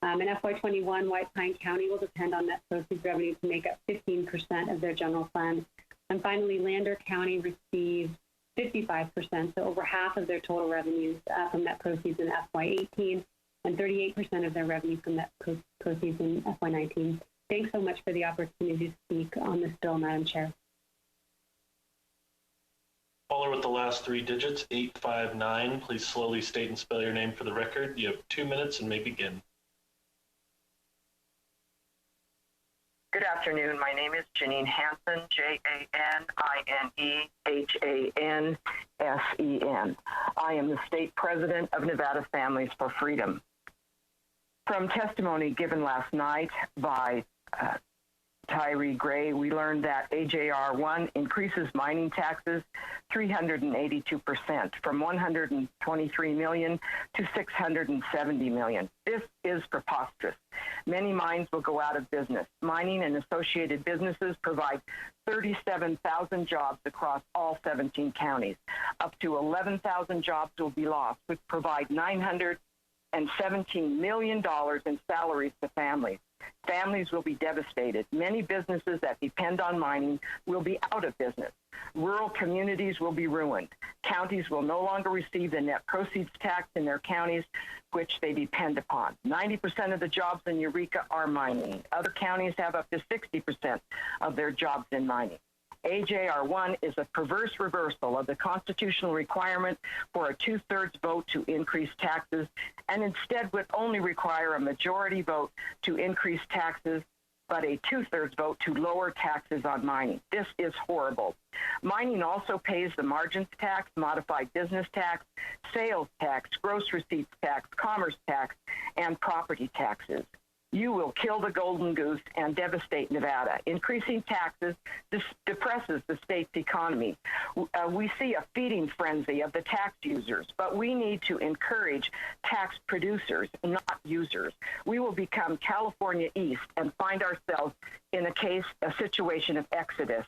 In FY21, White Pine County will depend on net proceeds revenue to make up 15% of their general fund. And finally, Lander County received 55%, so over half of their total revenues from net proceeds in FY18, and 38% of their revenue from net proceeds in FY19. Thanks so much for the opportunity to speak on this bill, Madam Chair. Caller with the last three digits, 859. Please slowly state and spell your name for the record. You have 2 minutes and may begin. Good afternoon. My name is Janine Hansen, J-A-N-I-N-E-H-A-N-S-E-N. I am the state president of Nevada Families for Freedom. From testimony given last night by Tyree Gray, we learned that AJR 1 increases mining taxes 382%, from $123 million to $670 million. This is preposterous. Many mines will go out of business. Mining and associated businesses provide 37,000 jobs across all 17 counties. Up to 11,000 jobs will be lost, which provide $917 million in salaries to families. Families will be devastated. Many businesses that depend on mining will be out of business. Rural communities will be ruined. Counties will no longer receive the net proceeds tax in their counties, which they depend upon. 90% of the jobs in Eureka are mining. Other counties have up to 60% of their jobs in mining. AJR 1 is a perverse reversal of the constitutional requirement for a 2/3 vote to increase taxes, and instead would only require a majority vote to increase taxes, but a 2/3 vote to lower taxes on mining. This is horrible. Mining also pays the margins tax, modified business tax, sales tax, gross receipts tax, commerce tax, and property taxes. You will kill the golden goose and devastate Nevada. Increasing taxes depresses the state's economy. We see a feeding frenzy of the tax users, but we need to encourage tax producers, not users. We will become California East and find ourselves in a situation of exodus.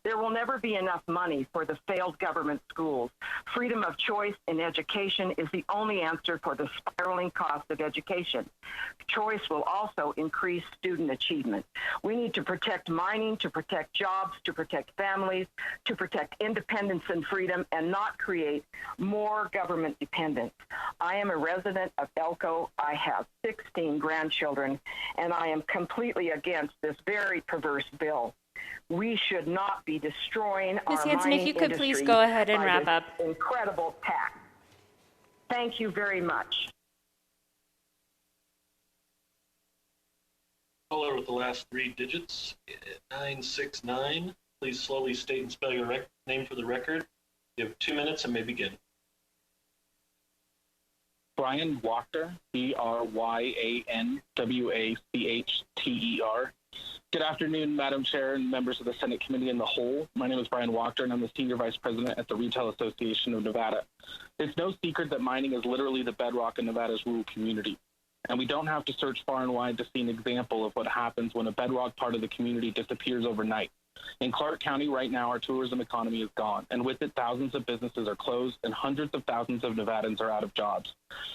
There will never be enough money for the failed government schools. Freedom of choice in education is the only answer for the spiraling cost of education. Choice will also increase student achievement. We need to protect mining, to protect jobs, to protect families, to protect independence and freedom, and not create more government dependence. I am a resident of Elko. I have 16 grandchildren, and I am completely against this very perverse bill. We should not be destroying Ms. our Hanson, mining if you could industry please go ahead and by wrap this up. incredible tax. Thank you very much. Caller with the last three digits, 969. Please slowly state and spell your name for the record. You have 2 minutes and may begin. Brian Wachter, BryanWachter. Good afternoon, Madam Chair and members of the Senate Committee in the whole. My name is Brian Wachter, and I'm the Senior Vice President at the Retail Association of Nevada. It's no secret that mining is literally the bedrock in Nevada's rural community. And we don't have to search far and wide to see an example of what happens when a bedrock part of the community disappears overnight. In Clark County right now, our tourism economy is gone, and with it, thousands of businesses are closed and hundreds of thousands of Nevadans are out of jobs.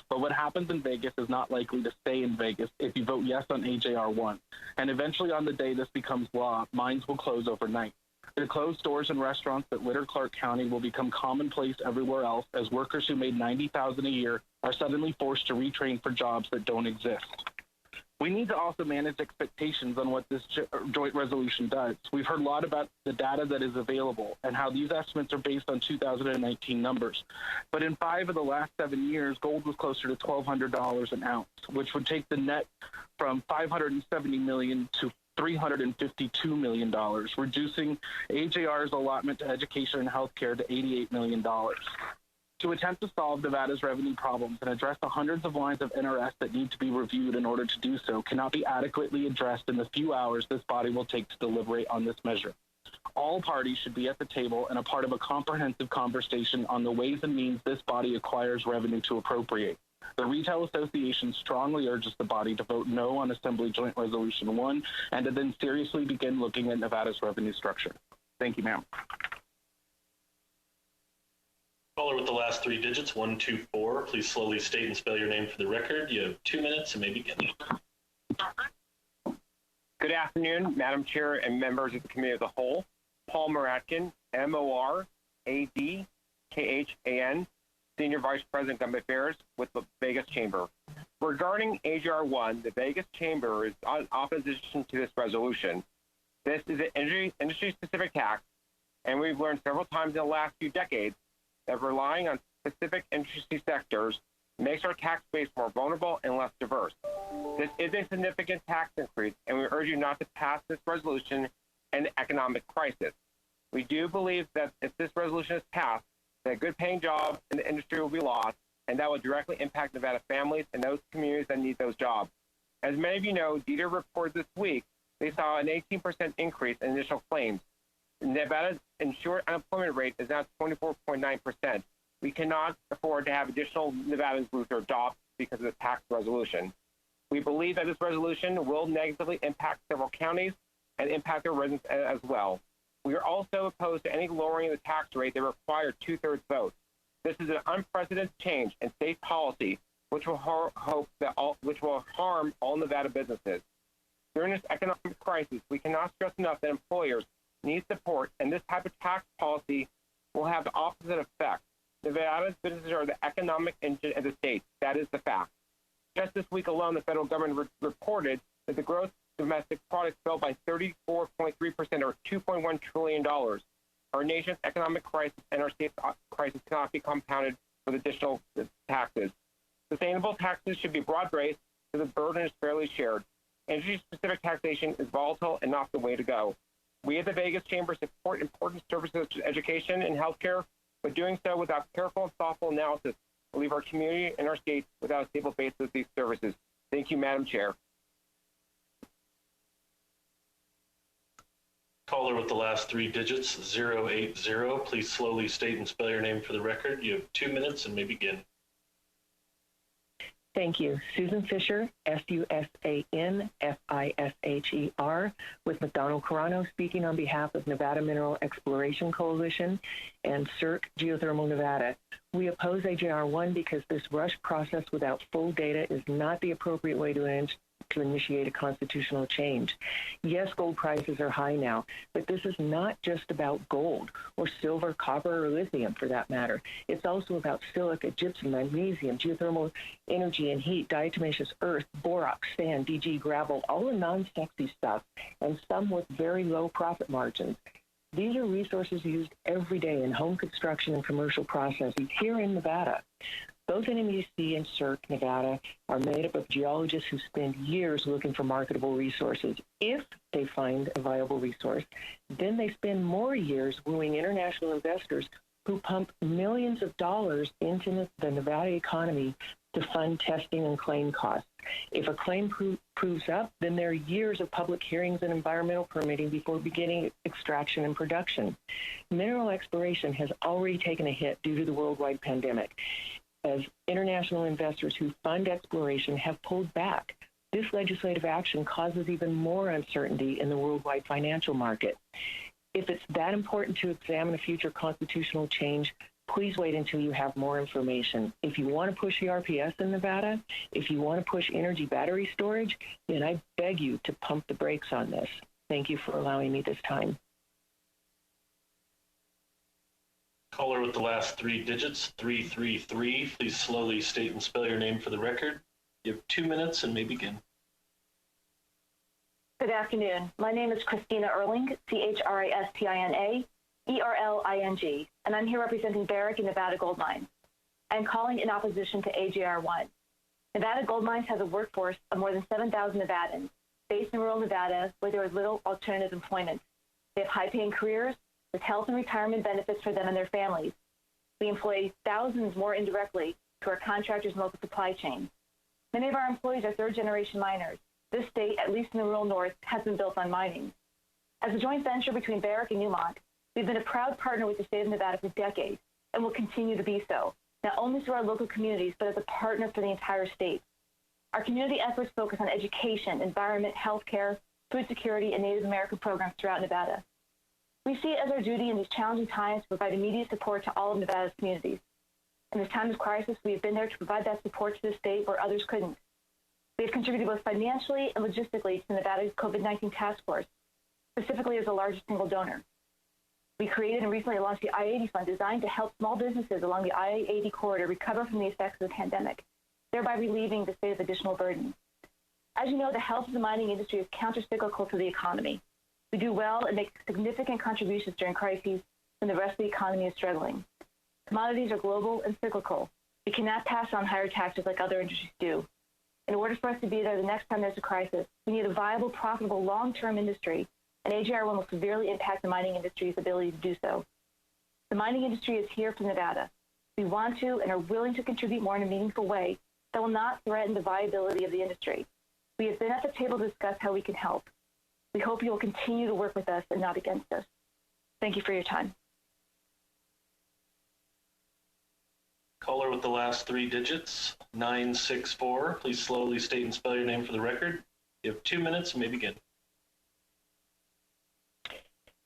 But what happens in Vegas is not likely to stay in Vegas if you vote yes on AJR 1. And eventually on the day this becomes law, mines will close overnight. The closed stores and restaurants that litter Clark County will become commonplace everywhere else as workers who made $90,000 a year are suddenly forced to retrain for jobs that don't exist. We need to also manage expectations on what this joint resolution does. We've heard a lot about the data that is available and how these estimates are based on 2019 numbers. But in 5 of the last 7 years, gold was closer to $1,200 an ounce, which would take the net from $570 million to $352 million, reducing AJR's allotment to education and healthcare to $88 million. To attempt to solve Nevada's revenue problems and address the hundreds of lines of NRS that need to be reviewed in order to do so cannot be adequately addressed in the few hours this body will take to deliberate on this measure. All parties should be at the table and a part of a comprehensive conversation on the ways and means this body acquires revenue to appropriate. The Retail Association strongly urges the body to vote no on Assembly Joint Resolution 1 and to then seriously begin looking at Nevada's revenue structure. Thank you, ma'am. Caller with the last three digits, 124. Please slowly state and spell your name for the record. You have 2 minutes and may begin. Good afternoon, Madam Chair and members of the Committee of the Whole. Paul Moradkin, Moradkhan, Senior Vice President, Government Affairs with the Vegas Chamber. Regarding AJR 1, the Vegas Chamber is in opposition to this resolution. This is an industry-specific tax, and we've learned several times in the last few decades that relying on specific industry sectors makes our tax base more vulnerable and less diverse. This is a significant tax increase, and we urge you not to pass this resolution in an economic crisis. We do believe that if this resolution is passed, that good-paying jobs in the industry will be lost, and that will directly impact Nevada families and those communities that need those jobs. As many of you know, DETR reported this week they saw an 18% increase in initial claims. Nevada's insured unemployment rate is now 24.9%. We cannot afford to have additional Nevadans lose their jobs because of the tax resolution. We believe that this resolution will negatively impact several counties and impact their residents as well. We are also opposed to any lowering of the tax rate that require 2/3 vote. This is an unprecedented change in state policy, which will harm all Nevada businesses. During this economic crisis, we cannot stress enough that employers need support, and this type of tax policy will have the opposite effect. Nevada's businesses are the economic engine of the state. That is the fact. Just this week alone, the federal government reported that the gross domestic product fell by 34.3%, or $2.1 trillion. Our nation's economic crisis and our state's crisis cannot be compounded with additional taxes. Sustainable taxes should be broad-based, so the burden is fairly shared. Industry-specific taxation is volatile and not the way to go. We at the Vegas Chamber support important services such as education and healthcare, but doing so without careful and thoughtful analysis will leave our community and our state without a stable base of these services. Thank you, Madam Chair. Caller with the last three digits, 080. Please slowly state and spell your name for the record. You have 2 minutes and may begin. Thank you. Susan Fisher, SUSANFISHER, with McDonald Carano, speaking on behalf of Nevada Mineral Exploration Coalition and CERC Geothermal Nevada. We oppose AJR1 because this rushed process without full data is not the appropriate way to initiate a constitutional change. Yes, gold prices are high now, but this is not just about gold or silver, copper, or lithium for that matter. It's also about silica, gypsum, magnesium, geothermal energy and heat, diatomaceous earth, borax, sand, DG, gravel, all the non-sexy stuff, and some with very low profit margins. These are resources used every day in home construction and commercial processing here in Nevada. Both NMUC and CERC Nevada are made up of geologists who spend years looking for marketable resources. If they find a viable resource, then they spend more years wooing international investors who pump millions of dollars into the Nevada economy to fund testing and claim costs. If a claim proves up, then there are years of public hearings and environmental permitting before beginning extraction and production. Mineral exploration has already taken a hit due to the worldwide pandemic, as international investors who fund exploration have pulled back. This legislative action causes even more uncertainty in the worldwide financial market. If it's that important to examine a future constitutional change, please wait until you have more information. If you want to push the RPS in Nevada, if you want to push energy battery storage, then I beg you to pump the brakes on this. Thank you for allowing me this time. Caller with the last 3 digits, 333. Please slowly state and spell your name for the record. You have 2 minutes and may begin. Good afternoon. My name is Christina Erling, CHRISTINA, ERLING, and I'm here representing Barrick and Nevada Gold Mines. I'm calling in opposition to AJR1. Nevada Gold Mines has a workforce of more than 7,000 Nevadans based in rural Nevada where there is little alternative employment. They have high-paying careers with health and retirement benefits for them and their families. We employ thousands more indirectly to our contractors and local supply chain. Many of our employees are third-generation miners. This state, at least in the rural north, has been built on mining. As a joint venture between Barrick and Newmont, we've been a proud partner with the state of Nevada for decades and will continue to be so, not only through our local communities, but as a partner for the entire state. Our community efforts focus on education, environment, healthcare, food security, and Native American programs throughout Nevada. We see it as our duty in these challenging times to provide immediate support to all of Nevada's communities. In this time of crisis, we have been there to provide that support to the state where others couldn't. We have contributed both financially and logistically to Nevada's COVID-19 task force, specifically as the largest single donor. We created and recently launched the I-80 Fund designed to help small businesses along the I-80 corridor recover from the effects of the pandemic, thereby relieving the state of additional burden. As you know, the health of the mining industry is countercyclical to the economy. We do well and make significant contributions during crises when the rest of the economy is struggling. Commodities are global and cyclical. We cannot pass on higher taxes like other industries do. In order for us to be there the next time there's a crisis, we need a viable, profitable, long-term industry, and AJR1 will severely impact the mining industry's ability to do so. The mining industry is here for Nevada. We want to and are willing to contribute more in a meaningful way that will not threaten the viability of the industry. We have been at the table to discuss how we can help. We hope you will continue to work with us and not against us. Thank you for your time. Caller with the last 3 digits, 964. Please slowly state and spell your name for the record. You have 2 minutes and may begin.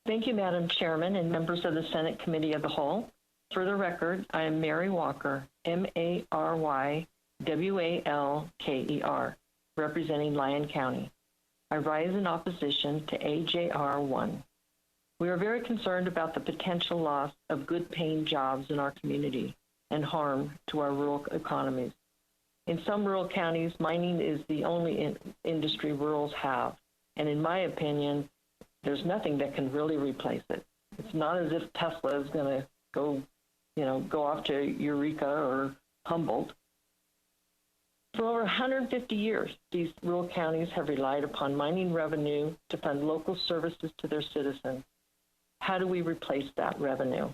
Thank you, Madam Chairman and members of the Senate Committee of the Whole. For the record, I am Mary Walker, MaryWalker, representing Lyon County. I rise in opposition to AJR1. We are very concerned about the potential loss of good-paying jobs in our community and harm to our rural economies. In some rural counties, mining is the only industry rurals have, and in my opinion, there's nothing that can really replace it. It's not as if Tesla is going to go off to Eureka or Humboldt. For over 150 years, these rural counties have relied upon mining revenue to fund local services to their citizens. How do we replace that revenue?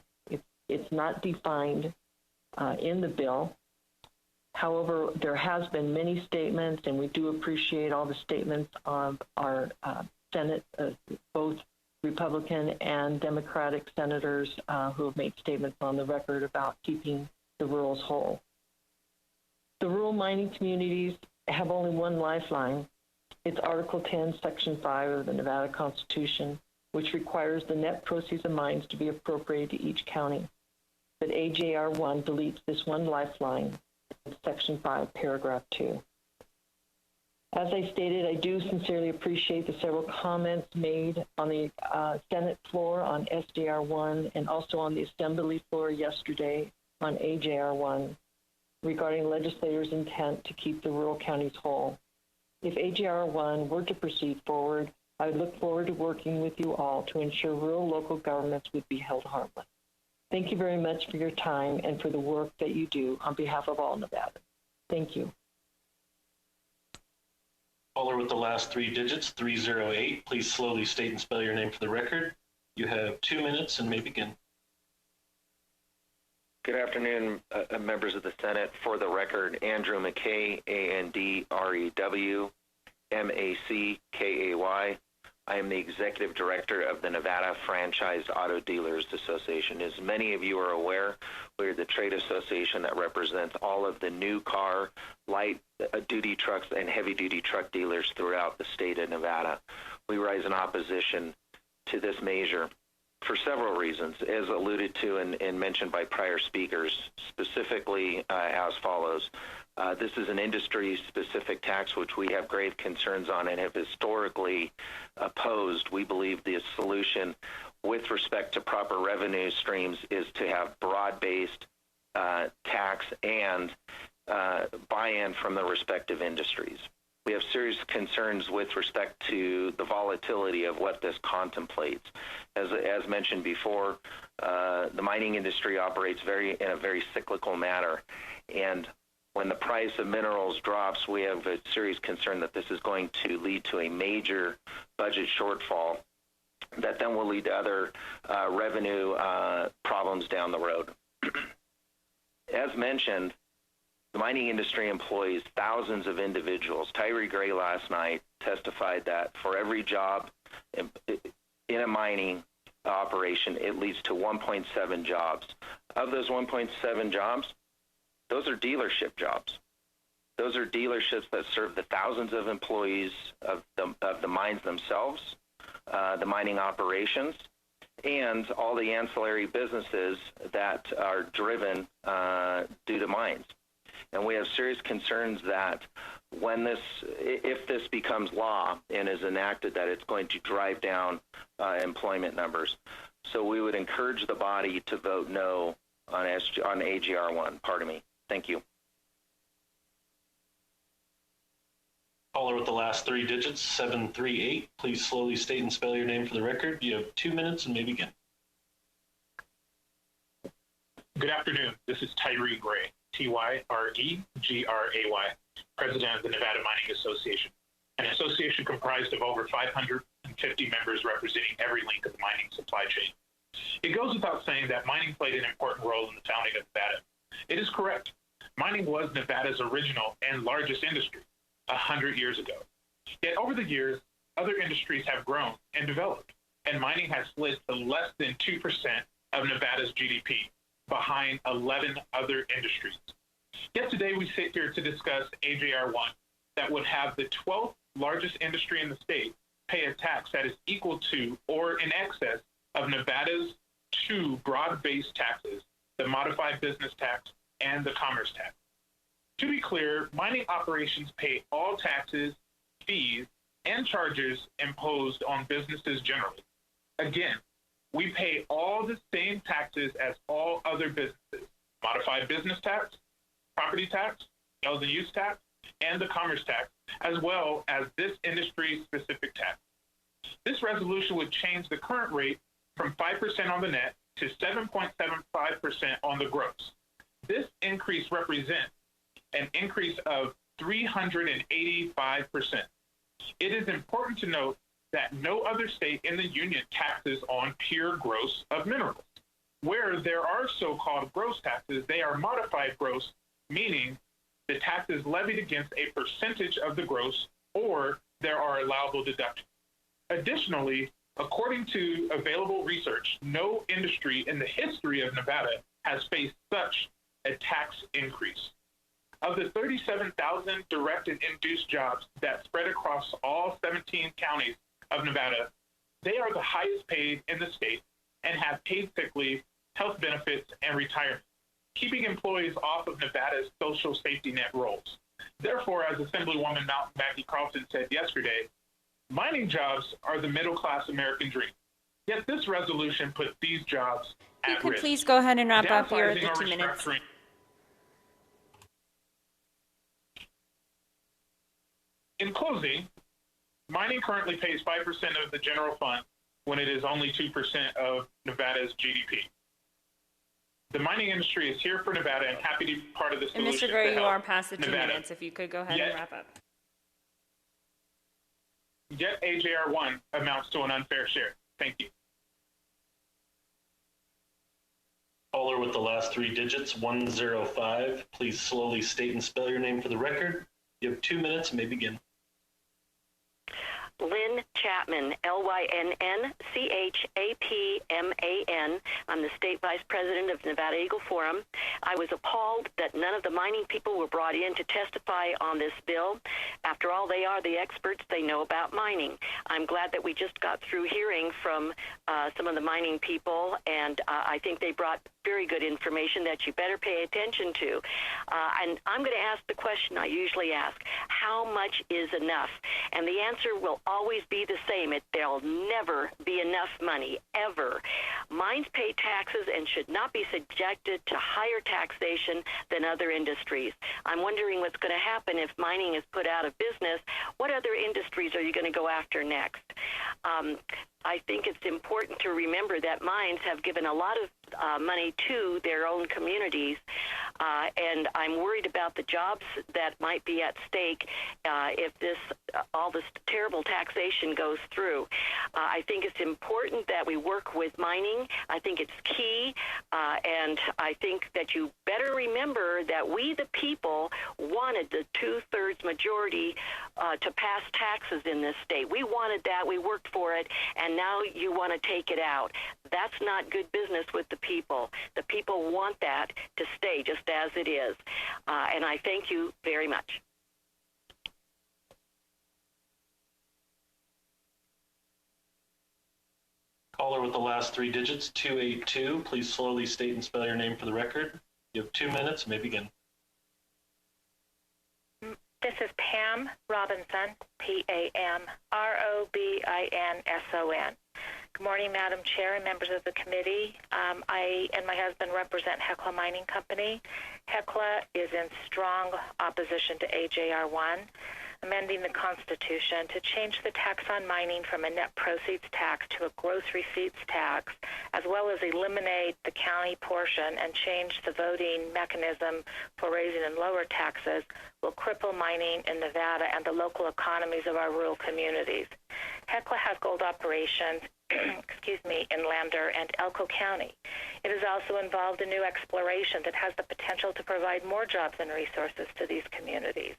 It's not defined in the bill. However, there has been many statements, and we do appreciate all the statements of our Senate, both Republican and Democratic senators who have made statements on the record about keeping the rurals whole. The rural mining communities have only one lifeline. It's Article 10, Section 5 of the Nevada Constitution, which requires the net proceeds of mines to be appropriated to each county. But AJR 1 deletes this one lifeline in Section 5, Paragraph 2. As I stated, I do sincerely appreciate the several comments made on the Senate floor on SDR 1 and also on the Assembly floor yesterday on AJR 1 regarding legislators' intent to keep the rural counties whole. If AJR 1 were to proceed forward, I would look forward to working with you all to ensure rural local governments would be held harmless. Thank you very much for your time and for the work that you do on behalf of all Nevada. Thank you. Caller with the last three digits, 308. Please slowly state and spell your name for the record. You have 2 minutes and may begin. Good afternoon, members of the Senate. For the record, Andrew McKay, ANDREW, MACKAY. I am the Executive Director of the Nevada Franchised Auto Dealers Association. As many of you are aware, we are the trade association that represents all of the new car, light duty trucks, and heavy duty truck dealers throughout the state of Nevada. We rise in opposition to this measure for several reasons, as alluded to and mentioned by prior speakers, specifically as follows. This is an industry-specific tax which we have grave concerns on and have historically opposed. We believe the solution with respect to proper revenue streams is to have broad-based tax and buy-in from the respective industries. We have serious concerns with respect to the volatility of what this contemplates. As mentioned before, the mining industry operates in a very cyclical manner, and when the price of minerals drops, we have a serious concern that this is going to lead to a major budget shortfall that then will lead to other revenue problems down the road. As mentioned, the mining industry employs thousands of individuals. Tyree Gray last night testified that for every job in a mining operation, it leads to 1.7 jobs. Of those 1.7 jobs, those are dealership jobs. Those are dealerships that serve the thousands of employees of the mines themselves, the mining operations, and all the ancillary businesses that are driven due to mines. And we have serious concerns that if this becomes law and is enacted, that it's going to drive down employment numbers. So we would encourage the body to vote no on AGR 1. Pardon me. Thank you. Caller with the last three digits, 738. Please slowly state and spell your name for the record. You have 2 minutes and may begin. Good afternoon. This is Tyree Gray, Tyregray, President of the Nevada Mining Association, an association comprised of over 550 members representing every link of the mining supply chain. It goes without saying that mining played an important role in the founding of Nevada. It is correct. Mining was Nevada's original and largest industry 100 years ago. Yet over the years, other industries have grown and developed, and mining has slid to less than 2% of Nevada's GDP, behind 11 other industries. Yet today we sit here to discuss AJR 1 that would have the 12th largest industry in the state pay a tax that is equal to or in excess of Nevada's two broad-based taxes, the modified business tax and the commerce tax. To be clear, mining operations pay all taxes, fees, and charges imposed on businesses generally. Again, we pay all the same taxes as all other businesses: modified business tax, property tax, sales and use tax, and the commerce tax, as well as this industry-specific tax. This resolution would change the current rate from 5% on the net to 7.75% on the gross. This increase represents an increase of 385%. It is important to note that no other state in the union taxes on pure gross of minerals. Where there are so-called gross taxes, they are modified gross, meaning the tax is levied against a percentage of the gross, or there are allowable deductions. Additionally, according to available research, no industry in the history of Nevada has faced such a tax increase. Of the 37,000 direct and induced jobs that spread across all 17 counties of Nevada, they are the highest paid in the state and have paid sick leave, health benefits, and retirement, keeping employees off of Nevada's social safety net rolls. Therefore, as Assemblywoman Maggie Carlson said yesterday, mining jobs are the middle-class American dream. Yet this resolution puts these jobs at risk. You could please go ahead and wrap up. You're at the 2 minutes. In closing, mining currently pays 5% of the general fund when it is only 2% of Nevada's GDP. The mining industry is here for Nevada and happy to be part of the solution. And Mr. Gray, you are past the 2 minutes. If you could go ahead and wrap up. Yet AJR 1 amounts to an unfair share. Thank you. Caller with the last three digits, 105. Please slowly state and spell your name for the record. You have 2 minutes and may begin. Lynn Chapman, Lynnchapman. I'm the State Vice President of Nevada Eagle Forum. I was appalled that none of the mining people were brought in to testify on this bill. After all, they are the experts. They know about mining. I'm glad that we just got through hearing from some of the mining people, and I think they brought very good information that you better pay attention to. And I'm going to ask the question I usually ask, how much is enough? And the answer will always be the same. There'll never be enough money, ever. Mines pay taxes and should not be subjected to higher taxation than other industries. I'm wondering what's going to happen if mining is put out of business. What other industries are you going to go after next? I think it's important to remember that mines have given a lot of money to their own communities, and I'm worried about the jobs that might be at stake if all this terrible taxation goes through. I think it's important that we work with mining. I think it's key, and I think that you better remember that we, the people, wanted the 2/3 majority to pass taxes in this state. We wanted that. We worked for it, and now you want to take it out. That's not good business with the people. The people want that to stay just as it is. And I thank you very much. Caller with the last three digits, 282. Please slowly state and spell your name for the record. You have 2 minutes, may begin. This is Pam Robinson, PamRobinson. Good morning, Madam Chair and members of the committee. I and my husband represent Hecla Mining Company. Hecla is in strong opposition to AJR 1, amending the Constitution to change the tax on mining from a net proceeds tax to a gross receipts tax, as well as eliminate the county portion and change the voting mechanism for raising and lower taxes, will cripple mining in Nevada and the local economies of our rural communities. Hecla has gold operations in Lander and Elko County. It is also involved in new exploration that has the potential to provide more jobs and resources to these communities.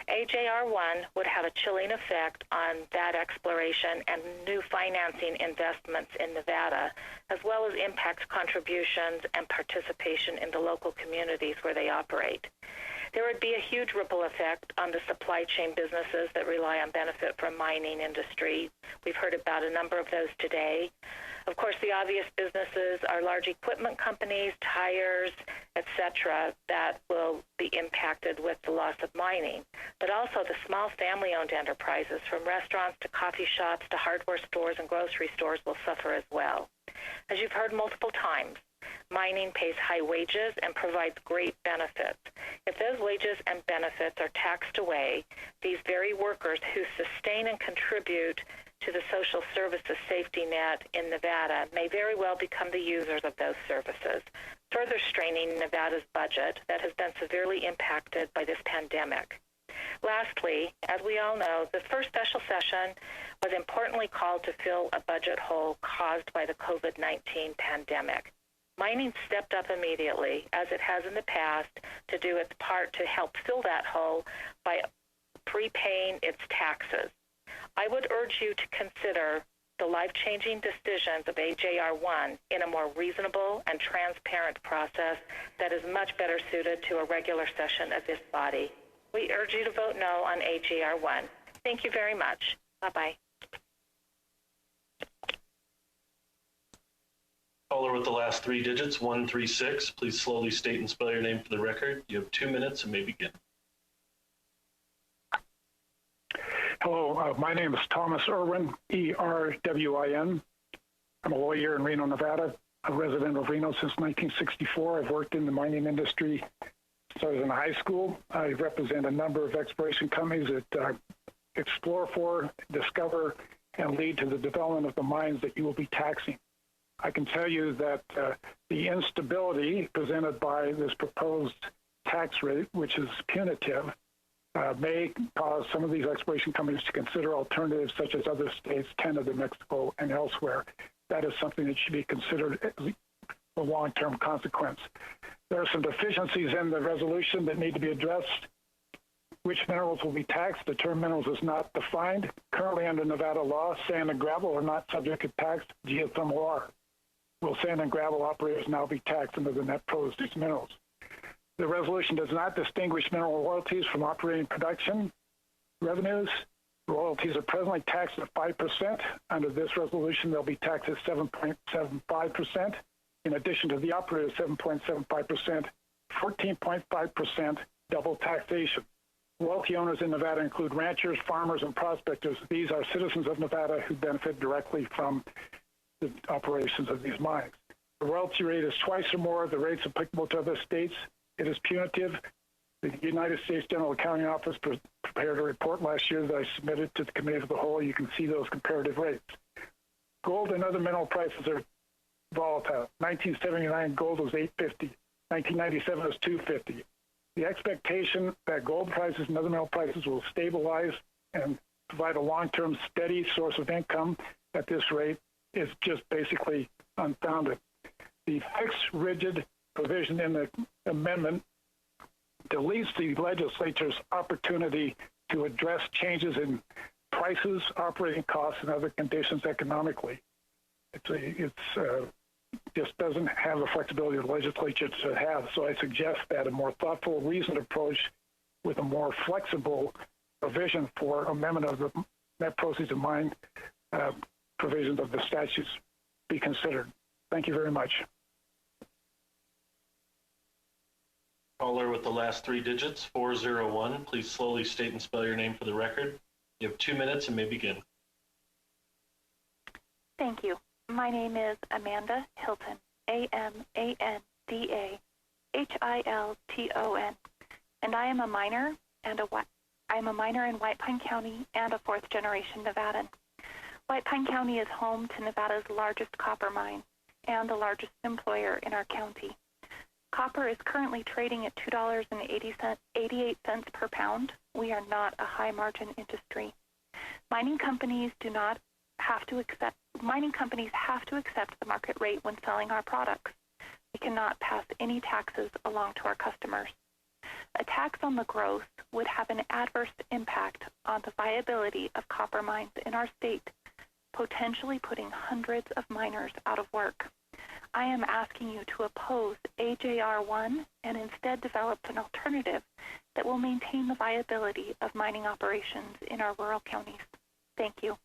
AJR 1 would have a chilling effect on that exploration and new financing investments in Nevada, as well as impact contributions and participation in the local communities where they operate. There would be a huge ripple effect on the supply chain businesses that rely on benefit from mining industry. We've heard about a number of those today. Of course, the obvious businesses are large equipment companies, tires, etc., that will be impacted with the loss of mining. But also the small family-owned enterprises, from restaurants to coffee shops to hardware stores and grocery stores, will suffer as well. As you've heard multiple times, mining pays high wages and provides great benefits. If those wages and benefits are taxed away, these very workers who sustain and contribute to the social services safety net in Nevada may very well become the users of those services, further straining Nevada's budget that has been severely impacted by this pandemic. Lastly, as we all know, the first special session was importantly called to fill a budget hole caused by the COVID-19 pandemic. Mining stepped up immediately, as it has in the past, to do its part to help fill that hole by prepaying its taxes. I would urge you to consider the life-changing decisions of AJR1 in a more reasonable and transparent process that is much better suited to a regular session of this body. We urge you to vote no on AJR1. Thank you very much. Bye-bye. Caller with the last three digits, 136. Please slowly state and spell your name for the record. You have 2 minutes and may begin. Hello, my name is Thomas Irwin, E-R-W-I-N. I'm a lawyer in Reno, Nevada, a resident of Reno since 1964. I've worked in the mining industry since I was in high school. I represent a number of exploration companies that explore for, discover, and lead to the development of the mines that you will be taxing. I can tell you that the instability presented by this proposed tax rate, which is punitive, may cause some of these exploration companies to consider alternatives such as other states, Canada, Mexico, and elsewhere. That is something that should be considered as a long-term consequence. There are some deficiencies in the resolution that need to be addressed. Which minerals will be taxed? The term minerals is not defined. Currently under Nevada law, sand and gravel are not subject to tax. Geothermal are. Will sand and gravel operators now be taxed under the net proceeds minerals? The resolution does not distinguish mineral royalties from operating production revenues. Royalties are presently taxed at 5%. Under this resolution, they'll be taxed at 7.75%. In addition to the operator's 7.75%, 14.5% double taxation. Royalty owners in Nevada include ranchers, farmers, and prospectors. These are citizens of Nevada who benefit directly from the operations of these mines. The royalty rate is twice or more of the rates applicable to other states. It is punitive. The United States General Accounting Office prepared a report last year that I submitted to the Committee of the Whole. You can see those comparative rates. Gold and other mineral prices are volatile. 1979, gold was $850. 1997 was $250. The expectation that gold prices and other mineral prices will stabilize and provide a long-term steady source of income at this rate is just basically unfounded. The fixed, rigid provision in the amendment deletes the legislature's opportunity to address changes in prices, operating costs, and other conditions economically. It just doesn't have the flexibility the legislature should have. So I suggest that a more thoughtful, reasoned approach with a more flexible provision for amendment of the net proceeds of mine provisions of the statutes be considered. Thank you very much. Caller with the last three digits, 401. Please slowly state and spell your name for the record. You have 2 minutes and may begin. Thank you. My name is Amanda Hilton, AMANDA HILTON, and I am a miner in White Pine County and a fourth-generation Nevadan. White Pine County is home to Nevada's largest copper mine and the largest employer in our county. Copper is currently trading at $2.88 per pound. We are not a high-margin industry. Mining companies have to accept the market rate when selling our products. We cannot pass any taxes along to our customers. A tax on the growth would have an adverse impact on the viability of copper mines in our state, potentially putting hundreds of miners out of work. I am asking you to oppose AJR1 and instead develop an alternative that will maintain the viability of mining operations in our rural counties. Thank you.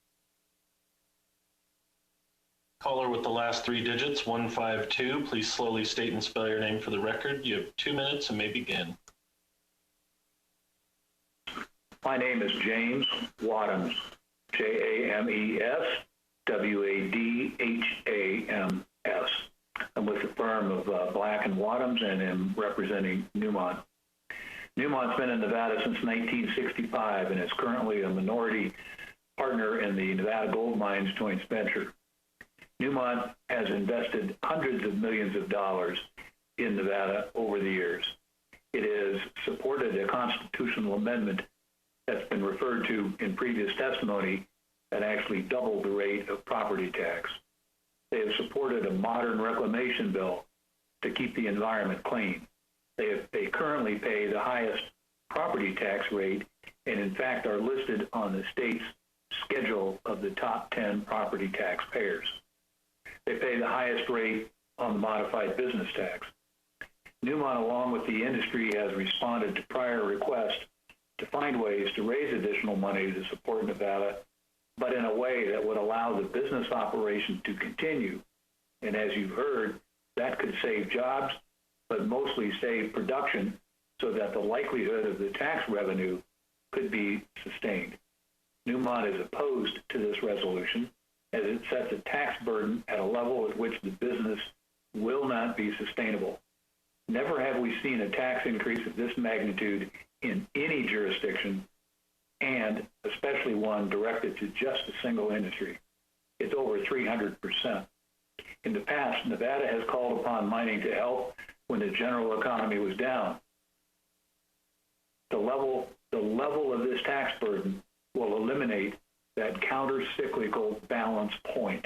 Caller with the last three digits, 152. Please slowly state and spell your name for the record. You have 2 minutes and may begin. My name is James Wadhams, JamesWadhams. I'm with the firm of Black & Wadhams and am representing Newmont. Newmont's been in Nevada since 1965 and is currently a minority partner in the Nevada Gold Mines joint venture. Newmont has invested hundreds of millions of dollars in Nevada over the years. It has supported a constitutional amendment that's been referred to in previous testimony that actually doubled the rate of property tax. They have supported a modern reclamation bill to keep the environment clean. They currently pay the highest property tax rate and in fact are listed on the state's schedule of the top 10 property taxpayers. They pay the highest rate on the modified business tax. Newmont, along with the industry, has responded to prior requests to find ways to raise additional money to support Nevada, but in a way that would allow the business operation to continue. And as you've heard, that could save jobs, but mostly save production so that the likelihood of the tax revenue could be sustained. Newmont is opposed to this resolution as it sets a tax burden at a level at which the business will not be sustainable. Never have we seen a tax increase of this magnitude in any jurisdiction, and especially one directed to just a single industry. It's over 300%. In the past, Nevada has called upon mining to help when the general economy was down. The level of this tax burden will eliminate that counter-cyclical balance point.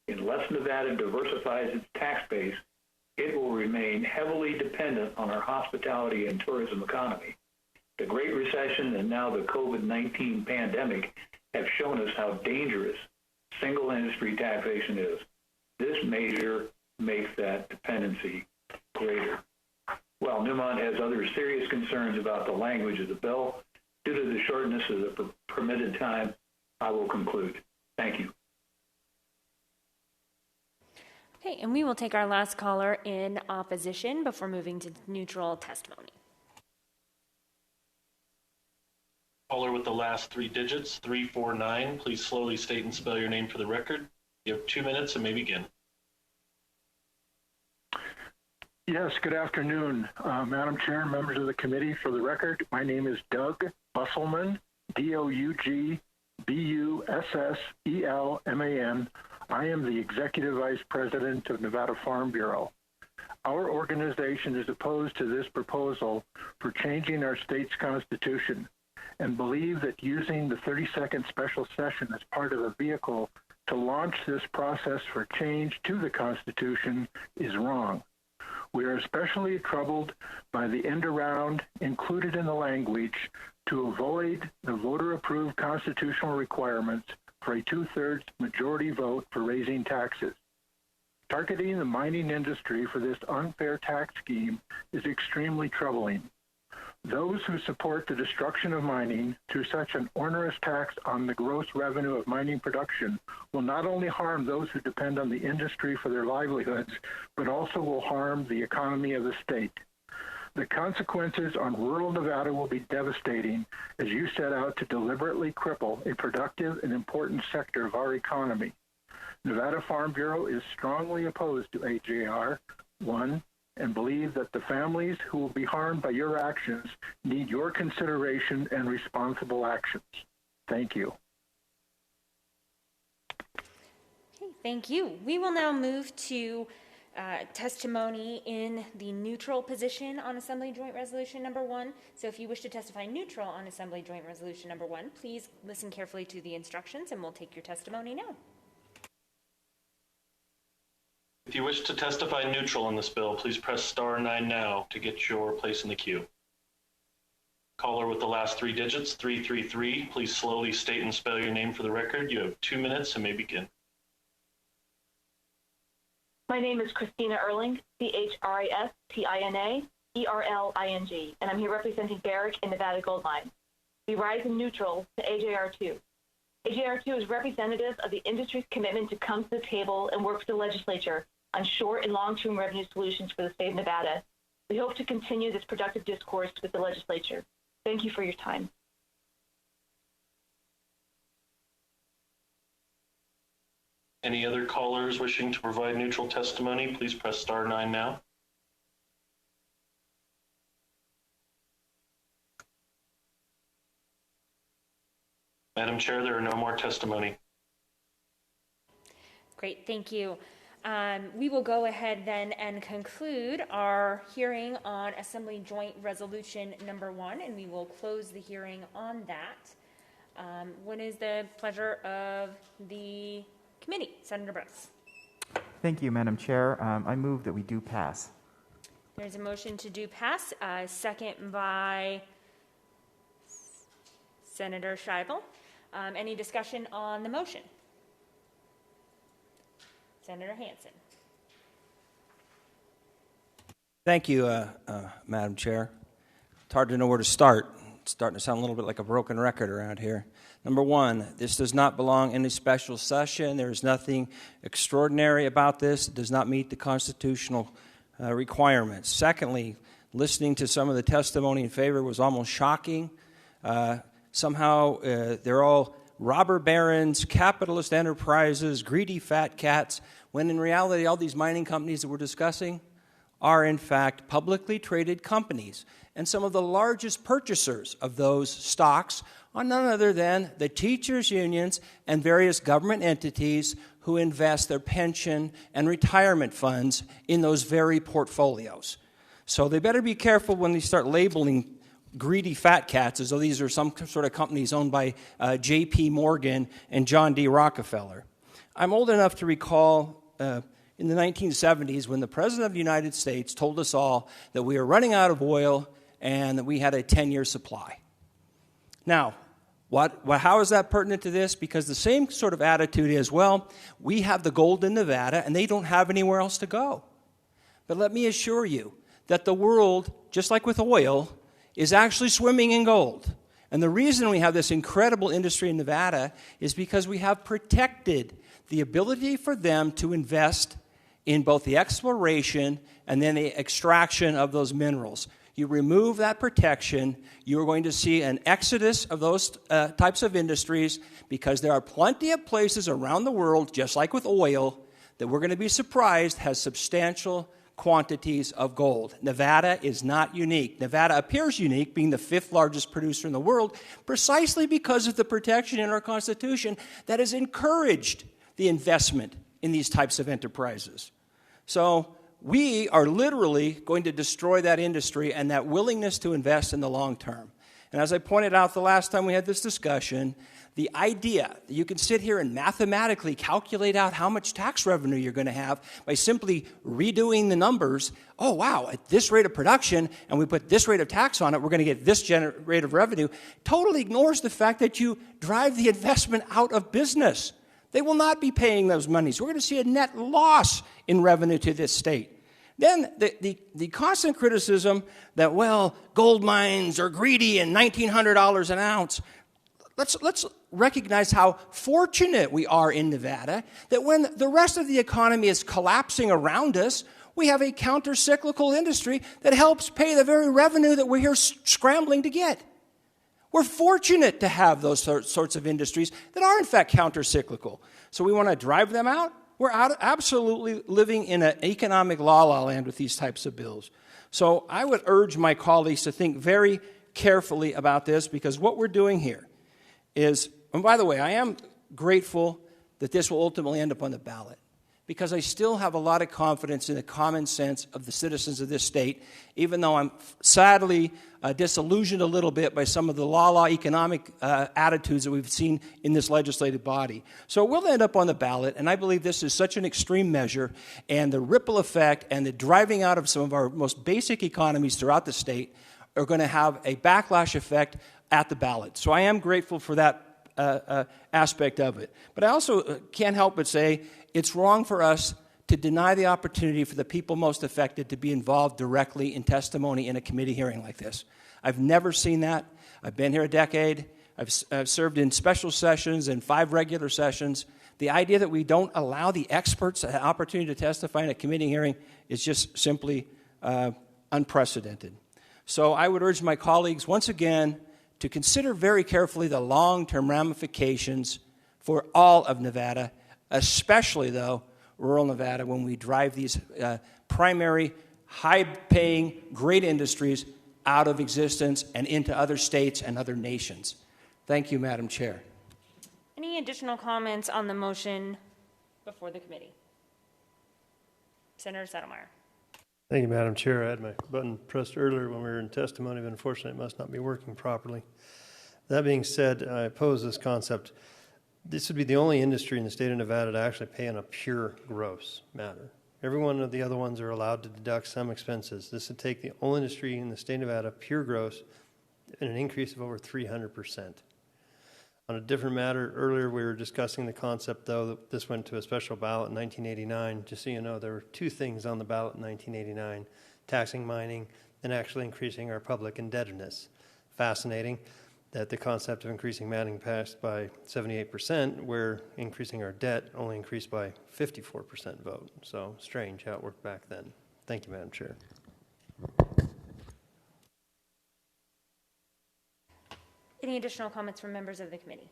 Unless Nevada diversifies its tax base, it will remain heavily dependent on our hospitality and tourism economy. The Great Recession and now the COVID-19 pandemic have shown us how dangerous single industry taxation is. This measure makes that dependency greater. While Newmont has other serious concerns about the language of the bill, due to the shortness of the permitted time, I will conclude. Thank you. Okay, and we will take our last caller in opposition before moving to neutral testimony. Caller with the last three digits, 349. Please slowly state and spell your name for the record. You have 2 minutes and may begin. Yes, good afternoon, Madam Chair and members of the committee. For the record, my name is Doug Busselman, Dougbusselsman. I am the Executive Vice President of Nevada Farm Bureau. Our organization is opposed to this proposal for changing our state's constitution and believe that using the 32nd special session as part of a vehicle to launch this process for change to the Constitution is wrong. We are especially troubled by the end around included in the language to avoid the voter-approved constitutional requirements for a 2/3 majority vote for raising taxes. Targeting the mining industry for this unfair tax scheme is extremely troubling. Those who support the destruction of mining through such an onerous tax on the gross revenue of mining production will not only harm those who depend on the industry for their livelihoods, but also will harm the economy of the state. The consequences on rural Nevada will be devastating as you set out to deliberately cripple a productive and important sector of our economy. Nevada Farm Bureau is strongly opposed to AJR 1 and believe that the families who will be harmed by your actions need your consideration and responsible actions. Thank you. Okay, thank you. We will now move to testimony in the neutral position on Assembly Joint Resolution number 1. So if you wish to testify neutral on Assembly Joint Resolution number 1, please listen carefully to the instructions and we'll take your testimony now. If you wish to testify neutral on this bill, please press *9 now to get your place in the queue. Caller with the last three digits, 333. Please slowly state and spell your name for the record. You have 2 minutes and may begin. My name is Christina Erling, CHRISTINA and I'm here representing Barrick and Nevada Gold Mine. We rise in neutral to AJR2. AJR2 is representative of the industry's commitment to come to the table and work with the legislature on short and long-term revenue solutions for the state of Nevada. We hope to continue this productive discourse with the legislature. Thank you for your time. Any other callers wishing to provide neutral testimony, please press *9 now. Madam Chair, there are no more testimony. Great, thank you. We will go ahead then and conclude our hearing on Assembly Joint Resolution number 1, and we will close the hearing on that. What is the pleasure of the committee? Senator Brooks. Thank you, Madam Chair. I move that we do pass. There's a motion to do pass, second by Senator Scheibel. Any discussion on the motion? Senator Hansen. Thank you, Madam Chair. It's hard to know where to start. It's starting to sound a little bit like a broken record around here. Number one, this does not belong in a special session. There is nothing extraordinary about this. It does not meet the constitutional requirements. Secondly, listening to some of the testimony in favor was almost shocking. Somehow they're all robber barons, capitalist enterprises, greedy fat cats, when in reality all these mining companies that we're discussing are in fact publicly traded companies. And some of the largest purchasers of those stocks are none other than the teachers' unions and various government entities who invest their pension and retirement funds in those very portfolios. So they better be careful when they start labeling greedy fat cats as though these are some sort of companies owned by J.P. Morgan and John D. Rockefeller. I'm old enough to recall in the 1970s when the President of the United States told us all that we were running out of oil and that we had a 10-year supply. Now, how is that pertinent to this? Because the same sort of attitude is, well, we have the gold in Nevada and they don't have anywhere else to go. But let me assure you that the world, just like with oil, is actually swimming in gold. And the reason we have this incredible industry in Nevada is because we have protected the ability for them to invest in both the exploration and then the extraction of those minerals. You remove that protection, you're going to see an exodus of those types of industries because there are plenty of places around the world, just like with oil, that we're going to be surprised has substantial quantities of gold. Nevada is not unique. Nevada appears unique, being the 5th largest producer in the world, precisely because of the protection in our Constitution that has encouraged the investment in these types of enterprises. So we are literally going to destroy that industry and that willingness to invest in the long term. And as I pointed out the last time we had this discussion, the idea that you can sit here and mathematically calculate out how much tax revenue you're going to have by simply redoing the numbers, oh, wow, at this rate of production, and we put this rate of tax on it, we're going to get this rate of revenue, totally ignores the fact that you drive the investment out of business. They will not be paying those monies. We're going to see a net loss in revenue to this state. Then the constant criticism that, well, gold mines are greedy and $1,900 an ounce. Let's recognize how fortunate we are in Nevada that when the rest of the economy is collapsing around us, we have a counter-cyclical industry that helps pay the very revenue that we're here scrambling to get. We're fortunate to have those sorts of industries that are, in fact, counter-cyclical. So we want to drive them out? We're absolutely living in an economic la-la land with these types of bills. So I would urge my colleagues to think very carefully about this because what we're doing here is, and by the way, I am grateful that this will ultimately end up on the ballot because I still have a lot of confidence in the common sense of the citizens of this state, even though I'm sadly disillusioned a little bit by some of the la-la economic attitudes that we've seen in this legislative body. So it will end up on the ballot, and I believe this is such an extreme measure, and the ripple effect and the driving out of some of our most basic economies throughout the state are going to have a backlash effect at the ballot. So I am grateful for that aspect of it. But I also can't help but say it's wrong for us to deny the opportunity for the people most affected to be involved directly in testimony in a committee hearing like this. I've never seen that. I've been here a decade. I've served in special sessions and 5 regular sessions. The idea that we don't allow the experts an opportunity to testify in a committee hearing is just simply unprecedented. So I would urge my colleagues once again to consider very carefully the long-term ramifications for all of Nevada, especially, though, rural Nevada, when we drive these primary, high-paying, great industries out of existence and into other states and other nations. Thank you, Madam Chair. Any additional comments on the motion before the committee? Senator Settlemeyer. Thank you, Madam Chair. I had my button pressed earlier when we were in testimony, but unfortunately it must not be working properly. That being said, I oppose this concept. This would be the only industry in the state of Nevada to actually pay on a pure gross matter. Every one of the other ones are allowed to deduct some expenses. This would take the only industry in the state of Nevada, pure gross, and an increase of over 300%. On a different matter, earlier we were discussing the concept, though, that this went to a special ballot in 1989. Just so you know, there were two things on the ballot in 1989, taxing mining and actually increasing our public indebtedness. Fascinating that the concept of increasing mining passed by 78%, where increasing our debt only increased by 54% vote. So strange how it worked back then. Thank you, Madam Chair. Any additional comments from members of the committee?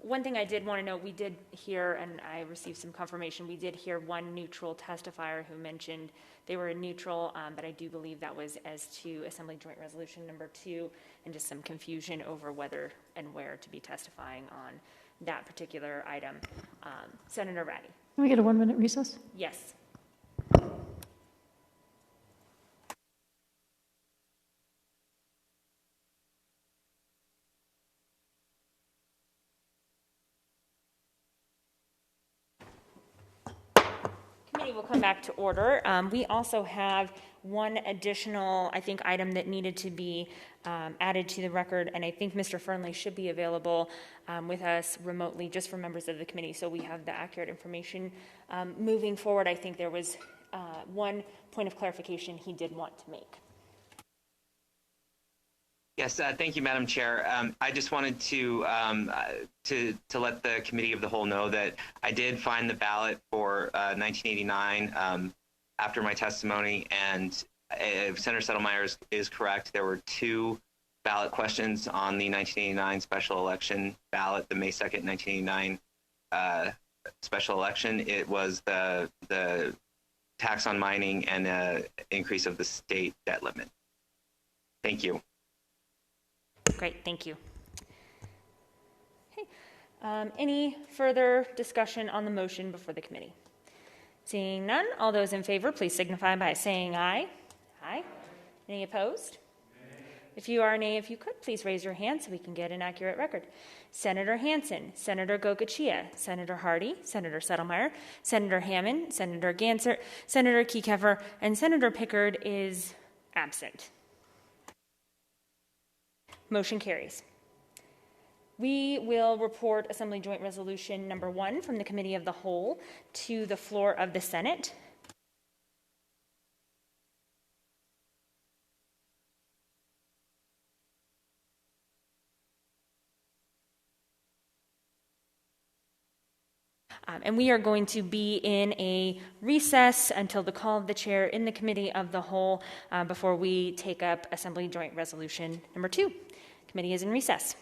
One thing I did want to note, we did hear, and I received some confirmation, we did hear one neutral testifier who mentioned they were neutral, but I do believe that was as to Assembly Joint Resolution number 2, and just some confusion over whether and where to be testifying on that particular item. Senator Ratty. Can we get a 1-minute recess? Yes. Committee will come back to order. We also have one additional, I think, item that needed to be added to the record, and I think Mr. Fernley should be available with us remotely just for members of the committee, so we have the accurate information. Moving forward, I think there was one point of clarification he did want to make. Yes, thank you, Madam Chair. I just wanted to let the Committee of the Whole know that I did find the ballot for 1989 after my testimony, and Senator Settlemyre is correct. There were two ballot questions on the 1989 special election ballot, the May 2nd, 1989 special election. It was the tax on mining and increase of the state debt limit. Thank you. Great, thank you. Okay. Any further discussion on the motion before the committee? Seeing none, all those in favor, please signify by saying aye. Aye. Any opposed? Nay. If you are nay, if you could, please raise your hand so we can get an accurate record. Senator Hansen, Senator Gokachia, Senator Hardy, Senator Settlemyre, Senator Hammond, Senator Gansert, Senator Kiekefer, and Senator Pickard is absent. Motion carries. We will report Assembly Joint Resolution number 1 from the Committee of the Whole to the floor of the Senate. And we are going to be in a recess until the call of the chair in the Committee of the Whole before we take up Assembly Joint Resolution number 2. Committee is in recess.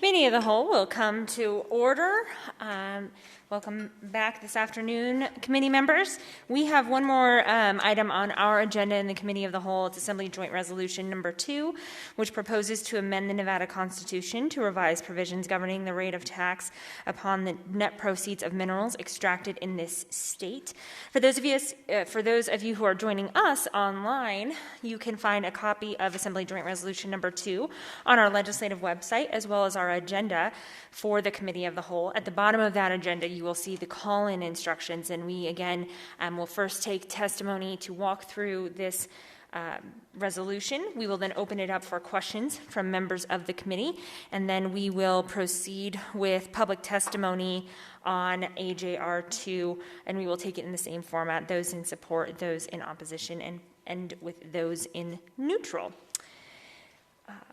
Committee of the Whole will come to order. Welcome back this afternoon, committee members. We have one more item on our agenda in the Committee of the Whole. It's Assembly Joint Resolution number 2, which proposes to amend the Nevada Constitution to revise provisions governing the rate of tax upon the net proceeds of minerals extracted in this state. For those of you who are joining us online, you can find a copy of Assembly Joint Resolution number 2 on our legislative website, as well as our agenda for the Committee of the Whole. At the bottom of that agenda, you will see the call-in instructions, and we again will first take testimony to walk through this resolution. We will then open it up for questions from members of the committee, and then we will proceed with public testimony on AJR 2, and we will take it in the same format: those in support, those in opposition, and end with those in neutral.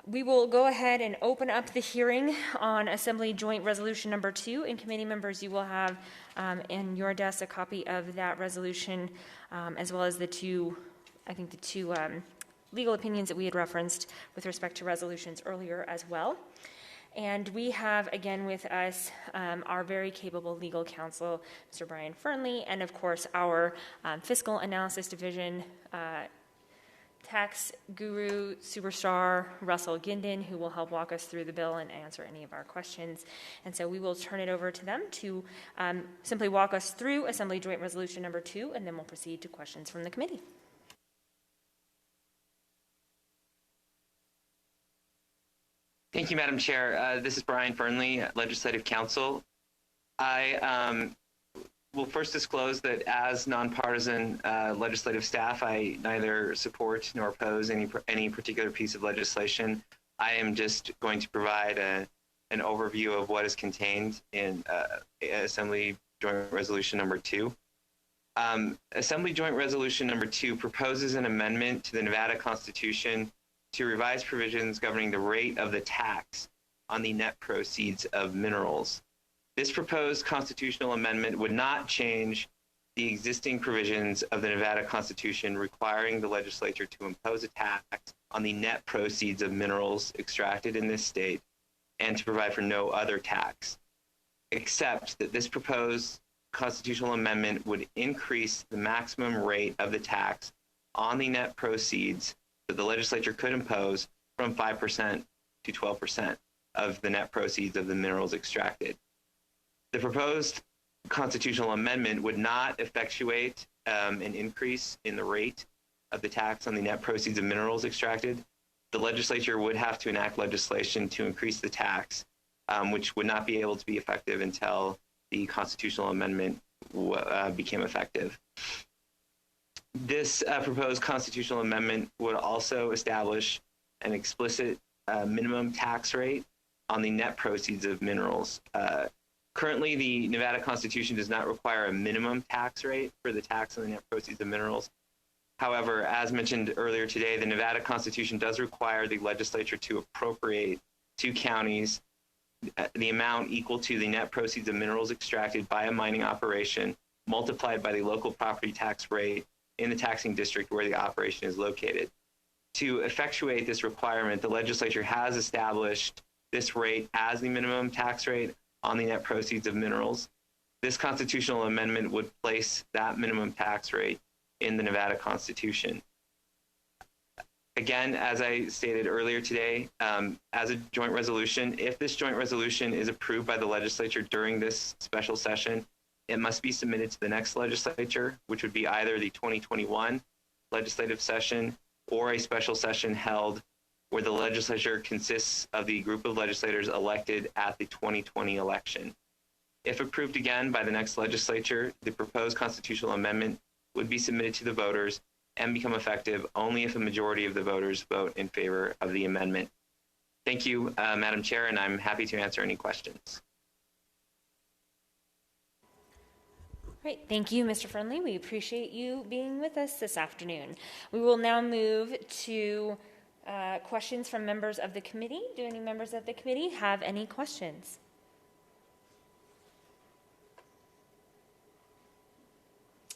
We will go ahead and open up the hearing on Assembly Joint Resolution number 2. And committee members, you will have in your desk a copy of that resolution, as well as the two legal opinions that we had referenced with respect to resolutions earlier as well. And we have, again, with us our very capable legal counsel, Mr. Brian Fernley, and of course our Fiscal Analysis Division tax guru superstar Russell Ginden, who will help walk us through the bill and answer any of our questions. And so we will turn it over to them to simply walk us through Assembly Joint Resolution number 2, and then we'll proceed to questions from the committee. Thank you, Madam Chair. This is Brian Fernley, Legislative Counsel. I will first disclose that as nonpartisan legislative staff, I neither support nor oppose any particular piece of legislation. I am just going to provide an overview of what is contained in Assembly Joint Resolution number 2. Assembly Joint Resolution number 2 proposes an amendment to the Nevada Constitution to revise provisions governing the rate of the tax on the net proceeds of minerals. This proposed constitutional amendment would not change the existing provisions of the Nevada Constitution requiring the legislature to impose a tax on the net proceeds of minerals extracted in this state and to provide for no other tax, except that this proposed constitutional amendment would increase the maximum rate of the tax on the net proceeds that the legislature could impose from 5% to 12% of the net proceeds of the minerals extracted. The proposed constitutional amendment would not effectuate an increase in the rate of the tax on the net proceeds of minerals extracted. The legislature would have to enact legislation to increase the tax, which would not be able to be effective until the constitutional amendment became effective. This proposed constitutional amendment would also establish an explicit minimum tax rate on the net proceeds of minerals. Currently, the Nevada Constitution does not require a minimum tax rate for the tax on the net proceeds of minerals. However, as mentioned earlier today, the Nevada Constitution does require the legislature to appropriate to counties the amount equal to the net proceeds of minerals extracted by a mining operation multiplied by the local property tax rate in the taxing district where the operation is located. To effectuate this requirement, the legislature has established this rate as the minimum tax rate on the net proceeds of minerals. This constitutional amendment would place that minimum tax rate in the Nevada Constitution. Again, as I stated earlier today, as a joint resolution, if this joint resolution is approved by the legislature during this special session, it must be submitted to the next legislature, which would be either the 2021 legislative session or a special session held where the legislature consists of the group of legislators elected at the 2020 election. If approved again by the next legislature, the proposed constitutional amendment would be submitted to the voters and become effective only if a majority of the voters vote in favor of the amendment. Thank you, Madam Chair, and I'm happy to answer any questions. Great. Thank you, Mr. Fernley. We appreciate you being with us this afternoon. We will now move to questions from members of the committee. Do any members of the committee have any questions?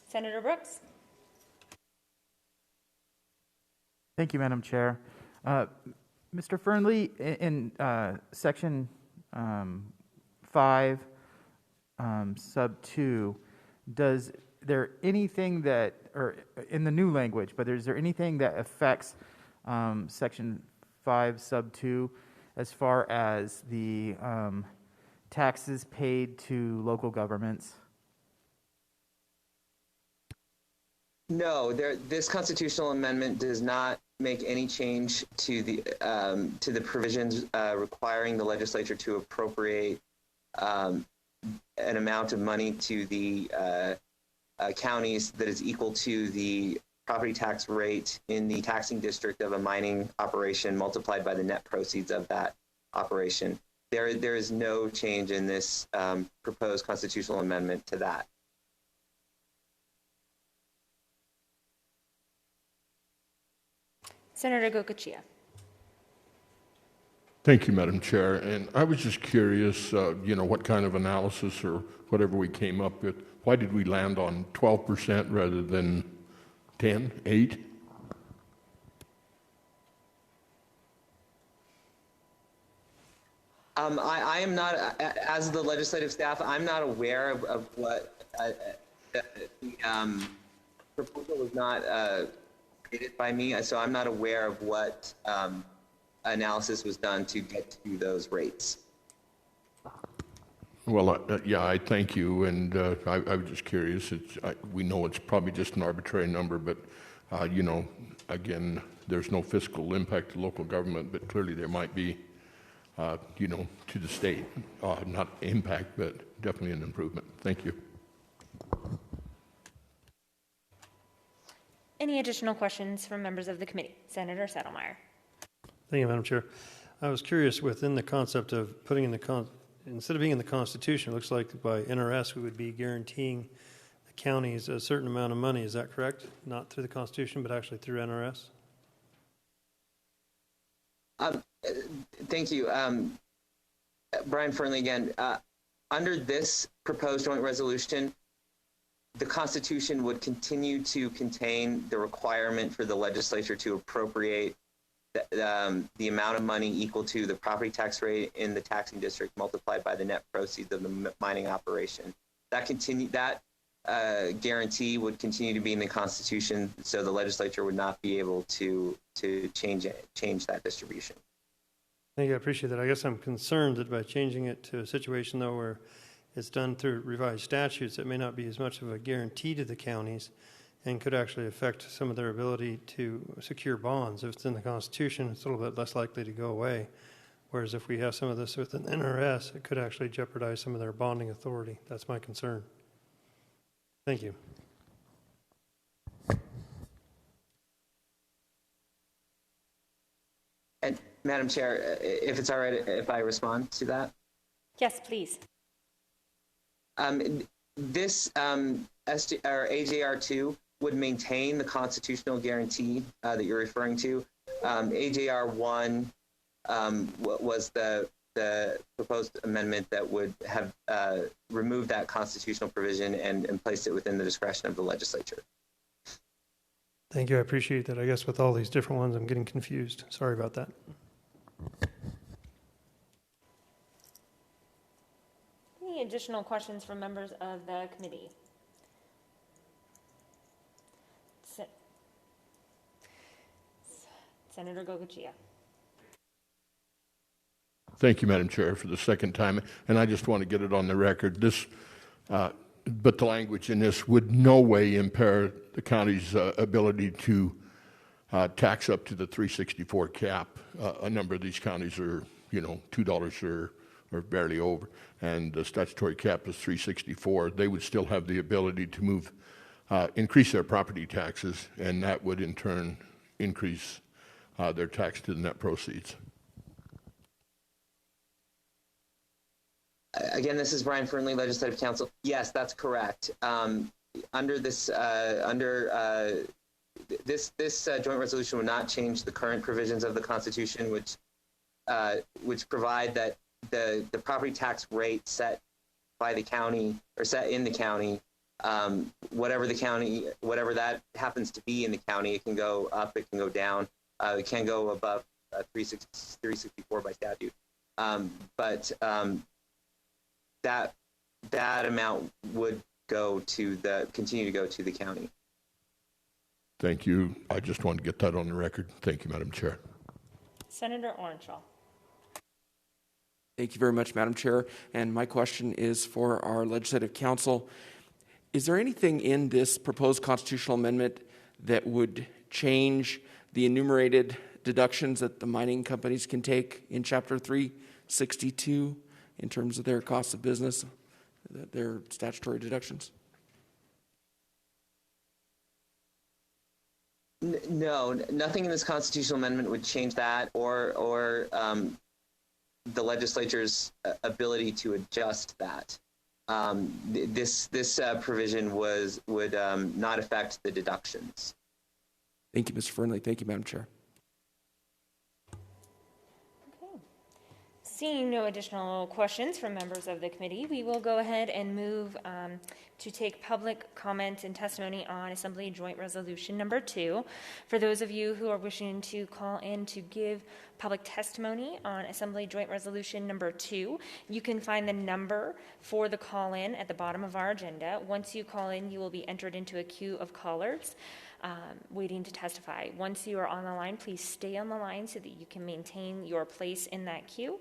Senator Brooks. Thank you, Madam Chair. Mr. Fernley, in Section 5 sub 2, does there anything that, or in the new language, but is there anything that affects section 5 sub 2 as far as the taxes paid to local governments? No, this constitutional amendment does not make any change to the provisions requiring the legislature to appropriate an amount of money to the counties that is equal to the property tax rate in the taxing district of a mining operation multiplied by the net proceeds of that operation. There is no change in this proposed constitutional amendment to that. Senator Gocochea. Thank you, Madam Chair. And I was just curious, what kind of analysis or whatever we came up with. Why did we land on 12% rather than 10, 8? I am not, as the legislative staff, I'm not aware of what the proposal was not created by me, so I'm not aware of what analysis was done to get to those rates. Well, yeah, I thank you, and I was just curious. We know it's probably just an arbitrary number, but, again, there's no fiscal impact to local government, but clearly there might be, to the state. Not impact, but definitely an improvement. Thank you. Any additional questions from members of the committee? Senator Settlemeyer. Thank you, Madam Chair. I was curious within the concept of putting in instead of being in the Constitution, it looks like by NRS we would be guaranteeing the counties a certain amount of money. Is that correct? Not through the Constitution, but actually through NRS? Thank you. Brian Fernley again. Under this proposed joint resolution, the Constitution would continue to contain the requirement for the legislature to appropriate the amount of money equal to the property tax rate in the taxing district multiplied by the net proceeds of the mining operation. That guarantee would continue to be in the Constitution, so the legislature would not be able to change that distribution. Thank you. I appreciate that. I guess I'm concerned that by changing it to a situation, though, where it's done through revised statutes, it may not be as much of a guarantee to the counties and could actually affect some of their ability to secure bonds. If it's in the Constitution, it's a little bit less likely to go away. Whereas if we have some of this within NRS, it could actually jeopardize some of their bonding authority. That's my concern. Thank you. And Madam Chair, if it's all right if I respond to that? Yes, please. This AJR2 would maintain the constitutional guarantee that you're referring to. AJR1 was the proposed amendment that would have removed that constitutional provision and placed it within the discretion of the legislature. Thank you. I appreciate that. I guess with all these different ones, I'm getting confused. Sorry about that. Any additional questions from members of the committee? Senator Gocochea. Thank you, Madam Chair, for the second time. And I just want to get it on the record. But the language in this would no way impair the county's ability to tax up to the 364 cap. A number of these counties are, $2 or barely over, and the statutory cap is 364. They would still have the ability to increase their property taxes, and that would in turn increase their tax to the net proceeds. Again, this is Brian Fernley, Legislative Counsel. Yes, that's correct. Under this joint resolution would not change the current provisions of the Constitution, which provide that the property tax rate set by the county or set in the county, whatever that happens to be in the county, it can go up, it can go down, it can go above 364 by statute. but that amount would continue to go to the county. Thank you. I just wanted to get that on the record. Thank you, Madam Chair. Senator Orenshaw. Thank you very much, Madam Chair. And my question is for our Legislative Council. Is there anything in this proposed constitutional amendment that would change the enumerated deductions that the mining companies can take in Chapter 362 in terms of their cost of business, their statutory deductions? No, nothing in this constitutional amendment would change that, or the legislature's ability to adjust that. This provision would not affect the deductions. Thank you, Mr. Fernley. Thank you, Madam Chair. Okay. Seeing no additional questions from members of the committee, we will go ahead and move to take public comment and testimony on Assembly Joint Resolution number 2. For those of you who are wishing to call in to give public testimony on Assembly Joint Resolution number 2, you can find the number for the call-in at the bottom of our agenda. Once you call in, you will be entered into a queue of callers waiting to testify. Once you are on the line, please stay on the line so that you can maintain your place in that queue.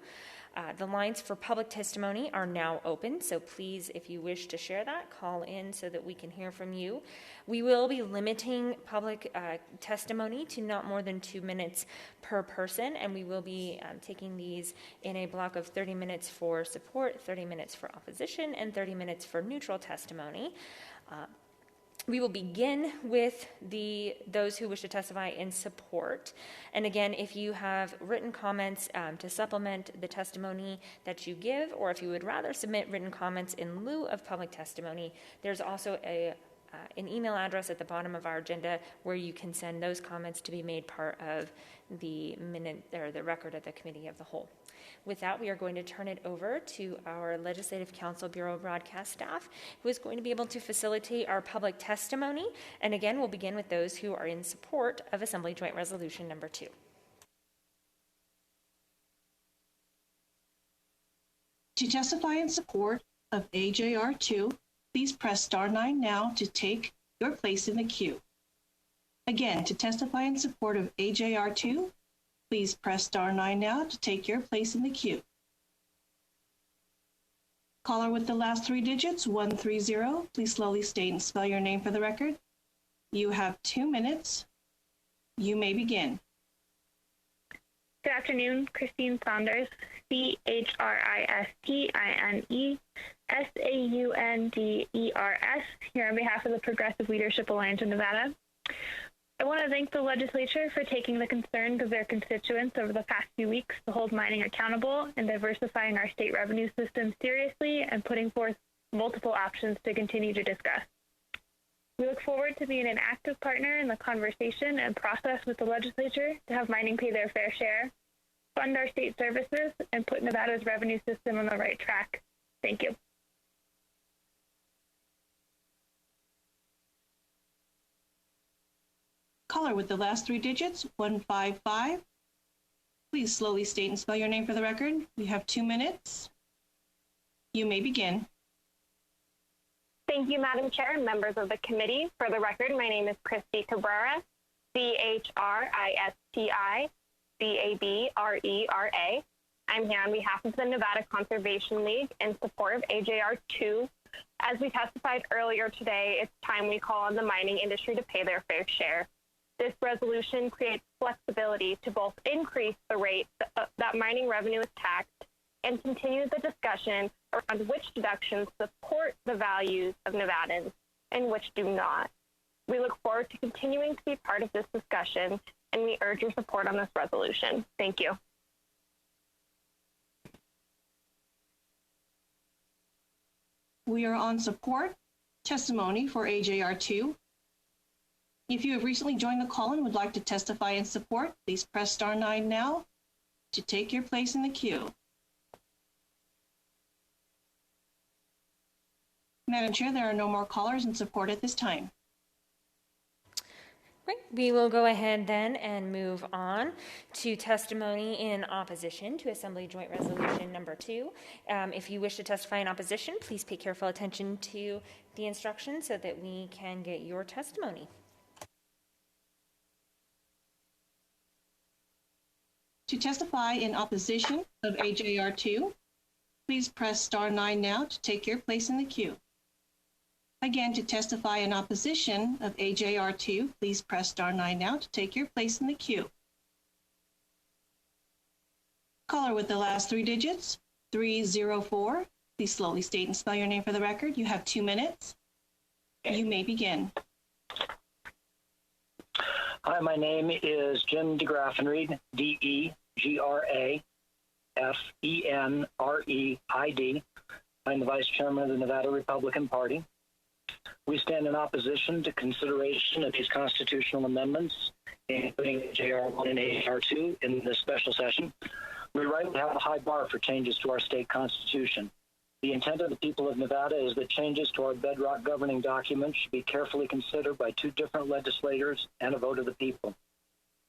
The lines for public testimony are now open, so please, if you wish to share that, call in so that we can hear from you. We will be limiting public testimony to not more than 2 minutes per person, and we will be taking these in a block of 30 minutes for support, 30 minutes for opposition, and 30 minutes for neutral testimony. We will begin with those who wish to testify in support. And again, if you have written comments to supplement the testimony that you give, or if you would rather submit written comments in lieu of public testimony, there's also an email address at the bottom of our agenda where you can send those comments to be made part of the minute or the record of the Committee of the Whole. With that, we are going to turn it over to our Legislative Council Bureau Broadcast staff, who is going to be able to facilitate our public testimony. And again, we'll begin with those who are in support of Assembly Joint Resolution number 2. To testify in support of AJR 2, please press *9 now to take your place in the queue. Again, to testify in support of AJR 2, please press *9 now to take your place in the queue. Caller with the last 3 digits, 130, please slowly state and spell your name for the record. You have 2 minutes. You may begin. Good afternoon, Christine Saunders, CHRISTINE SAUNDERS, here on behalf of the Progressive Leadership Alliance in Nevada. I want to thank the legislature for taking the concerns of their constituents over the past few weeks to hold mining accountable and diversifying our state revenue system seriously and putting forth multiple options to continue to discuss. We look forward to being an active partner in the conversation and process with the legislature to have mining pay their fair share, fund our state services, and put Nevada's revenue system on the right track. Thank you. Caller with the last 3 digits, 155. Please slowly state and spell your name for the record. You have 2 minutes. You may begin. Thank you, Madam Chair and members of the committee. For the record, my name is Christy Cabrera, CHRISTICABRERA. I'm here on behalf of the Nevada Conservation League in support of AJR 2. As we testified earlier today, it's time we call on the mining industry to pay their fair share. This resolution creates flexibility to both increase the rate that mining revenue is taxed and continue the discussion around which deductions support the values of Nevadans and which do not. We look forward to continuing to be part of this discussion, and we urge your support on this resolution. Thank you. We are on support testimony for AJR 2. If you have recently joined the call and would like to testify in support, please press *9 now to take your place in the queue. Madam Chair, there are no more callers in support at this time. Great. We will go ahead then and move on to testimony in opposition to Assembly Joint Resolution number 2. If you wish to testify in opposition, please pay careful attention to the instructions so that we can get your testimony. To testify in opposition of AJR 2, please press star 9 now to take your place in the queue. Again, to testify in opposition of AJR 2, please press star 9 now to take your place in the queue. Caller with the last 3 digits, 304. Please slowly state and spell your name for the record. You have 2 minutes. You may begin. Hi, my name is Jim DeGraffenreid, DeGraffenreid. I'm the Vice Chairman of the Nevada Republican Party. We stand in opposition to consideration of these constitutional amendments, including JR 1 and AR 2 in this special session. We rightly have a high bar for changes to our state constitution. The intent of the people of Nevada is that changes to our bedrock governing documents should be carefully considered by 2 different legislators and a vote of the people.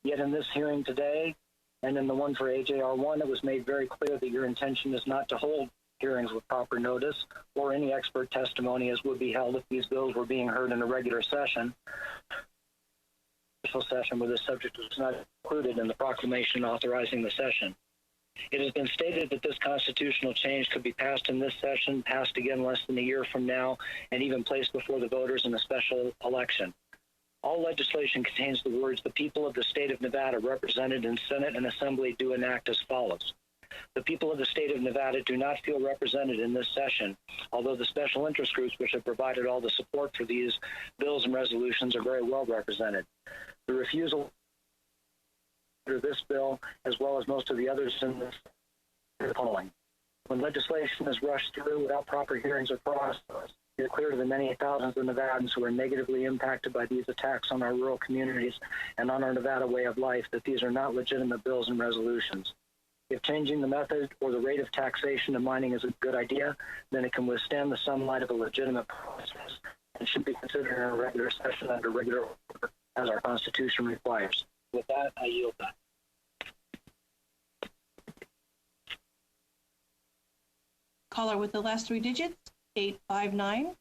Yet in this hearing today, and in the one for AJR 1, it was made very clear that your intention is not to hold hearings with proper notice or any expert testimony as would be held if these bills were being heard in a regular session. Special session where the subject was not included in the proclamation authorizing the session. It has been stated that this constitutional change could be passed in this session, passed again less than a year from now, and even placed before the voters in a special election. All legislation contains the words, "The people of the state of Nevada represented in Senate and Assembly do enact as follows." The people of the state of Nevada do not feel represented in this session, although the special interest groups which have provided all the support for these bills and resolutions are very well represented. The refusal of this bill, as well as most of the others in this, are the following. When legislation is rushed through without proper hearings or process, it is clear to the many thousands of Nevadans who are negatively impacted by these attacks on our rural communities and on our Nevada way of life that these are not legitimate bills and resolutions. If changing the method or the rate of taxation of mining is a good idea, then it can withstand the sunlight of a legitimate process and should be considered in a regular session under regular order, as our Constitution requires. With that, I yield back. Caller with the last 3 digits, 859.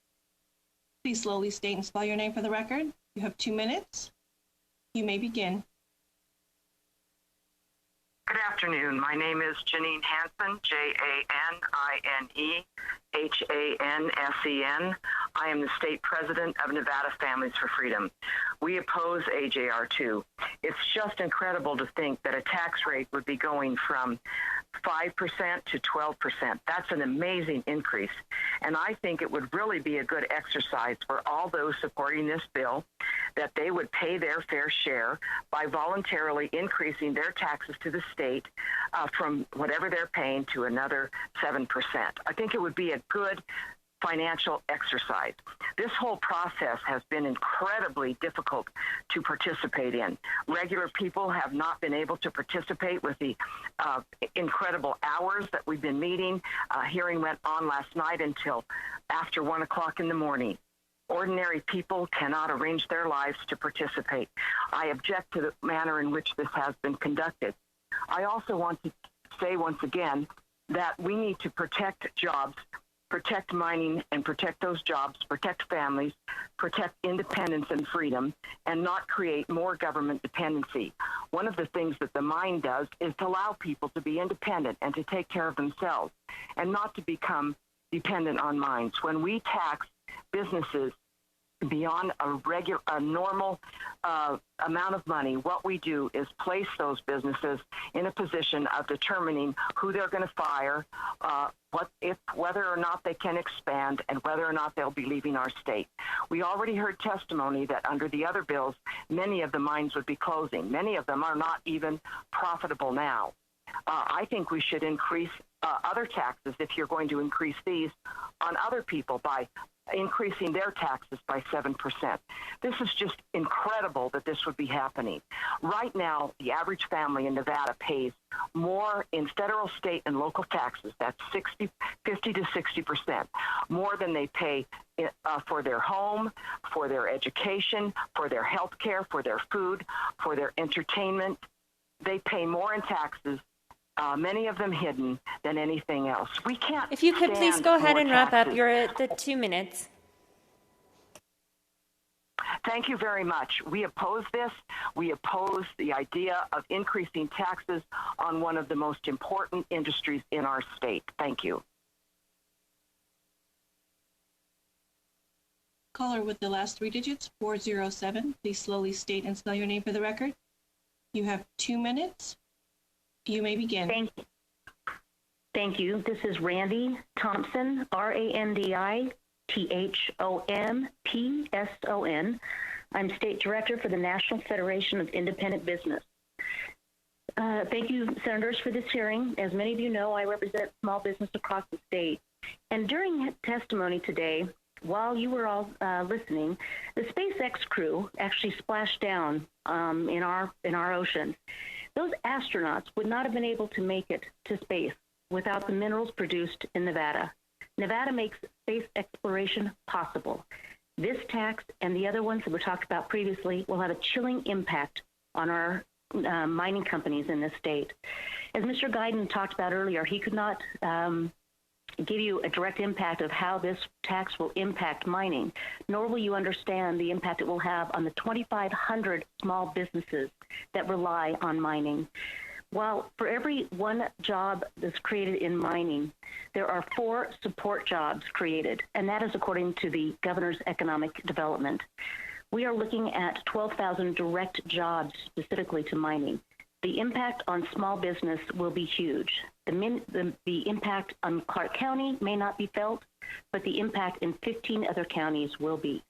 Please slowly state and spell your name for the record. You have 2 minutes. You may begin. Good afternoon. My name is Janine Hansen, JANINEHANSEN. I am the state president of Nevada Families for Freedom. We oppose AJR 2. It's just incredible to think that a tax rate would be going from 5% to 12%. That's an amazing increase. And I think it would really be a good exercise for all those supporting this bill that they would pay their fair share by voluntarily increasing their taxes to the state from whatever they're paying to another 7%. I think it would be a good financial exercise. This whole process has been incredibly difficult to participate in. Regular people have not been able to participate with the incredible hours that we've been meeting. Hearing went on last night until after 1 o'clock in the morning. Ordinary people cannot arrange their lives to participate. I object to the manner in which this has been conducted. I also want to say once again that we need to protect jobs, protect mining, and protect those jobs, protect families, protect independence and freedom, and not create more government dependency. One of the things that the mine does is to allow people to be independent and to take care of themselves and not to become dependent on mines. When we tax businesses beyond a normal amount of money, what we do is place those businesses in a position of determining who they're going to fire, whether or not they can expand, and whether or not they'll be leaving our state. We already heard testimony that under the other bills, many of the mines would be closing. Many of them are not even profitable now. I think we should increase other taxes if you're going to increase these on other people by increasing their taxes by 7%. This is just incredible that this would be happening. Right now, the average family in Nevada pays more in federal, state, and local taxes. That's 50 to 60%, more than they pay for their home, for their education, for their health care, for their food, for their entertainment. They pay more in taxes, many of them hidden, than anything else. We can't. If you could please go ahead and wrap up. Taxes. You're at the 2 minutes. Thank you very much. We oppose this. We oppose the idea of increasing taxes on one of the most important industries in our state. Thank you. Caller with the last 3 digits, 407. Please slowly state and spell your name for the record. You have 2 minutes. You may begin. Thank you. This is Randy Thompson, RandyThompson. I'm State Director for the National Federation of Independent Business. Thank you, Senators, for this hearing. As many of you know, I represent small business across the state. And during testimony today, while you were all listening, the SpaceX crew actually splashed down in our ocean. Those astronauts would not have been able to make it to space without the minerals produced in Nevada. Nevada makes space exploration possible. This tax and the other ones that were talked about previously will have a chilling impact on our mining companies in this state. As Mr. Guyton talked about earlier, he could not give you a direct impact of how this tax will impact mining, nor will you understand the impact it will have on the 2,500 small businesses that rely on mining. While for every one job that's created in mining, there are 4 support jobs created, and that is according to the governor's economic development. We are looking at 12,000 direct jobs specifically to mining. The impact on small business will be huge. The impact on Clark County may not be felt, but the impact in 15 other counties will be.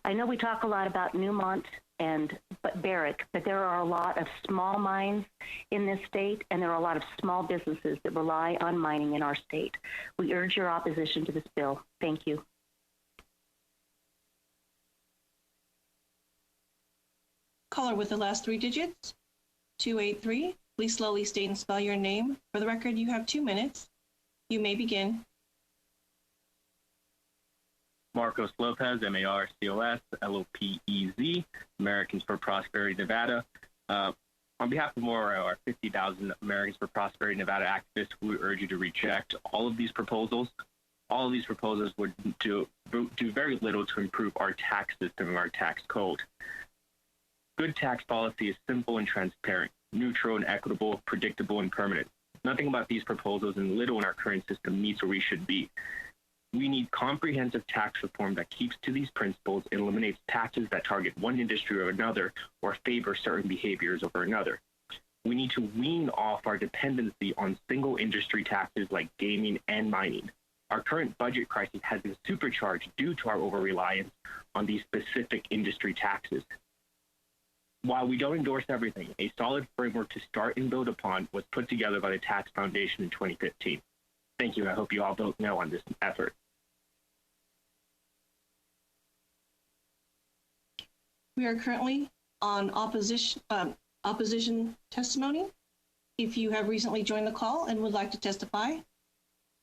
I know we talk a lot about Newmont and Barrick, but there are a lot of small mines in this state, and there are a lot of small businesses that rely on mining in our state. We urge your opposition to this bill. Thank you. Caller with the last 3 digits, 283. Please slowly state and spell your name. For the record, you have 2 minutes. You may begin. Marcos Lopez, Marcos Lopez, Americans for Prosperity Nevada. On behalf of more of our 50,000 Americans for Prosperity Nevada activists, we urge you to reject all of these proposals. All of these proposals would do very little to improve our tax system and our tax code. Good tax policy is simple and transparent, neutral and equitable, predictable and permanent. Nothing about these proposals and little in our current system meets where we should be. We need comprehensive tax reform that keeps to these principles and eliminates taxes that target one industry or another or favor certain behaviors over another. We need to wean off our dependency on single industry taxes like gaming and mining. Our current budget crisis has been supercharged due to our over-reliance on these specific industry taxes. While we don't endorse everything, a solid framework to start and build upon was put together by the Tax Foundation in 2015. Thank you. I hope you all vote no on this effort. We are currently on opposition testimony. If you have recently joined the call and would like to testify,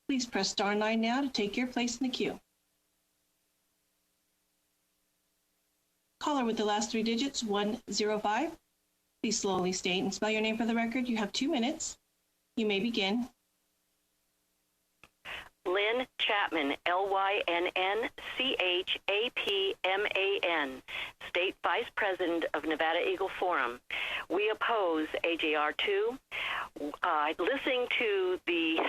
please press *9 now to take your place in the queue. Caller with the last 3 digits, 105. Please slowly state and spell your name for the record. You have 2 minutes. You may begin. Lynn Chapman, LYNNCHAPMAN, State Vice President of Nevada Eagle Forum. We oppose AJR 2. Listening to the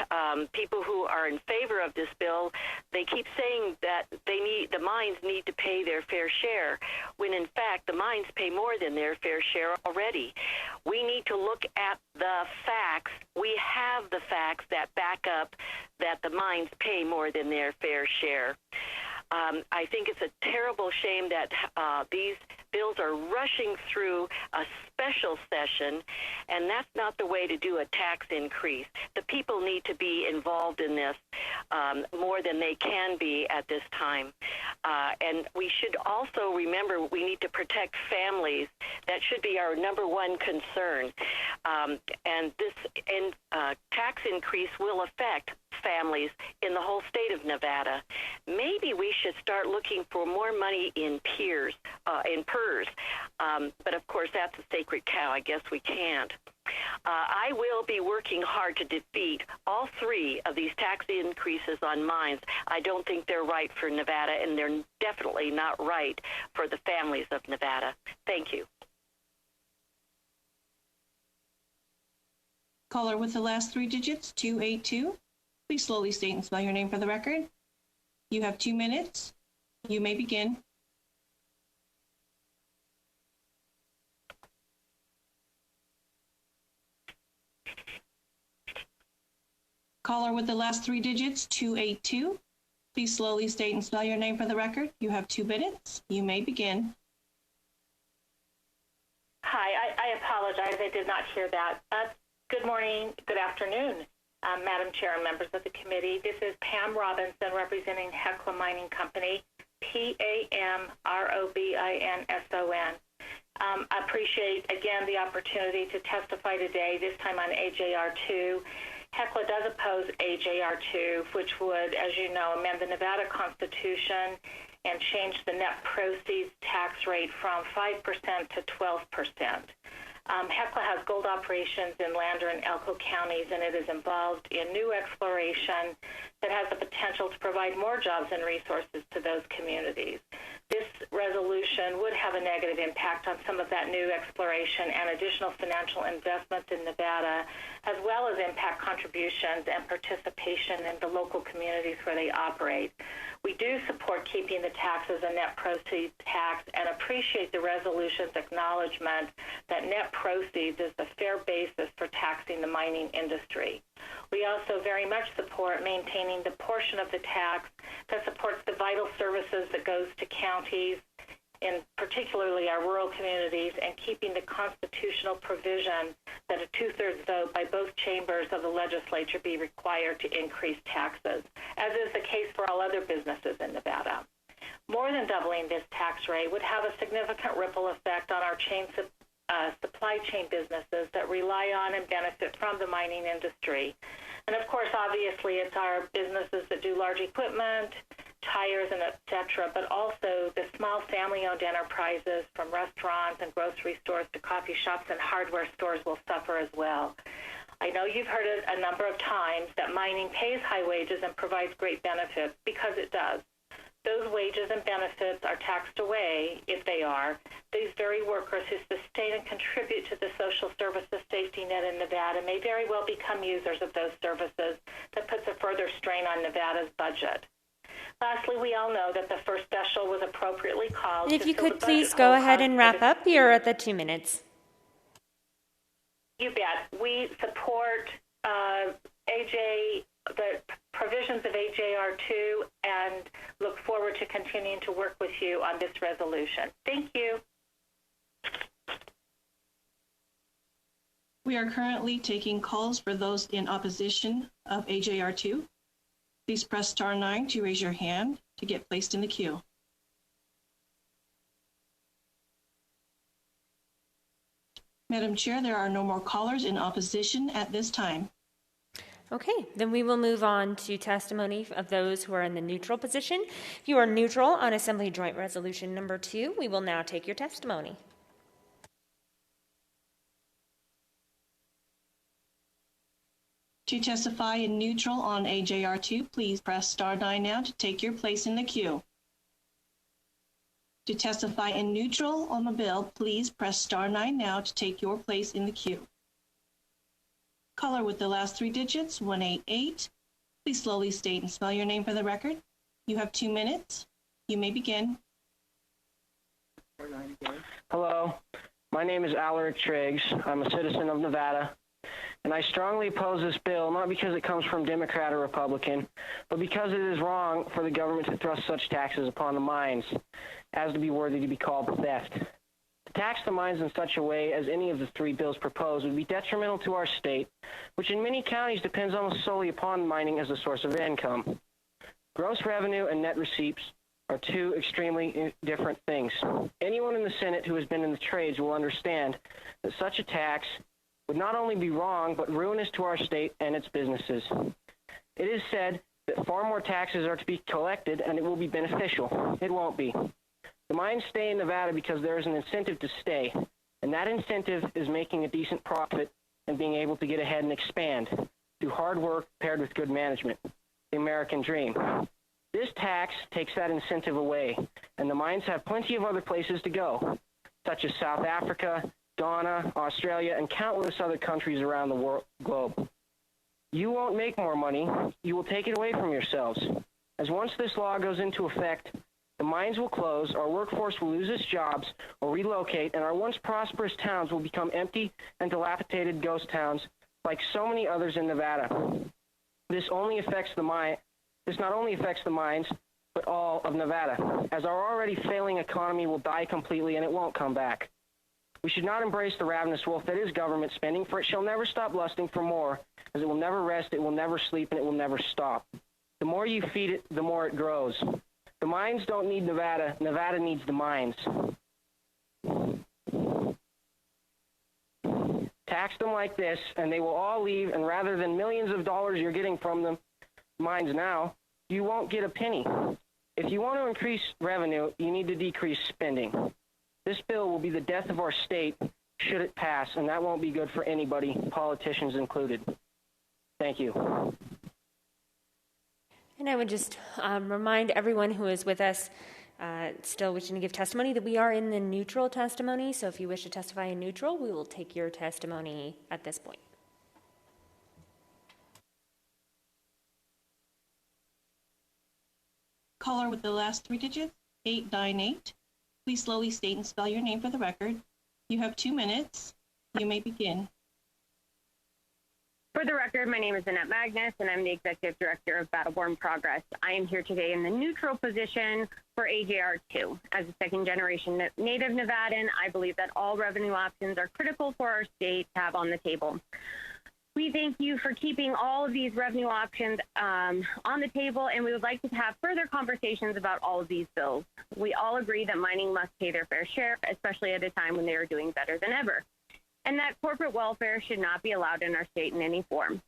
people who are in favor of this bill, they keep saying that the mines need to pay their fair share, when in fact the mines pay more than their fair share already. We need to look at the facts. We have the facts that back up that the mines pay more than their fair share. I think it's a terrible shame that these bills are rushing through, especially special session, and that's not the way to do a tax increase. The people need to be involved in this more than they can be at this time. And we should also remember we need to protect families. That should be our number one concern. And this tax increase will affect families in the whole state of Nevada. Maybe we should start looking for more money in PERS. But of course, that's a sacred cow. I guess we can't. I will be working hard to defeat all three of these tax increases on mines. I don't think they're right for Nevada, and they're definitely not right for the families of Nevada. Thank you. Caller with the last three digits, 282. Please slowly state and spell your name for the record. You have 2 minutes. You may begin. Caller with the last three digits, 282. Please slowly state and spell your name for the record. You have 2 minutes. You may begin. Hi, I apologize. I did not hear that. Good morning, good afternoon, Madam Chair and members of the committee. This is Pam Robinson representing Hecla Mining Company, PAMROBINSON. I appreciate, again, the opportunity to testify today, this time on AJR2. Hecla does oppose AJR2, which would, as you know, amend the Nevada Constitution and change the net proceeds tax rate from 5% to 12%. Hecla has gold operations in Lander and Elko counties, and it is involved in new exploration that has the potential to provide more jobs and resources to those communities. This resolution would have a negative impact on some of that new exploration and additional financial investments in Nevada, as well as impact contributions and participation in the local communities where they operate. We do support keeping the tax as a net proceeds tax and appreciate the resolution's acknowledgement that net proceeds is the fair basis for taxing the mining industry. We also very much support maintaining the portion of the tax that supports the vital services that goes to counties, in particularly our rural communities, and keeping the constitutional provision that a 2/3 vote by both chambers of the legislature be required to increase taxes, as is the case for all other businesses in Nevada. More than doubling this tax rate would have a significant ripple effect on our supply chain businesses that rely on and benefit from the mining industry. And of course, obviously, it's our businesses that do large equipment, tires, and et cetera, but also the small family-owned enterprises from restaurants and grocery stores to coffee shops and hardware stores will suffer as well. I know you've heard it a number of times that mining pays high wages and provides great benefits, because it does. Those wages and benefits are taxed away, if they are. These very workers who sustain and contribute to the social services safety net in Nevada may very well become users of those services. That puts a further strain on Nevada's budget. Lastly, we all know that the first special was appropriately called. If you could please go ahead and wrap up. You're at the 2 minutes. You bet. We support the provisions of AJR2 and look forward to continuing to work with you on this resolution. Thank you. We are currently taking calls for those in opposition of AJR2. Please press *9 to raise your hand to get placed in the queue. Madam Chair, there are no more callers in opposition at this time. Okay, then we will move on to testimony of those who are in the neutral position. If you are neutral on Assembly Joint Resolution number 2, we will now take your testimony. To testify in neutral on AJR2, please press *9 now to take your place in the queue. To testify in neutral on the bill, please press *9 now to take your place in the queue. Caller with the last three digits, 188. Please slowly state and spell your name for the record. You have 2 minutes. You may begin. Hello, my name is Alaric Triggs. I'm a citizen of Nevada, and I strongly oppose this bill, not because it comes from Democrat or Republican, but because it is wrong for the government to thrust such taxes upon the mines as to be worthy to be called theft. The tax the mines in such a way as any of the three bills proposed would be detrimental to our state, which in many counties depends almost solely upon mining as a source of income. Gross revenue and net receipts are two extremely different things. Anyone in the Senate who has been in the trades will understand that such a tax would not only be wrong, but ruinous to our state and its businesses. It is said that far more taxes are to be collected and it will be beneficial. It won't be. The mines stay in Nevada because there is an incentive to stay, and that incentive is making a decent profit and being able to get ahead and expand through hard work paired with good management, the American dream. This tax takes that incentive away, and the mines have plenty of other places to go, such as South Africa, Ghana, Australia, and countless other countries around the globe. You won't make more money. You will take it away from yourselves. As once this law goes into effect, the mines will close, our workforce will lose its jobs or relocate, and our once prosperous towns will become empty and dilapidated ghost towns like so many others in Nevada. This not only affects the mines, but all of Nevada, as our already failing economy will die completely and it won't come back. We should not embrace the ravenous wolf that is government spending, for it shall never stop lusting for more, as it will never rest, it will never sleep, and it will never stop. The more you feed it, the more it grows. The mines don't need Nevada. Nevada needs the mines. Tax them like this, and they will all leave, and rather than millions of dollars you're getting from the mines now, you won't get a penny. If you want to increase revenue, you need to decrease spending. This bill will be the death of our state should it pass, and that won't be good for anybody, politicians included. Thank you. And I would just remind everyone who is with us still wishing to give testimony that we are in the neutral testimony. So if you wish to testify in neutral, we will take your testimony at this point. Caller with the last three digits, 898. Please slowly state and spell your name for the record. You have 2 minutes. You may begin. For the record, my name is Annette Magnus, and I'm the Executive Director of Battleborn Progress. I am here today in the neutral position for AJR 2. As a second-generation native Nevadan, I believe that all revenue options are critical for our state to have on the table. We thank you for keeping all of these revenue options on the table, and we would like to have further conversations about all of these bills. We all agree that mining must pay their fair share, especially at a time when they are doing better than ever, and that corporate welfare should not be allowed in our state in any form.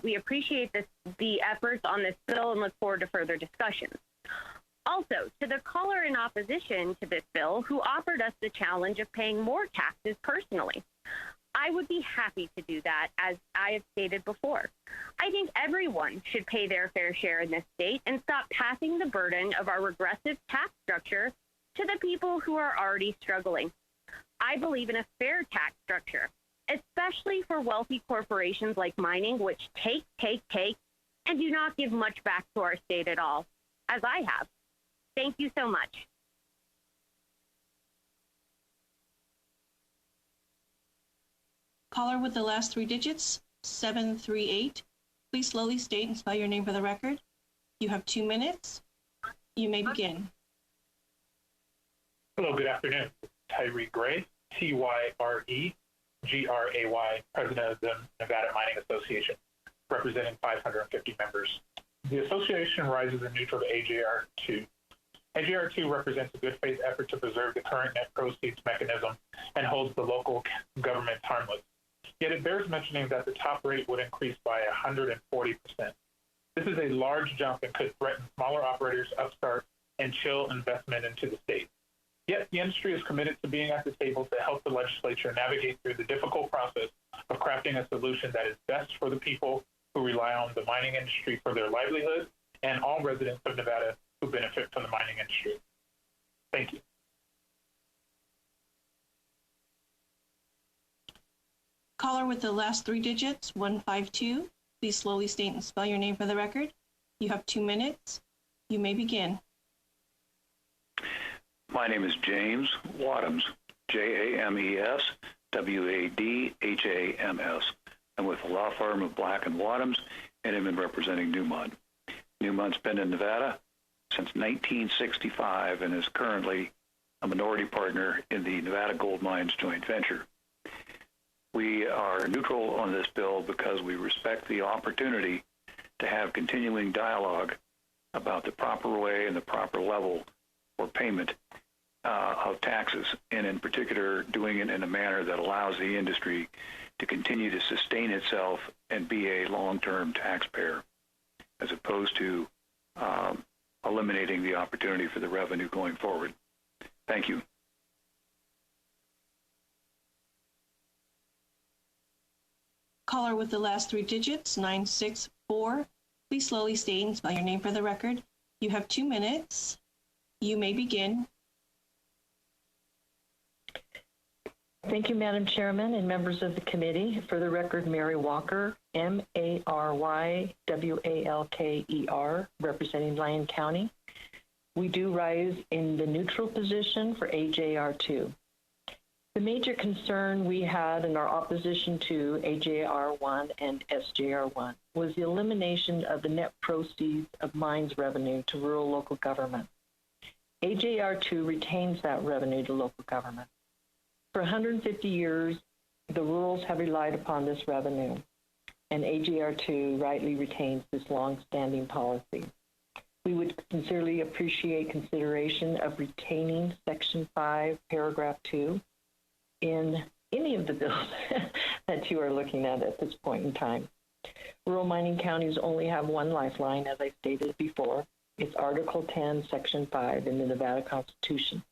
We appreciate the efforts on this bill and look forward to further discussions. Also, to the caller in opposition to this bill who offered us the challenge of paying more taxes personally, I would be happy to do that, as I have stated before. I think everyone should pay their fair share in this state and stop passing the burden of our regressive tax structure to the people who are already struggling. I believe in a fair tax structure, especially for wealthy corporations like mining, which take, and do not give much back to our state at all, as I have. Thank you so much. Caller with the last three digits, 738. Please slowly state and spell your name for the record. You have 2 minutes. You may begin. Hello, good afternoon. Tyree Gray, T-Y-R-E-G-R-A-Y, President of the Nevada Mining Association, representing 550 members. The association rises in neutral to AJR 2. AJR 2 represents a good faith effort to preserve the current net proceeds mechanism and holds the local government harmless. Yet it bears mentioning that the top rate would increase by 140%. This is a large jump and could threaten smaller operators, upstart, and chill investment into the state. Yet the industry is committed to being at the table to help the legislature navigate through the difficult process of crafting a solution that is best for the people who rely on the mining industry for their livelihood and all residents of Nevada who benefit from the mining industry. Thank you. Caller with the last three digits, 152. Please slowly state and spell your name for the record. You have 2 minutes. You may begin. My name is James Wadhams, J-A-M-E-S-W-A-D-H-A-M-S. I'm with the law firm of Black & Wadhams, and I'm representing Newmont. Newmont's been in Nevada since 1965 and is currently a minority partner in the Nevada Gold Mines joint venture. We are neutral on this bill because we respect the opportunity to have continuing dialogue about the proper way and the proper level for payment of taxes, and in particular doing it in a manner that allows the industry to continue to sustain itself and be a long-term taxpayer, as opposed to eliminating the opportunity for the revenue going forward. Thank you. Caller with the last three digits, 964. Please slowly state and spell your name for the record. You have 2 minutes. You may begin. Thank you, Madam Chairman and members of the committee. For the record, Mary Walker, M-A-R-Y-W-A-L-K-E-R, representing Lyon County. We do rise in the neutral position for AJR2. The major concern we had in our opposition to AJR1 and SJR1 was the elimination of the net proceeds of mines revenue to rural local government. AJR2 retains that revenue to local government. For 150 years, the rurals have relied upon this revenue, and AJR2 rightly retains this long-standing policy. We would sincerely appreciate consideration of retaining Section 5, Paragraph 2 in any of the bills that you are looking at this point in time. Rural mining counties only have one lifeline, as I stated before. It's Article 10, Section 5 in the Nevada Constitution.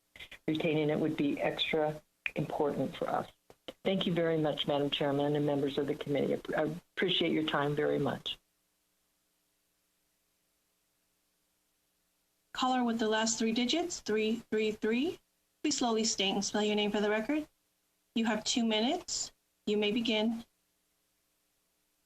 Retaining it would be extra important for us. Thank you very much, Madam Chairman and members of the committee. I appreciate your time very much. Caller with the last three digits, 333. Please slowly state and spell your name for the record. You have 2 minutes. You may begin.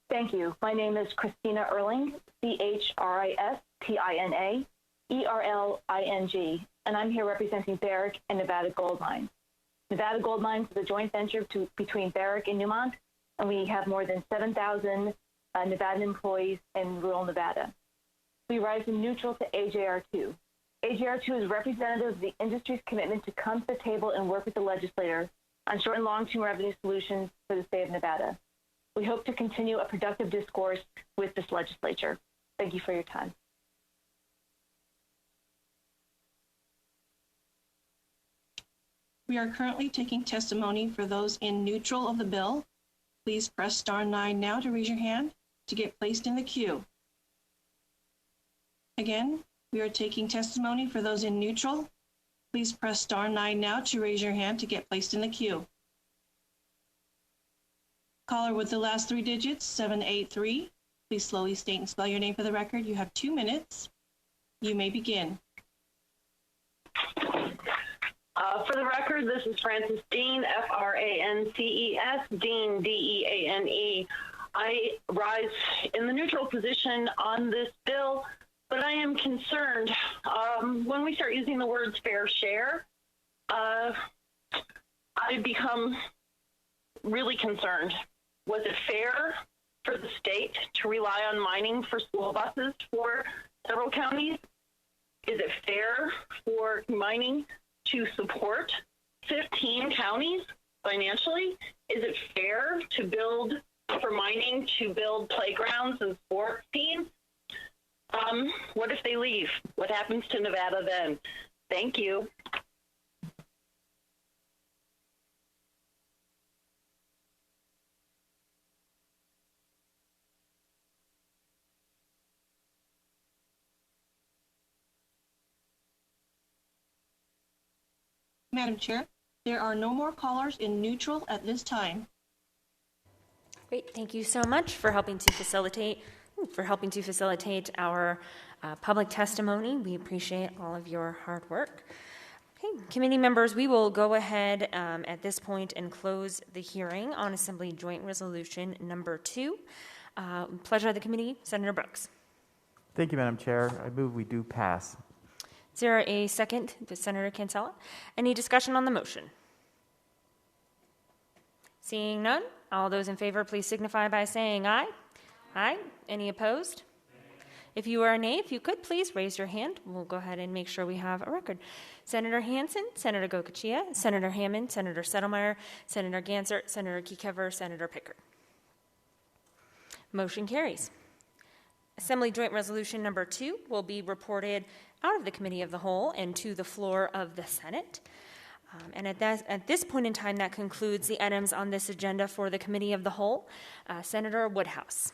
Thank you. My name is Christina Erling, CHRISTINA-ERLING, and I'm here representing Barrick and Nevada Gold Mines. Nevada Gold Mines is a joint venture between Barrick and Newmont, and we have more than 7,000 Nevadan employees in rural Nevada. We rise in neutral to AJR2. AJR2 is representative of the industry's commitment to come to the table and work with the legislator on short and long-term revenue solutions for the state of Nevada. We hope to continue a productive discourse with this legislature. Thank you for your time. We are currently taking testimony for those in neutral of the bill. Please press star 9 now to raise your hand to get placed in the queue. Again, we are taking testimony for those in neutral. Please press star 9 now to raise your hand to get placed in the queue. Caller with the last three digits, 783. Please slowly state and spell your name for the record. You have 2 minutes. You may begin. For the record, this is Frances Dean, F-R-A-N-C-E-S, Dean, D-E-A-N-E. I rise in the neutral position on this bill, but I am concerned. When we start using the words fair share, I become really concerned. Was it fair for the state to rely on mining for school buses for several counties? Is it fair for mining to support 15 counties financially? Is it fair to build, for mining to build playgrounds and sports teams? What if they leave? What happens to Nevada then? Thank you. Madam Chair, there are no more callers in neutral at this time. Great, thank you so much for helping to facilitate our public testimony. We appreciate all of your hard work. Okay, committee members, we will go ahead at this point and close the hearing on Assembly Joint Resolution number 2. Pleasure of the committee, Senator Brooks. Thank you, Madam Chair. I move we do pass. Is there a second to Senator Kinsella? Any discussion on the motion? Seeing none, all those in favor, please signify by saying aye. Aye. Any opposed? If you are a nay, if you could please raise your hand. We'll go ahead and make sure we have a record. Senator Hansen, Senator Gokachia, Senator Hammond, Senator Settlemeyer, Senator Gansert, Senator Kiekever, Senator Pickard. Motion carries. Assembly Joint Resolution number 2 will be reported out of the Committee of the Whole and to the floor of the Senate. And at this point in time, that concludes the items on this agenda for the Committee of the Whole. Senator Woodhouse.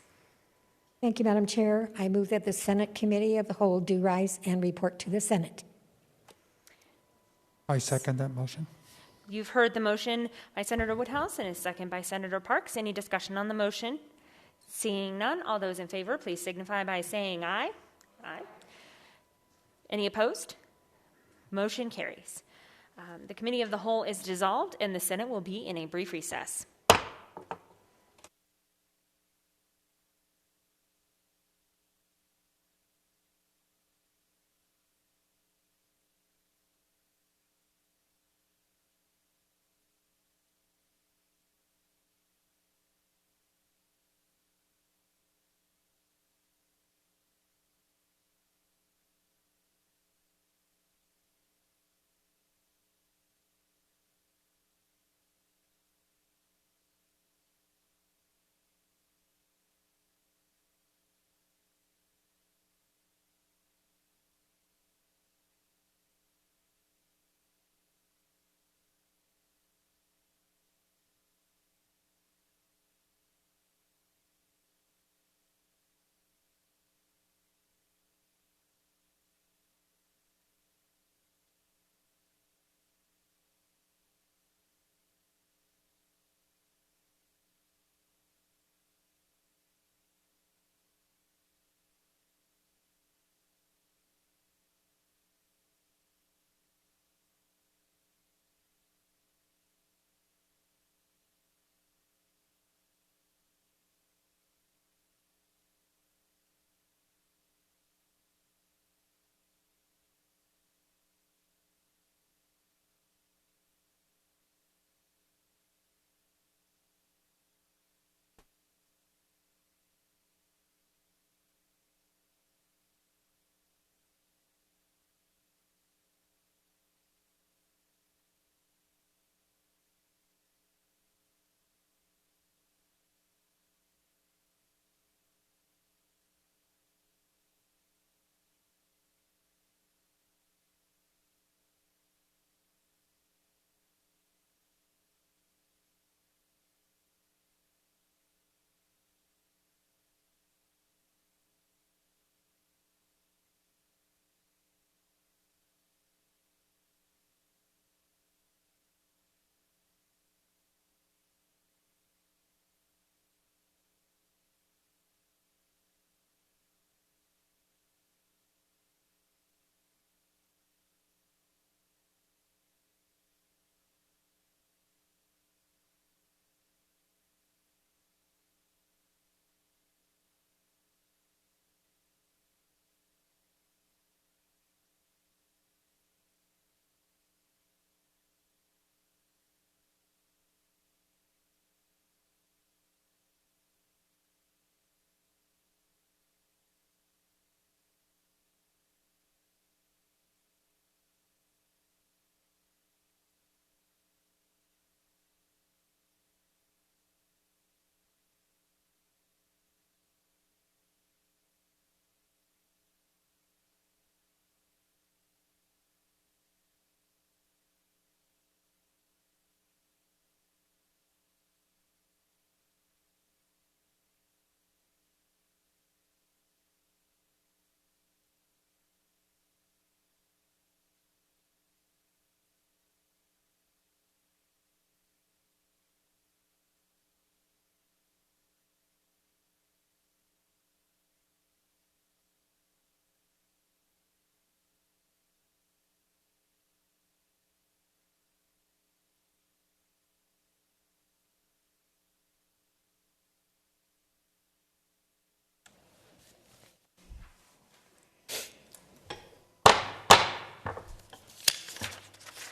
Thank you, Madam Chair. I move that the Senate Committee of the Whole do rise and report to the Senate. I second that motion. You've heard the motion by Senator Woodhouse and a second by Senator Parks. Any discussion on the motion? Seeing none, all those in favor, please signify by saying aye. Aye. Any opposed? Motion carries. The Committee of the Whole is dissolved, and the Senate will be in a brief recess.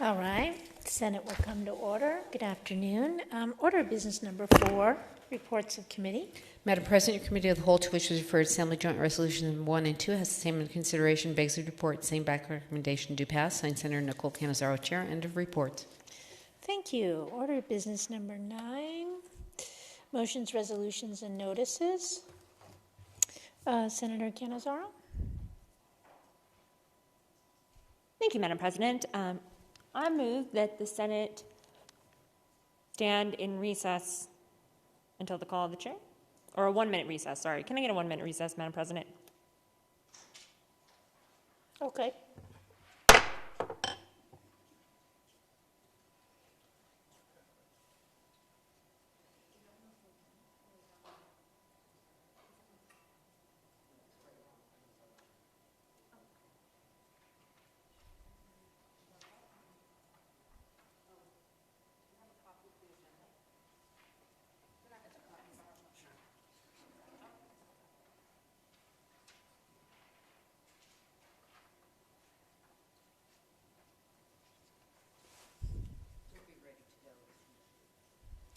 All right, Senate will come to order. Good afternoon. Order of business number 4, Reports of committee. Madam President, your Committee of the Whole, to which was referred Assembly Joint Resolution 1 and 2, has the same in consideration, begs the report, same back recommendation do pass. Signed, Senator Nicole Canizaro, Chair. End of report. Thank you. Order of business number 9. Motions, resolutions, and notices. Senator Canizaro. Thank you, Madam President. I move that the Senate stand in recess until the call of the chair. Or a 1-minute recess, sorry. Can I get a 1-minute recess, Madam President? Okay.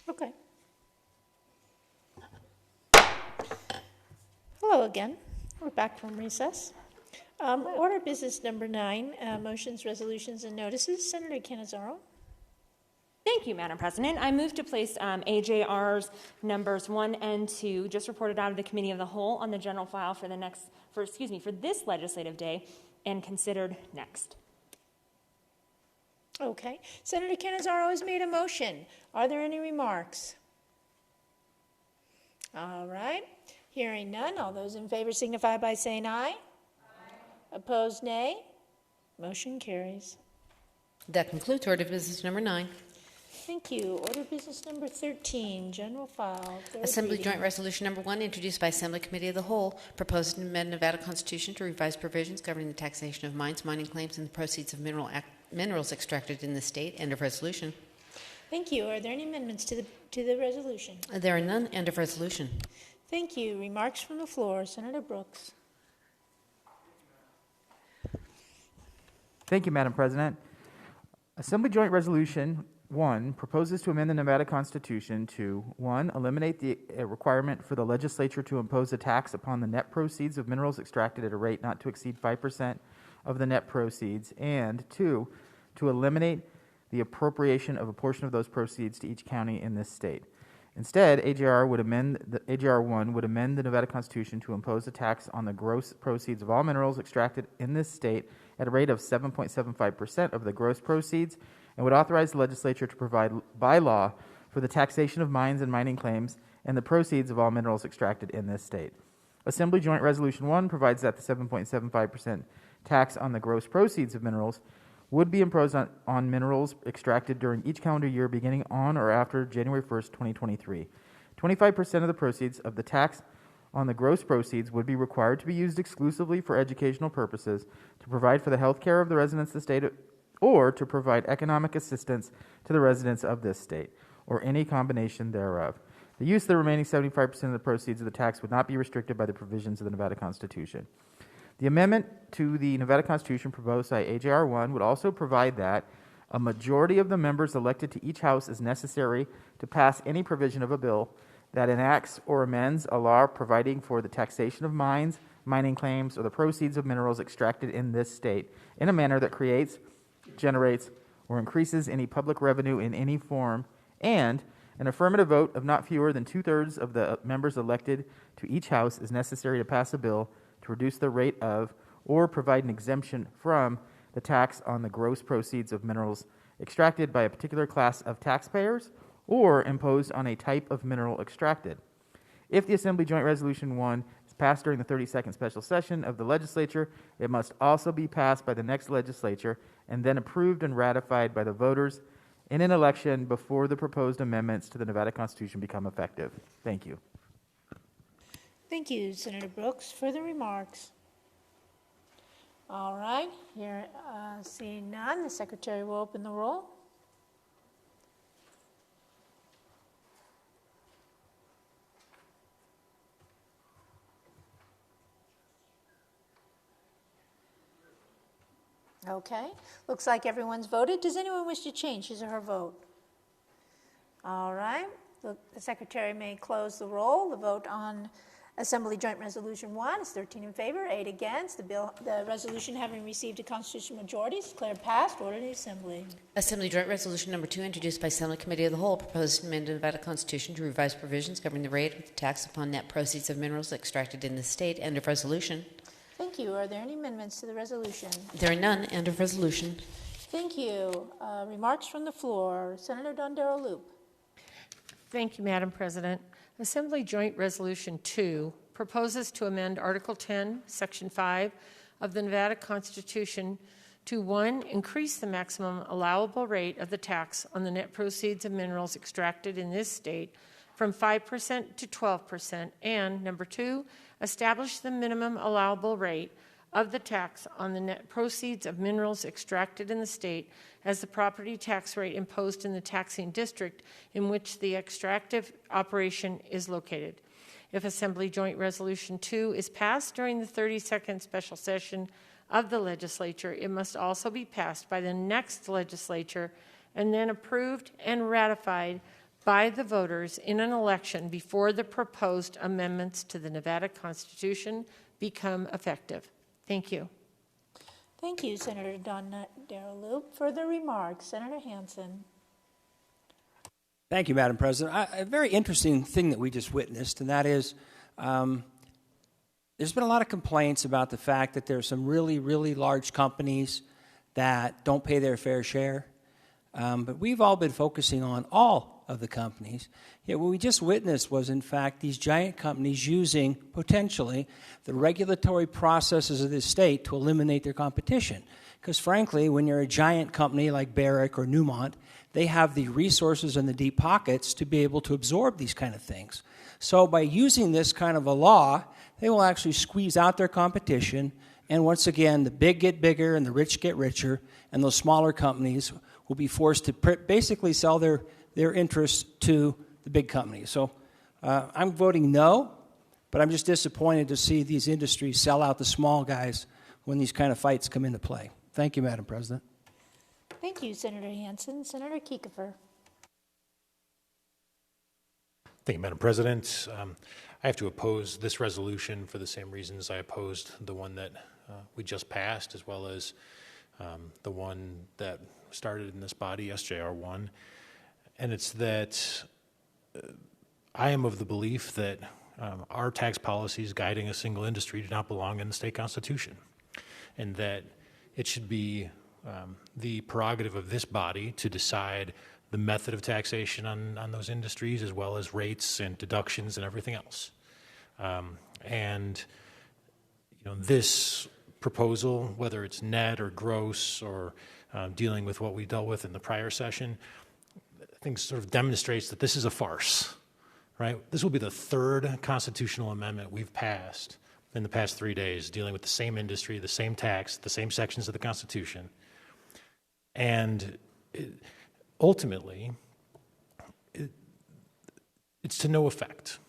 Okay. Hello again. We're back from recess. Order of business number 9, motions, resolutions, and notices. Senator Canizaro. Thank you, Madam President. I move to place AJR's numbers 1 and 2, just reported out of the Committee of the Whole, on the general file for this legislative day, and considered next. Okay. Senator Canizaro has made a motion. Are there any remarks? All right. Hearing none, all those in favor signify by saying aye. Aye. Opposed, nay. Motion carries. That concludes order of business number 9. Thank you. Order of business number 13, general file. Assembly Joint Resolution number 1, introduced by Assembly Committee of the Whole, proposed to amend Nevada Constitution to revise provisions governing the taxation of mines, mining claims, and the proceeds of minerals extracted in the state. End of resolution. Thank you. Are there any amendments to the resolution? There are none. End of resolution. Thank you. Remarks from the floor. Senator Brooks. Thank you, Madam President. Assembly Joint Resolution 1 proposes to amend the Nevada Constitution to 1. Eliminate the requirement for the legislature to impose a tax upon the net proceeds of minerals extracted at a rate not to exceed 5% of the net proceeds, and 2. To eliminate the appropriation of a portion of those proceeds to each county in this state. Instead, AJR 1 would amend the Nevada Constitution to impose a tax on the gross proceeds of all minerals extracted in this state at a rate of 7.75% of the gross proceeds, and would authorize the legislature to provide by law for the taxation of mines and mining claims and the proceeds of all minerals extracted in this state. Assembly Joint Resolution 1 provides that the 7.75% tax on the gross proceeds of minerals would be imposed on minerals extracted during each calendar year beginning on or after January 1st, 2023. 25% of the proceeds of the tax on the gross proceeds would be required to be used exclusively for educational purposes, to provide for the health care of the residents of the state, or to provide economic assistance to the residents of this state, or any combination thereof. The use of the remaining 75% of the proceeds of the tax would not be restricted by the provisions of the Nevada Constitution. The amendment to the Nevada Constitution proposed by AJR 1 would also provide that a majority of the members elected to each house is necessary to pass any provision of a bill that enacts or amends a law providing for the taxation of mines, mining claims, or the proceeds of minerals extracted in this state in a manner that creates, generates, or increases any public revenue in any form, and an affirmative vote of not fewer than 2/3 of the members elected to each house is necessary to pass a bill to reduce the rate of or provide an exemption from the tax on the gross proceeds of minerals extracted by a particular class of taxpayers or imposed on a type of mineral extracted. If the Assembly Joint Resolution 1 is passed during the 32nd special session of the legislature, it must also be passed by the next legislature and then approved and ratified by the voters in an election before the proposed amendments to the Nevada Constitution become effective. Thank you. Thank you, Senator Brooks. Further remarks? All right. Here, seeing none, the secretary will open the roll. Okay. Looks like everyone's voted. Does anyone wish to change his or her vote? All right. The Secretary may close the roll. The vote on Assembly Joint Resolution 1 is 13 in favor, 8 against. The resolution, having received a constitutional majority, is declared passed. Order the Assembly. Assembly Joint Resolution Number 2, introduced by Assembly Committee of the Whole, proposed to amend the Nevada Constitution to revise provisions governing the rate of the tax upon net proceeds of minerals extracted in the state. End of resolution. Thank you. Are there any amendments to the resolution? There are none. End of resolution. Thank you. Remarks from the floor. Senator Dondero Loop. Thank you, Madam President. Assembly Joint Resolution 2 proposes to amend Article 10, Section 5 of the Nevada Constitution to 1, increase the maximum allowable rate of the tax on the net proceeds of minerals extracted in this state from 5% to 12%, and number 2, establish the minimum allowable rate of the tax on the net proceeds of minerals extracted in the state as the property tax rate imposed in the taxing district in which the extractive operation is located. If Assembly Joint Resolution 2 is passed during the 32nd special session of the legislature, it must also be passed by the next legislature and then approved and ratified by the voters in an election before the proposed amendments to the Nevada Constitution become effective. Thank you. Thank you, Senator Dondero Loop. Further remarks, Senator Hansen. Thank you, Madam President. A very interesting thing that we just witnessed, and that is there's been a lot of complaints about the fact that there are some really, really large companies that don't pay their fair share. But we've all been focusing on all of the companies. Yet what we just witnessed was, in fact, these giant companies using, potentially, the regulatory processes of this state to eliminate their competition. Because frankly, when you're a giant company like Barrick or Newmont, they have the resources and the deep pockets to be able to absorb these kind of things. So by using this kind of a law, they will actually squeeze out their competition. And once again, the big get bigger and the rich get richer, and those smaller companies will be forced to basically sell their interests to the big companies. So I'm voting no, but I'm just disappointed to see these industries sell out the small guys when these kind of fights come into play. Thank you, Madam President. Thank you, Senator Hansen. Senator Kiefer. Thank you, Madam President. I have to oppose this resolution for the same reasons I opposed the one that we just passed, as well as the one that started in this body, SJR 1. And it's that I am of the belief that our tax policies guiding a single industry do not belong in the state constitution, and that it should be the prerogative of this body to decide the method of taxation on those industries, as well as rates and deductions and everything else. And this proposal, whether it's net or gross or dealing with what we dealt with in the prior session, I think sort of demonstrates that this is a farce, right? This will be the third constitutional amendment we've passed in the past 3 days, dealing with the same industry, the same tax, the same sections of the Constitution. And ultimately, it's to no effect.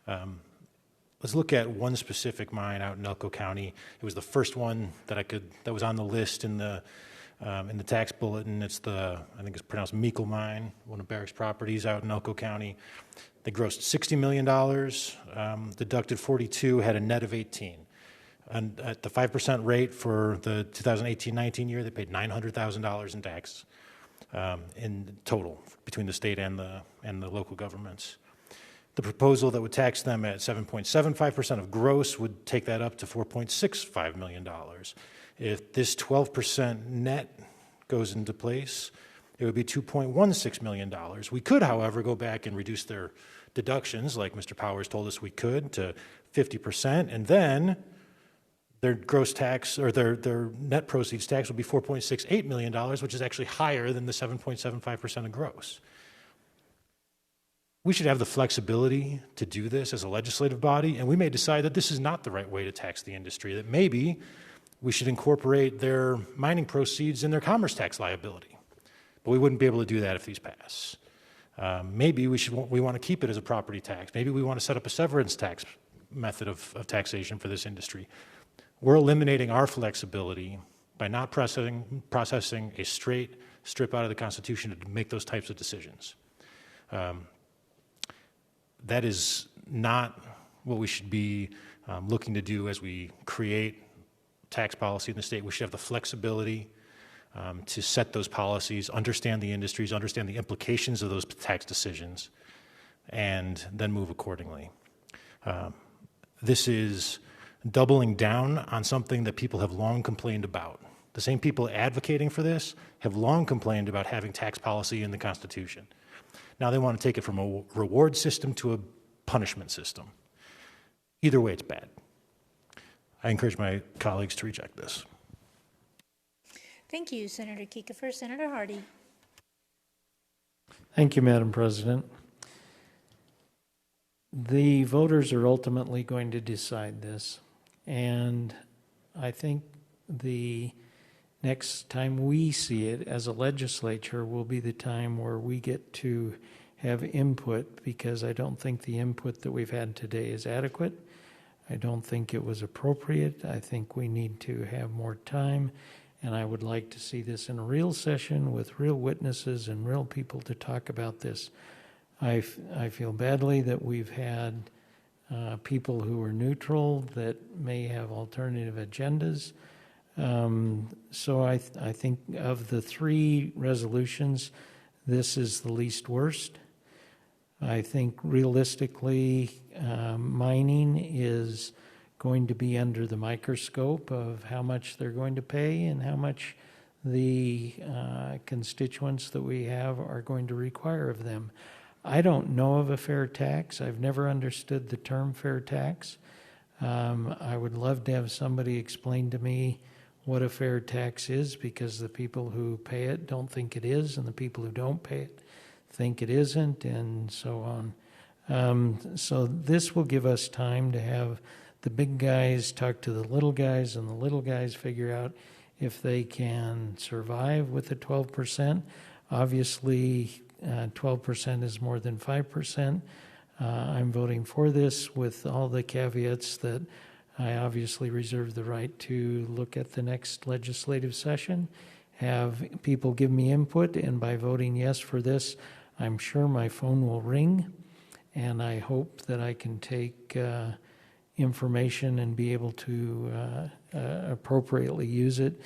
Let's look at one specific mine out in Elko County. It was the first one that was on the list in the tax bulletin. It's I think it's pronounced Meikle Mine, one of Barrick's properties out in Elko County. They grossed $60 million, deducted 42, had a net of 18. And at the 5% rate for the 2018-19 year, they paid $900,000 in tax in total between the state and the local governments. The proposal that would tax them at 7.75% of gross would take that up to $4.65 million. If this 12% net goes into place, it would be $2.16 million. We could, however, go back and reduce their deductions, like Mr. Powers told us we could, to 50%, and then their gross tax, or their net proceeds tax, would be $4.68 million, which is actually higher than the 7.75% of gross. We should have the flexibility to do this as a legislative body, and we may decide that this is not the right way to tax the industry, that maybe we should incorporate their mining proceeds in their commerce tax liability. But we wouldn't be able to do that if these pass. Maybe we want to keep it as a property tax. Maybe we want to set up a severance tax method of taxation for this industry. We're eliminating our flexibility by not processing a straight strip out of the Constitution to make those types of decisions. that is not what we should be looking to do as we create tax policy in the state. We should have the flexibility to set those policies, understand the industries, understand the implications of those tax decisions, and then move accordingly. This is doubling down on something that people have long complained about. The same people advocating for this have long complained about having tax policy in the Constitution. Now they want to take it from a reward system to a punishment system. Either way, it's bad. I encourage my colleagues to reject this. Thank you, Senator Kiefer. Senator Hardy. Thank you, Madam President. The voters are ultimately going to decide this, and I think the next time we see it as a legislature will be the time where we get to have input, because I don't think the input that we've had today is adequate. I don't think it was appropriate. I think we need to have more time, and I would like to see this in a real session with real witnesses and real people to talk about this. I feel badly that we've had people who are neutral that may have alternative agendas. So I think of the three resolutions, this is the least worst. I think realistically, mining is going to be under the microscope of how much they're going to pay and how much the constituents that we have are going to require of them. I don't know of a fair tax. I've never understood the term fair tax. I would love to have somebody explain to me what a fair tax is, because the people who pay it don't think it is, and the people who don't pay it think it isn't, and so on. So this will give us time to have the big guys talk to the little guys, and the little guys figure out if they can survive with the 12%. Obviously, 12% is more than 5%. I'm voting for this with all the caveats that I obviously reserve the right to look at the next legislative session, have people give me input, and by voting yes for this, I'm sure my phone will ring, and I hope that I can take information and be able to appropriately use it.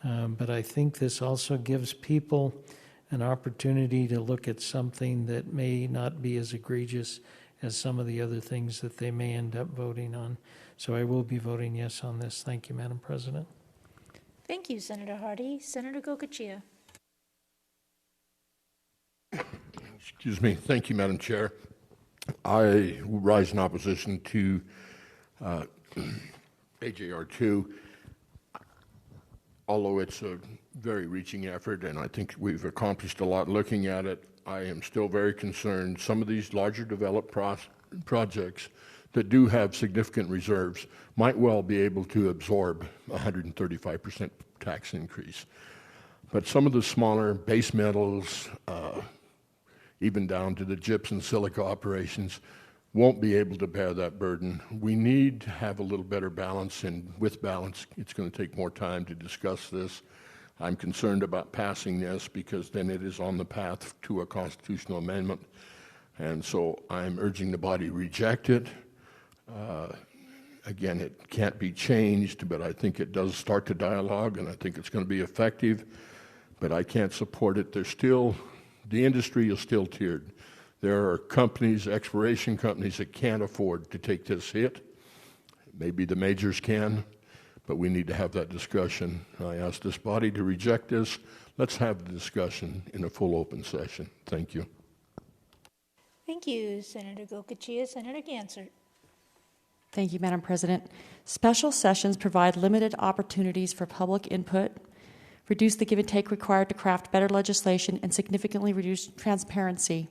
But I think this also gives people an opportunity to look at something that may not be as egregious as some of the other things that they may end up voting on. So I will be voting yes on this. Thank you, Madam President. Thank you, Senator Hardy. Senator Gokachia. Excuse me. Thank you, Madam Chair. I rise in opposition to AJR 2. Although it's a very reaching effort, and I think we've accomplished a lot looking at it, I am still very concerned. Some of these larger developed projects that do have significant reserves might well be able to absorb 135% tax increase. But some of the smaller base metals, even down to the gypsum silica operations, won't be able to bear that burden. We need to have a little better balance, and with balance, it's going to take more time to discuss this. I'm concerned about passing this because then it is on the path to a constitutional amendment, and so I'm urging the body reject it. Again, it can't be changed, but I think it does start the dialogue, and I think it's going to be effective, but I can't support it. The industry is still tiered. There are companies, exploration companies, that can't afford to take this hit. Maybe the majors can, but we need to have that discussion. I ask this body to reject this. Let's have the discussion in a full open session. Thank you. Thank you, Senator Gokachia. Senator Gansert. Thank you, Madam President. Special sessions provide limited opportunities for public input, reduce the give and take required to craft better legislation, and significantly reduce transparency.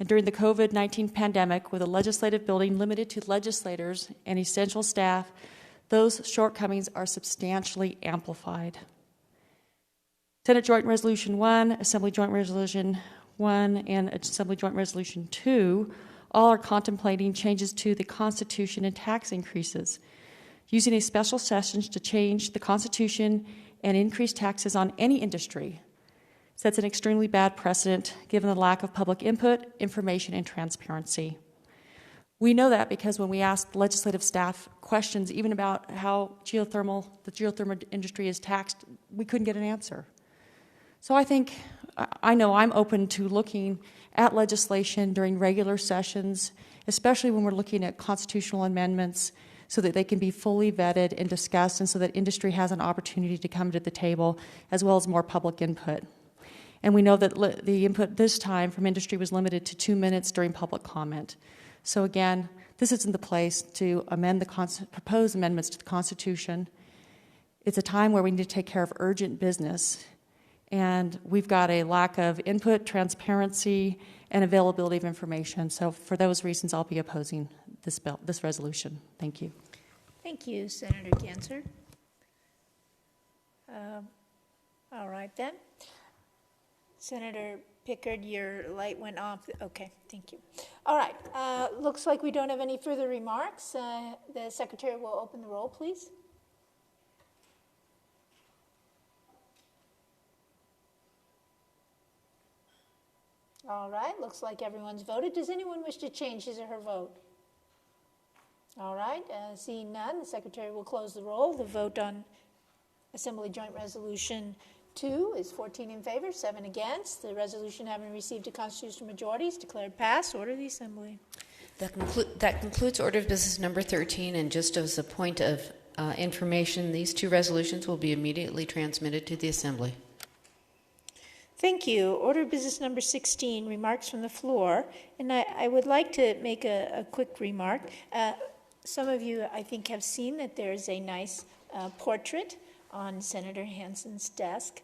And during the COVID-19 pandemic, with a legislative building limited to legislators and essential staff, those shortcomings are substantially amplified. Senate Joint Resolution 1, Assembly Joint Resolution 1, and Assembly Joint Resolution 2 all are contemplating changes to the Constitution and tax increases. Using a special session to change the Constitution and increase taxes on any industry sets an extremely bad precedent given the lack of public input, information, and transparency. We know that because when we asked legislative staff questions, even about how the geothermal industry is taxed, we couldn't get an answer. So I know I'm open to looking at legislation during regular sessions, especially when we're looking at constitutional amendments, so that they can be fully vetted and discussed, and so that industry has an opportunity to come to the table, as well as more public input. And we know that the input this time from industry was limited to 2 minutes during public comment. So again, this isn't the place to propose amendments to the Constitution. It's a time where we need to take care of urgent business, and we've got a lack of input, transparency, and availability of information. So for those reasons, I'll be opposing this resolution. Thank you. Thank you, Senator Ganser. All right then. Senator Pickard, your light went off. Okay, thank you. All right, looks like we don't have any further remarks. The Secretary will open the roll, please. All right, looks like everyone's voted. Does anyone wish to change his or her vote? All right, seeing none, the Secretary will close the roll. The vote on Assembly Joint Resolution 2 is 14 in favor, 7 against. The resolution, having received a constitutional majority, is declared passed. Order the Assembly. That concludes order of business number 13. And just as a point of information, these two resolutions will be immediately transmitted to the Assembly. Thank you. Order of business number 16, remarks from the floor. And I would like to make a quick remark. Some of you, I think, have seen that there's a nice portrait on Senator Hansen's desk.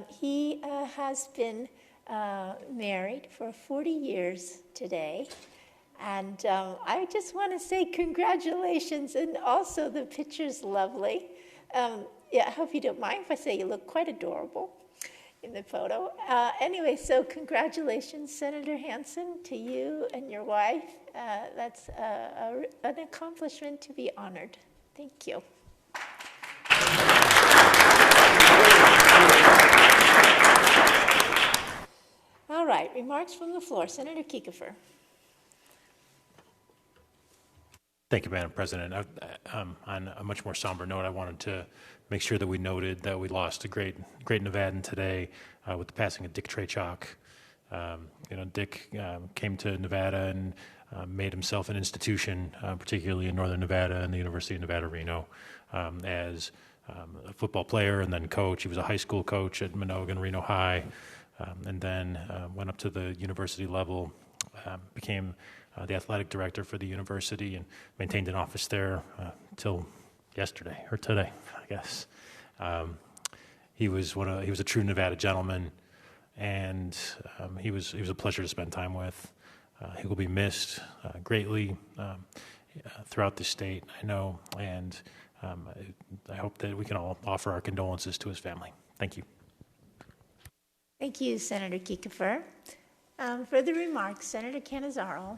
He has been married for 40 years today. And I just want to say congratulations, and also the picture's lovely. Yeah, I hope you don't mind if I say you look quite adorable in the photo. Anyway, so congratulations, Senator Hansen, to you and your wife. That's an accomplishment to be honored. Thank you. All right, remarks from the floor. Senator Kiefer. Thank you, Madam President. On a much more somber note, I wanted to make sure that we noted that we lost a great Nevadan today with the passing of Dick Trachok. Dick came to Nevada and made himself an institution, particularly in Northern Nevada and the University of Nevada, Reno, as a football player and then coach. He was a high school coach at Minogan Reno High, and then went up to the university level, became the athletic director for the university, and maintained an office there till yesterday or today, I guess. He was a true Nevada gentleman, and he was a pleasure to spend time with. He will be missed greatly throughout the state, I know, and I hope that we can all offer our condolences to his family. Thank you. Thank you, Senator Kiefer. Further remarks, Senator Cannizzaro.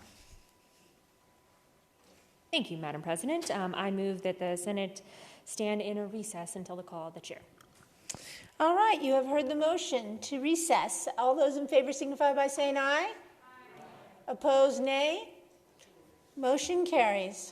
Thank you, Madam President. I move that the Senate stand in a recess until the call of the chair. All right, you have heard the motion to recess. All those in favor signify by saying aye. Aye. Opposed, nay. Motion carries.